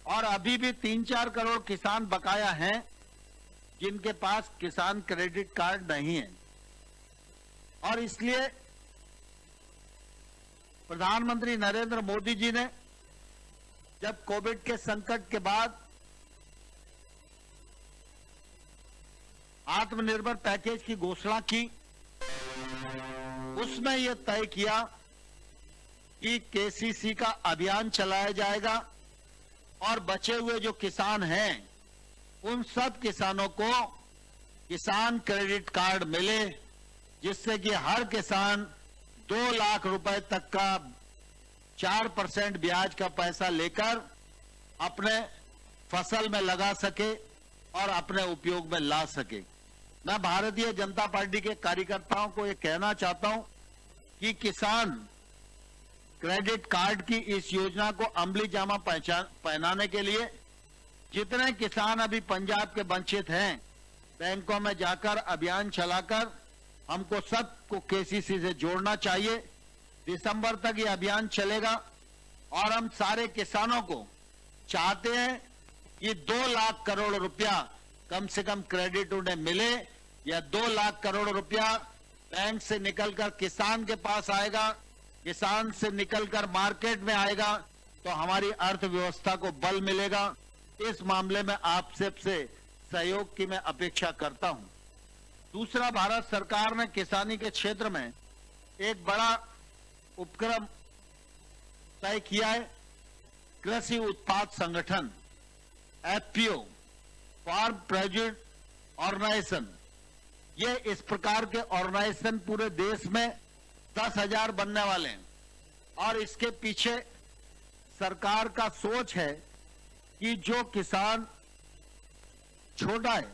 और अभी भी 3-4 करोड़ किसान बकाया हैं जिनके पास किसान क्रेडिट कार्ड नहीं है। और इसलिए प्रधानमंत्री नरेंद्र मोदी जी ने जब कोविड के संकट के बाद आत्मनिर्भर पैकेज की घोषणा की, उसमें यह तय किया कि केसीसी का अभियान चलाया जाएगा और बचे हुए जो किसान हैं उन सब किसानों को किसान क्रेडिट कार्ड मिले, जिससे कि हर किसान 2 लाख रुपए तक का 4% ब्याज का पैसा लेकर अपने फसल में लगा सके और अपने उपयोग में ला सके। मैं भारतीय जनता पार्टी के कार्यकर्ताओं को ये कहना चाहता हूं कि किसान क्रेडिट कार्ड की इस योजना को अमली जामा पहनाने के लिए जितने किसान अभी पंजाब के वंचित हैं, बैंकों में जाकर अभियान चलाकर हमको सबको केसीसी से जोड़ना चाहिए। दिसंबर तक ये अभियान चलेगा और हम सारे किसानों को चाहते हैं कि 2 लाख करोड़ रुपया कम से कम क्रेडिट उन्हें मिले, या 2 लाख करोड़ रुपया बैंक से निकलकर किसान के पास आएगा, किसान से निकलकर मार्केट में आएगा, तो हमारी अर्थव्यवस्था को बल मिलेगा। इस मामले में आप सबसे सहयोग की मैं अपेक्षा करता हूं। दूसरा, भारत सरकार ने किसानी के क्षेत्र में एक बड़ा उपक्रम तय किया है, कृषि उत्पाद संगठन एफपीओ, फार्म प्रोड्यूस ऑर्गेनाइजेशन। ये इस प्रकार के ऑर्गेनाइजेशन पूरे देश में 10,000 बनने वाले हैं और इसके पीछे सरकार का सोच है कि जो किसान छोटा है,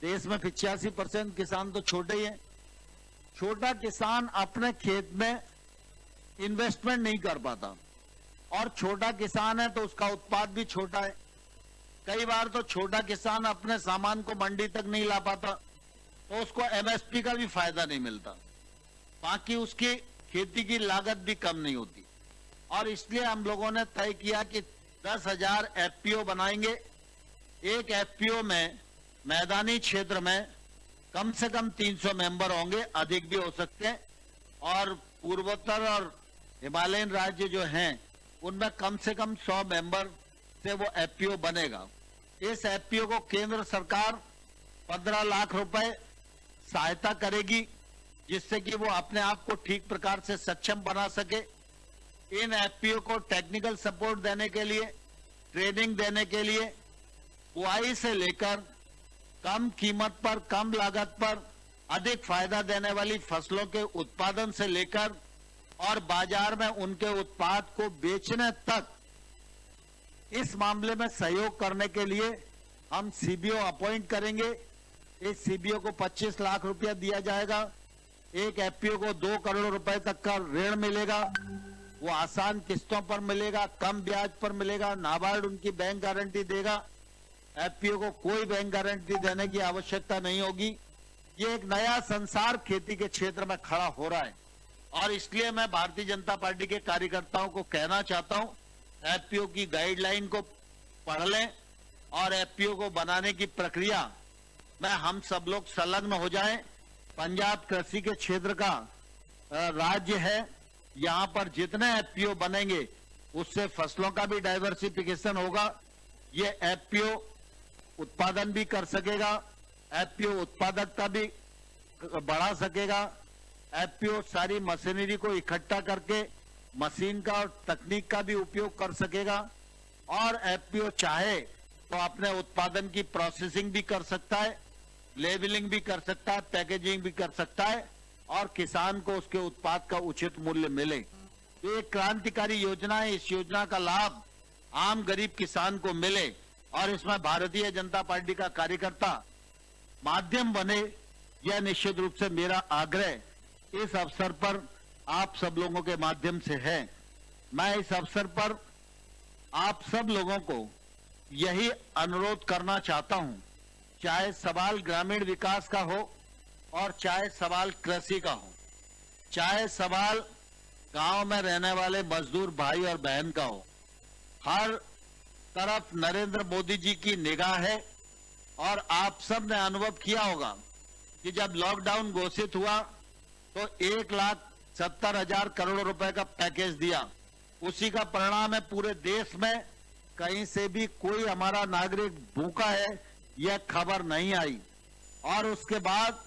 देश में 85% किसान तो छोटे ही हैं, छोटा किसान अपने खेत में इन्वेस्टमेंट नहीं कर पाता और छोटा किसान है तो उसका उत्पाद भी छोटा है। कई बार तो छोटा किसान अपने सामान को मंडी तक नहीं ला पाता तो उसको एमएसपी का भी फायदा नहीं मिलता, बाकी उसकी खेती की लागत भी कम नहीं होती। और इसलिए हम लोगों ने तय किया कि 10,000 एफपीओ बनाएंगे। एक एफपीओ में मैदानी क्षेत्र में कम से कम 300 मेंबर होंगे, अधिक भी हो सकते हैं, और पूर्वोत्तर और हिमालयन राज्य जो हैं उनमें कम से कम 100 मेंबर से वो एफपीओ बनेगा। इस एफपीओ को केंद्र सरकार 15 लाख रुपए सहायता करेगी, जिससे कि वो अपने आप को ठीक प्रकार से सक्षम बना सके। इन एफपीओ को टेक्निकल सपोर्ट देने के लिए, ट्रेनिंग देने के लिए बुआई से लेकर कम कीमत पर, कम लागत पर अधिक फायदा देने वाली फसलों के उत्पादन से लेकर और बाजार में उनके उत्पाद को बेचने तक, इस मामले में सहयोग करने के लिए हम सीबीओ अपॉइंट करेंगे। इस सीबीओ को 25 लाख रुपया दिया जाएगा। एक एफपीओ को 2 करोड़ रुपए तक का ऋण मिलेगा। वो आसान किस्तों पर मिलेगा, कम ब्याज पर मिलेगा। नाबार्ड उनकी बैंक गारंटी देगा। एफपीओ को कोई बैंक गारंटी देने की आवश्यकता नहीं होगी। ये एक नया संसार खेती के क्षेत्र में खड़ा हो रहा है और इसलिए मैं भारतीय जनता पार्टी के कार्यकर्ताओं को कहना चाहता हूं, एफपीओ की गाइडलाइन को पढ़ लें और एफपीओ को बनाने की प्रक्रिया में हम सब लोग संलग्न हो जाएं। पंजाब कृषि के क्षेत्र का राज्य है। यहां पर जितने एफपीओ बनेंगे उससे फसलों का भी डाइवर्सिफिकेशन होगा। ये एफपीओ उत्पादन भी कर सकेगा, एफपीओ उत्पादकता भी बढ़ा सकेगा। एफपीओ सारी मशीनरी को इकट्ठा करके मशीन का और तकनीक का भी उपयोग कर सकेगा और एफपीओ चाहे तो अपने उत्पादन की प्रोसेसिंग भी कर सकता है, लेबलिंग भी कर सकता है, पैकेजिंग भी कर सकता है और किसान को उसके उत्पाद का उचित मूल्य मिले। तो एक क्रांतिकारी योजना है। इस योजना का लाभ आम गरीब किसान को मिले और इसमें भारतीय जनता पार्टी का कार्यकर्ता माध्यम बने, यह निश्चित रूप से मेरा आग्रह इस अवसर पर आप सब लोगों के माध्यम से है। मैं इस अवसर पर आप सब लोगों को यही अनुरोध करना चाहता हूं, चाहे सवाल ग्रामीण विकास का हो और चाहे सवाल कृषि का हो, चाहे सवाल गांव में रहने वाले मजदूर भाई और बहन का हो, हर तरफ नरेंद्र मोदी जी की निगाह है। और आप सब ने अनुभव किया होगा कि जब लॉकडाउन घोषित हुआ तो 1,70,000 करोड़ रुपए का पैकेज दिया। उसी का परिणाम है पूरे देश में कहीं से भी कोई हमारा नागरिक भूखा है यह खबर नहीं आई। और उसके बाद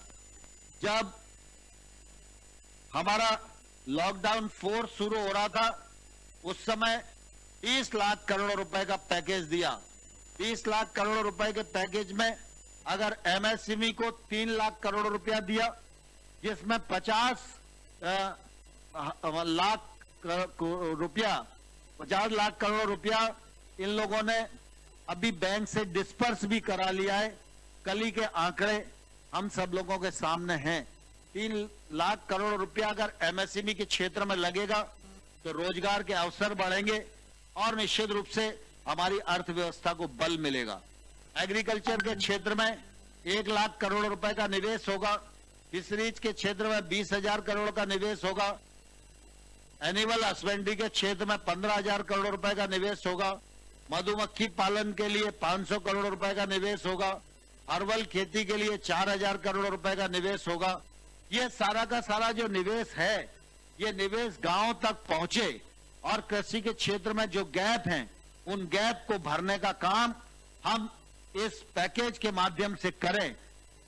जब हमारा लॉकडाउन 4 शुरू हो रहा था उस समय 30 लाख करोड़ रुपए का पैकेज दिया। 30 लाख करोड़ रुपए के पैकेज में अगर एमएसएमई को 3 लाख करोड़ रुपया दिया, जिसमें 50 लाख करोड़ रुपया इन लोगों ने अभी बैंक से डिस्पर्स भी करा लिया है। कल ही के आंकड़े हम सब लोगों के सामने हैं। 3 लाख करोड़ रुपया अगर एमएसएमई के क्षेत्र में लगेगा तो रोजगार के अवसर बढ़ेंगे और निश्चित रूप से हमारी अर्थव्यवस्था को बल मिलेगा। एग्रीकल्चर के क्षेत्र में 1 लाख करोड़ रुपए का निवेश होगा। फिशरीज के क्षेत्र में 20,000 करोड़ का निवेश होगा। एनिमल हस्बेंड्री के क्षेत्र में 15,000 करोड़ रुपए का निवेश होगा। मधुमक्खी पालन के लिए 500 करोड़ रुपए का निवेश होगा। हर्बल खेती के लिए 4,000 करोड़ रुपए का निवेश होगा। ये सारा का सारा जो निवेश है, ये निवेश गांव तक पहुंचे और कृषि के क्षेत्र में जो गैप हैं उन गैप को भरने का काम हम इस पैकेज के माध्यम से करें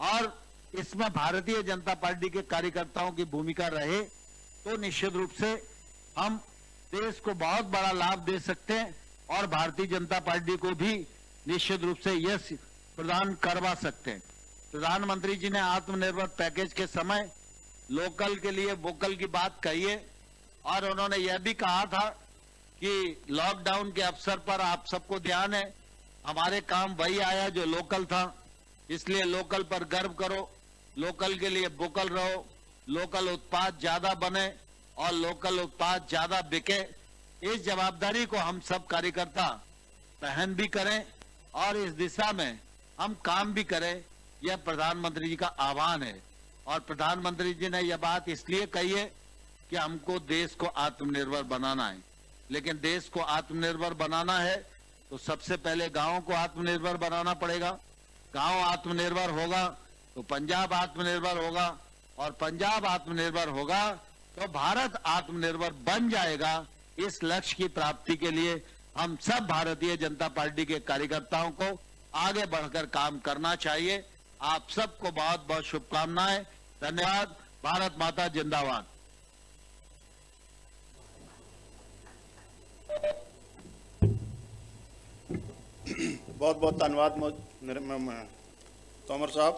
और इसमें भारतीय जनता पार्टी के कार्यकर्ताओं की भूमिका रहे तो निश्चित रूप से हम देश को बहुत बड़ा लाभ दे सकते हैं और भारतीय जनता पार्टी को भी निश्चित रूप से यश प्रदान करवा सकते हैं। प्रधानमंत्री जी ने आत्मनिर्भर पैकेज के समय लोकल के लिए वोकल की बात कही है और उन्होंने यह भी कहा था कि लॉकडाउन के अवसर पर आप सबको ध्यान है हमारे काम वही आया जो लोकल था, इसलिए लोकल पर गर्व करो, लोकल के लिए वोकल रहो, लोकल उत्पाद ज्यादा बने और लोकल उत्पाद ज्यादा बिके। इस जवाबदारी को हम सब कार्यकर्ता पहन भी करें और इस दिशा में हम काम भी करें, यह प्रधानमंत्री जी का आह्वान है। और प्रधानमंत्री जी ने यह बात इसलिए कही है कि हमको देश को आत्मनिर्भर बनाना है, लेकिन देश को आत्मनिर्भर बनाना है तो सबसे पहले गांवों को आत्मनिर्भर बनाना पड़ेगा। गांव आत्मनिर्भर होगा तो पंजाब आत्मनिर्भर होगा और पंजाब आत्मनिर्भर होगा तो भारत आत्मनिर्भर बन जाएगा। इस लक्ष्य की प्राप्ति के लिए हम सब भारतीय जनता पार्टी के कार्यकर्ताओं को आगे बढ़कर काम करना चाहिए। आप सबको बहुत बहुत शुभकामनाएं। धन्यवाद। भारत माता जिंदाबाद। बहुत बहुत धन्यवाद ਤੋਮਰ ਸਾਹਿਬ,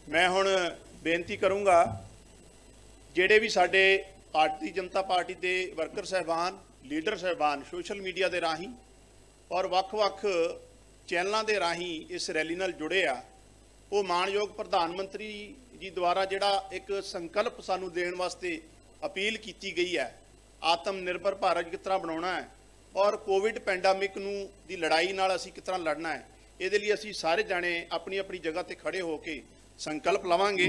ਮੈਂ ਹੁਣ ਬੇਨਤੀ ਕਰੂੰਗਾ ਜਿਹੜੇ ਵੀ ਸਾਡੇ ਭਾਰਤੀ ਜਨਤਾ ਪਾਰਟੀ ਦੇ ਵਰਕਰ ਸਾਹਿਬਾਨ, ਲੀਡਰ ਸਾਹਿਬਾਨ ਸੋਸ਼ਲ ਮੀਡੀਆ ਦੇ ਰਾਹੀਂ ਔਰ ਵੱਖ-ਵੱਖ ਚੈਨਲਾਂ ਦੇ ਰਾਹੀਂ ਇਸ ਰੈਲੀ ਨਾਲ ਜੁੜੇ ਆ, ਉਹ ਮਾਣਯੋਗ ਪ੍ਰਧਾਨ ਮੰਤਰੀ ਜੀ ਦੁਆਰਾ ਜਿਹੜਾ ਇੱਕ ਸੰਕਲਪ ਸਾਨੂੰ ਦੇਣ ਵਾਸਤੇ ਅਪੀਲ ਕੀਤੀ ਗਈ ਹੈ, ਆਤਮ ਨਿਰਭਰ ਭਾਰਤ ਕਿਸ ਤਰ੍ਹਾਂ ਬਣਾਉਣਾ ਹੈ ਔਰ ਕੋਵਿਡ ਪੈਂਡੈਮਿਕ ਨੂੰ ਦੀ ਲੜਾਈ ਨਾਲ ਅਸੀਂ ਕਿਸ ਤਰ੍ਹਾਂ ਲੜਨਾ ਹੈ, ਇਹਦੇ ਲਈ ਅਸੀਂ ਸਾਰੇ ਜਾਣੇ ਆਪਣੀ ਆਪਣੀ ਜਗ੍ਹਾ ਤੇ ਖੜੇ ਹੋ ਕੇ ਸੰਕਲਪ ਲਵਾਂਗੇ।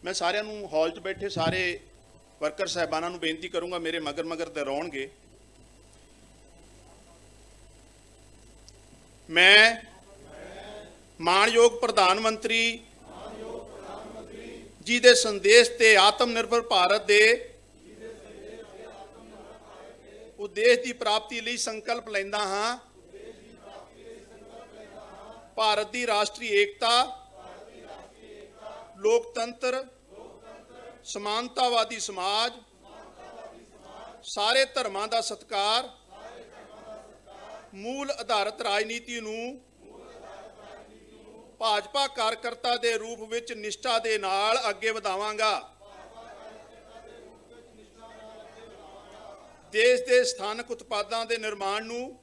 ਮੈਂ ਸਾਰਿਆਂ ਨੂੰ ਹਾਲ 'ਚ ਬੈਠੇ ਸਾਰੇ ਵਰਕਰ ਸਾਹਿਬਾਨਾਂ ਨੂੰ ਬੇਨਤੀ ਕਰੂੰਗਾ, ਮੇਰੇ ਮਗਰ ਮਗਰ ਦੁਹਰਾਉਣਗੇ। ਮੈਂ ਮਾਣਯੋਗ ਪ੍ਰਧਾਨ ਮੰਤਰੀ ਜੀ ਦੇ ਸੰਦੇਸ਼ ਤੇ ਆਤਮ ਨਿਰਭਰ ਭਾਰਤ ਦੇ ਉਦੇਸ਼ ਦੀ ਪ੍ਰਾਪਤੀ ਲਈ ਸੰਕਲਪ ਲੈਂਦਾ ਹਾਂ। ਭਾਰਤ ਦੀ ਰਾਸ਼ਟਰੀ ਏਕਤਾ, ਲੋਕਤੰਤਰ, ਸਮਾਨਤਾਵਾਦੀ ਸਮਾਜ, ਸਾਰੇ ਧਰਮਾਂ ਦਾ ਸਤਿਕਾਰ, ਮੂਲ ਆਧਾਰਿਤ ਰਾਜਨੀਤੀ ਨੂੰ ਭਾਜਪਾ ਕਾਰਜਕਰਤਾ ਦੇ ਰੂਪ ਵਿੱਚ ਨਿਸ਼ਠਾ ਦੇ ਨਾਲ ਅੱਗੇ ਵਧਾਵਾਂਗਾ। ਦੇਸ਼ ਦੇ ਸਥਾਨਕ ਉਤਪਾਦਾਂ ਦੇ ਨਿਰਮਾਣ ਨੂੰ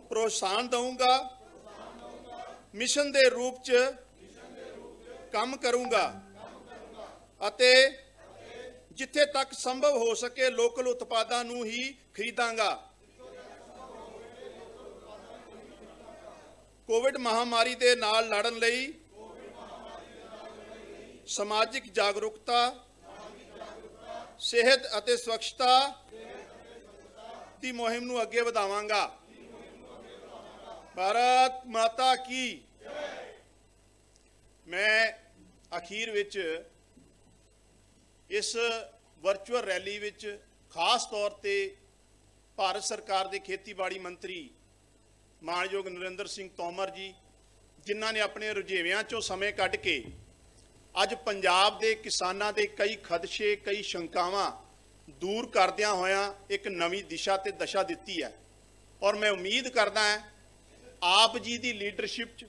ਪ੍ਰੋਤਸਾਹਨ ਦਊਂਗਾ, ਮਿਸ਼ਨ ਦੇ ਰੂਪ 'ਚ ਕੰਮ ਕਰੂੰਗਾ ਅਤੇ ਜਿੱਥੇ ਤੱਕ ਸੰਭਵ ਹੋ ਸਕੇ ਲੋਕਲ ਉਤਪਾਦਾਂ ਨੂੰ ਹੀ ਖਰੀਦਾਂਗਾ। ਕੋਵਿਡ ਮਹਾਮਾਰੀ ਦੇ ਨਾਲ ਲੜਨ ਲਈ ਸਮਾਜਿਕ ਜਾਗਰੂਕਤਾ, ਸਿਹਤ ਅਤੇ ਸਵੱਛਤਾ ਦੀ ਮੁਹਿੰਮ ਨੂੰ ਅੱਗੇ ਵਧਾਵਾਂਗਾ। ਭਾਰਤ ਮਾਤਾ ਕੀ। ਮੈਂ ਅਖੀਰ ਵਿੱਚ ਇਸ ਵਰਚੁਅਲ ਰੈਲੀ ਵਿੱਚ ਖਾਸ ਤੌਰ ਤੇ ਭਾਰਤ ਸਰਕਾਰ ਦੇ ਖੇਤੀਬਾੜੀ ਮੰਤਰੀ ਮਾਣਯੋਗ ਨਰਿੰਦਰ ਸਿੰਘ ਤੋਮਰ ਜੀ, ਜਿਨ੍ਹਾਂ ਨੇ ਆਪਣੇ ਰੁਝੇਵਿਆਂ 'ਚੋਂ ਸਮੇਂ ਕੱਢ ਕੇ ਅੱਜ ਪੰਜਾਬ ਦੇ ਕਿਸਾਨਾਂ ਦੇ ਕਈ ਖਦਸ਼ੇ, ਕਈ ਸ਼ੰਕਾਵਾਂ ਦੂਰ ਕਰਦਿਆਂ ਹੋਇਆਂ ਇੱਕ ਨਵੀਂ ਦਿਸ਼ਾ ਤੇ ਦਸ਼ਾ ਦਿੱਤੀ ਹੈ। ਔਰ ਮੈਂ ਉਮੀਦ ਕਰਦਾ ਹਾਂ ਆਪ ਜੀ ਦੀ ਲੀਡਰਸ਼ਿਪ 'ਚ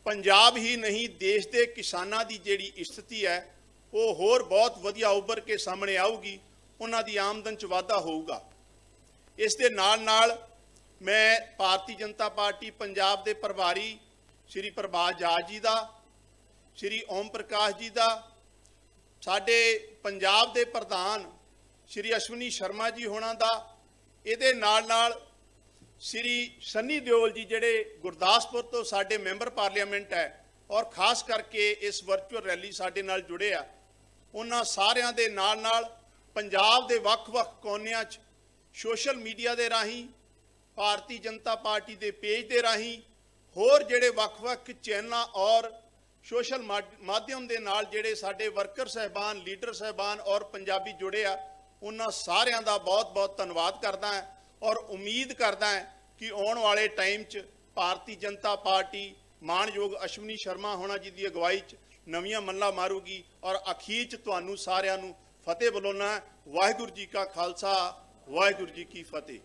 ਪੰਜਾਬ ਹੀ ਨਹੀਂ, ਦੇਸ਼ ਦੇ ਕਿਸਾਨਾਂ ਦੀ ਜਿਹੜੀ ਸਥਿਤੀ ਹੈ ਉਹ ਹੋਰ ਬਹੁਤ ਵਧੀਆ ਉੱਭਰ ਕੇ ਸਾਹਮਣੇ ਆਊਗੀ, ਉਹਨਾਂ ਦੀ ਆਮਦਨ 'ਚ ਵਾਧਾ ਹੋਊਗਾ। ਇਸ ਦੇ ਨਾਲ ਨਾਲ ਮੈਂ ਭਾਰਤੀ ਜਨਤਾ ਪਾਰਟੀ ਪੰਜਾਬ ਦੇ ਪ੍ਰਭਾਰੀ ਸ਼੍ਰੀ ਪ੍ਰਭਾਤ ਜਾਟ ਜੀ ਦਾ, ਸ਼੍ਰੀ ਓਮ ਪ੍ਰਕਾਸ਼ ਜੀ ਦਾ, ਸਾਡੇ ਪੰਜਾਬ ਦੇ ਪ੍ਰਧਾਨ ਸ਼੍ਰੀ ਅਸ਼ਵਨੀ ਸ਼ਰਮਾ ਜੀ ਹੋਣਾ ਦਾ, ਇਹਦੇ ਨਾਲ ਨਾਲ ਸ਼੍ਰੀ ਸਨੀ ਦਿਓਲ ਜੀ ਜਿਹੜੇ ਗੁਰਦਾਸਪੁਰ ਤੋਂ ਸਾਡੇ ਮੈਂਬਰ ਪਾਰਲੀਮੈਂਟ ਹੈ ਔਰ ਖਾਸ ਕਰਕੇ ਇਸ ਵਰਚੁਅਲ ਰੈਲੀ ਸਾਡੇ ਨਾਲ ਜੁੜੇ ਆ, ਉਹਨਾਂ ਸਾਰਿਆਂ ਦੇ ਨਾਲ ਨਾਲ ਪੰਜਾਬ ਦੇ ਵੱਖ-ਵੱਖ ਕੋਨਿਆਂ 'ਚ ਸੋਸ਼ਲ ਮੀਡੀਆ ਦੇ ਰਾਹੀਂ, ਭਾਰਤੀ ਜਨਤਾ ਪਾਰਟੀ ਦੇ ਪੇਜ ਦੇ ਰਾਹੀਂ, ਹੋਰ ਜਿਹੜੇ ਵੱਖ-ਵੱਖ ਚੈਨਲਾਂ ਔਰ ਸੋਸ਼ਲ ਮਾਧਿਅਮ ਦੇ ਨਾਲ ਜਿਹੜੇ ਸਾਡੇ ਵਰਕਰ ਸਾਹਿਬਾਨ, ਲੀਡਰ ਸਾਹਿਬਾਨ ਔਰ ਪੰਜਾਬੀ ਜੁੜੇ ਆ, ਉਹਨਾਂ ਸਾਰਿਆਂ ਦਾ ਬਹੁਤ-ਬਹੁਤ ਧੰਨਵਾਦ ਕਰਦਾ ਹਾਂ ਔਰ ਉਮੀਦ ਕਰਦਾ ਹਾਂ ਕਿ ਆਉਣ ਵਾਲੇ ਟਾਈਮ 'ਚ ਭਾਰਤੀ ਜਨਤਾ ਪਾਰਟੀ ਮਾਣਯੋਗ ਅਸ਼ਵਨੀ ਸ਼ਰਮਾ ਹੋਣਾ ਜੀ ਦੀ ਅਗਵਾਈ 'ਚ ਨਵੀਆਂ ਮੱਲਾਂ ਮਾਰੂਗੀ ਔਰ ਅਖੀਰ 'ਚ ਤੁਹਾਨੂੰ ਸਾਰਿਆਂ ਨੂੰ ਫਤਿਹ ਬੁਲਾਉਣਾ। ਵਾਹਿਗੁਰੂ ਜੀ ਕਾ ਖਾਲਸਾ, ਵਾਹਿਗੁਰੂ ਜੀ ਕੀ ਫਤਿਹ।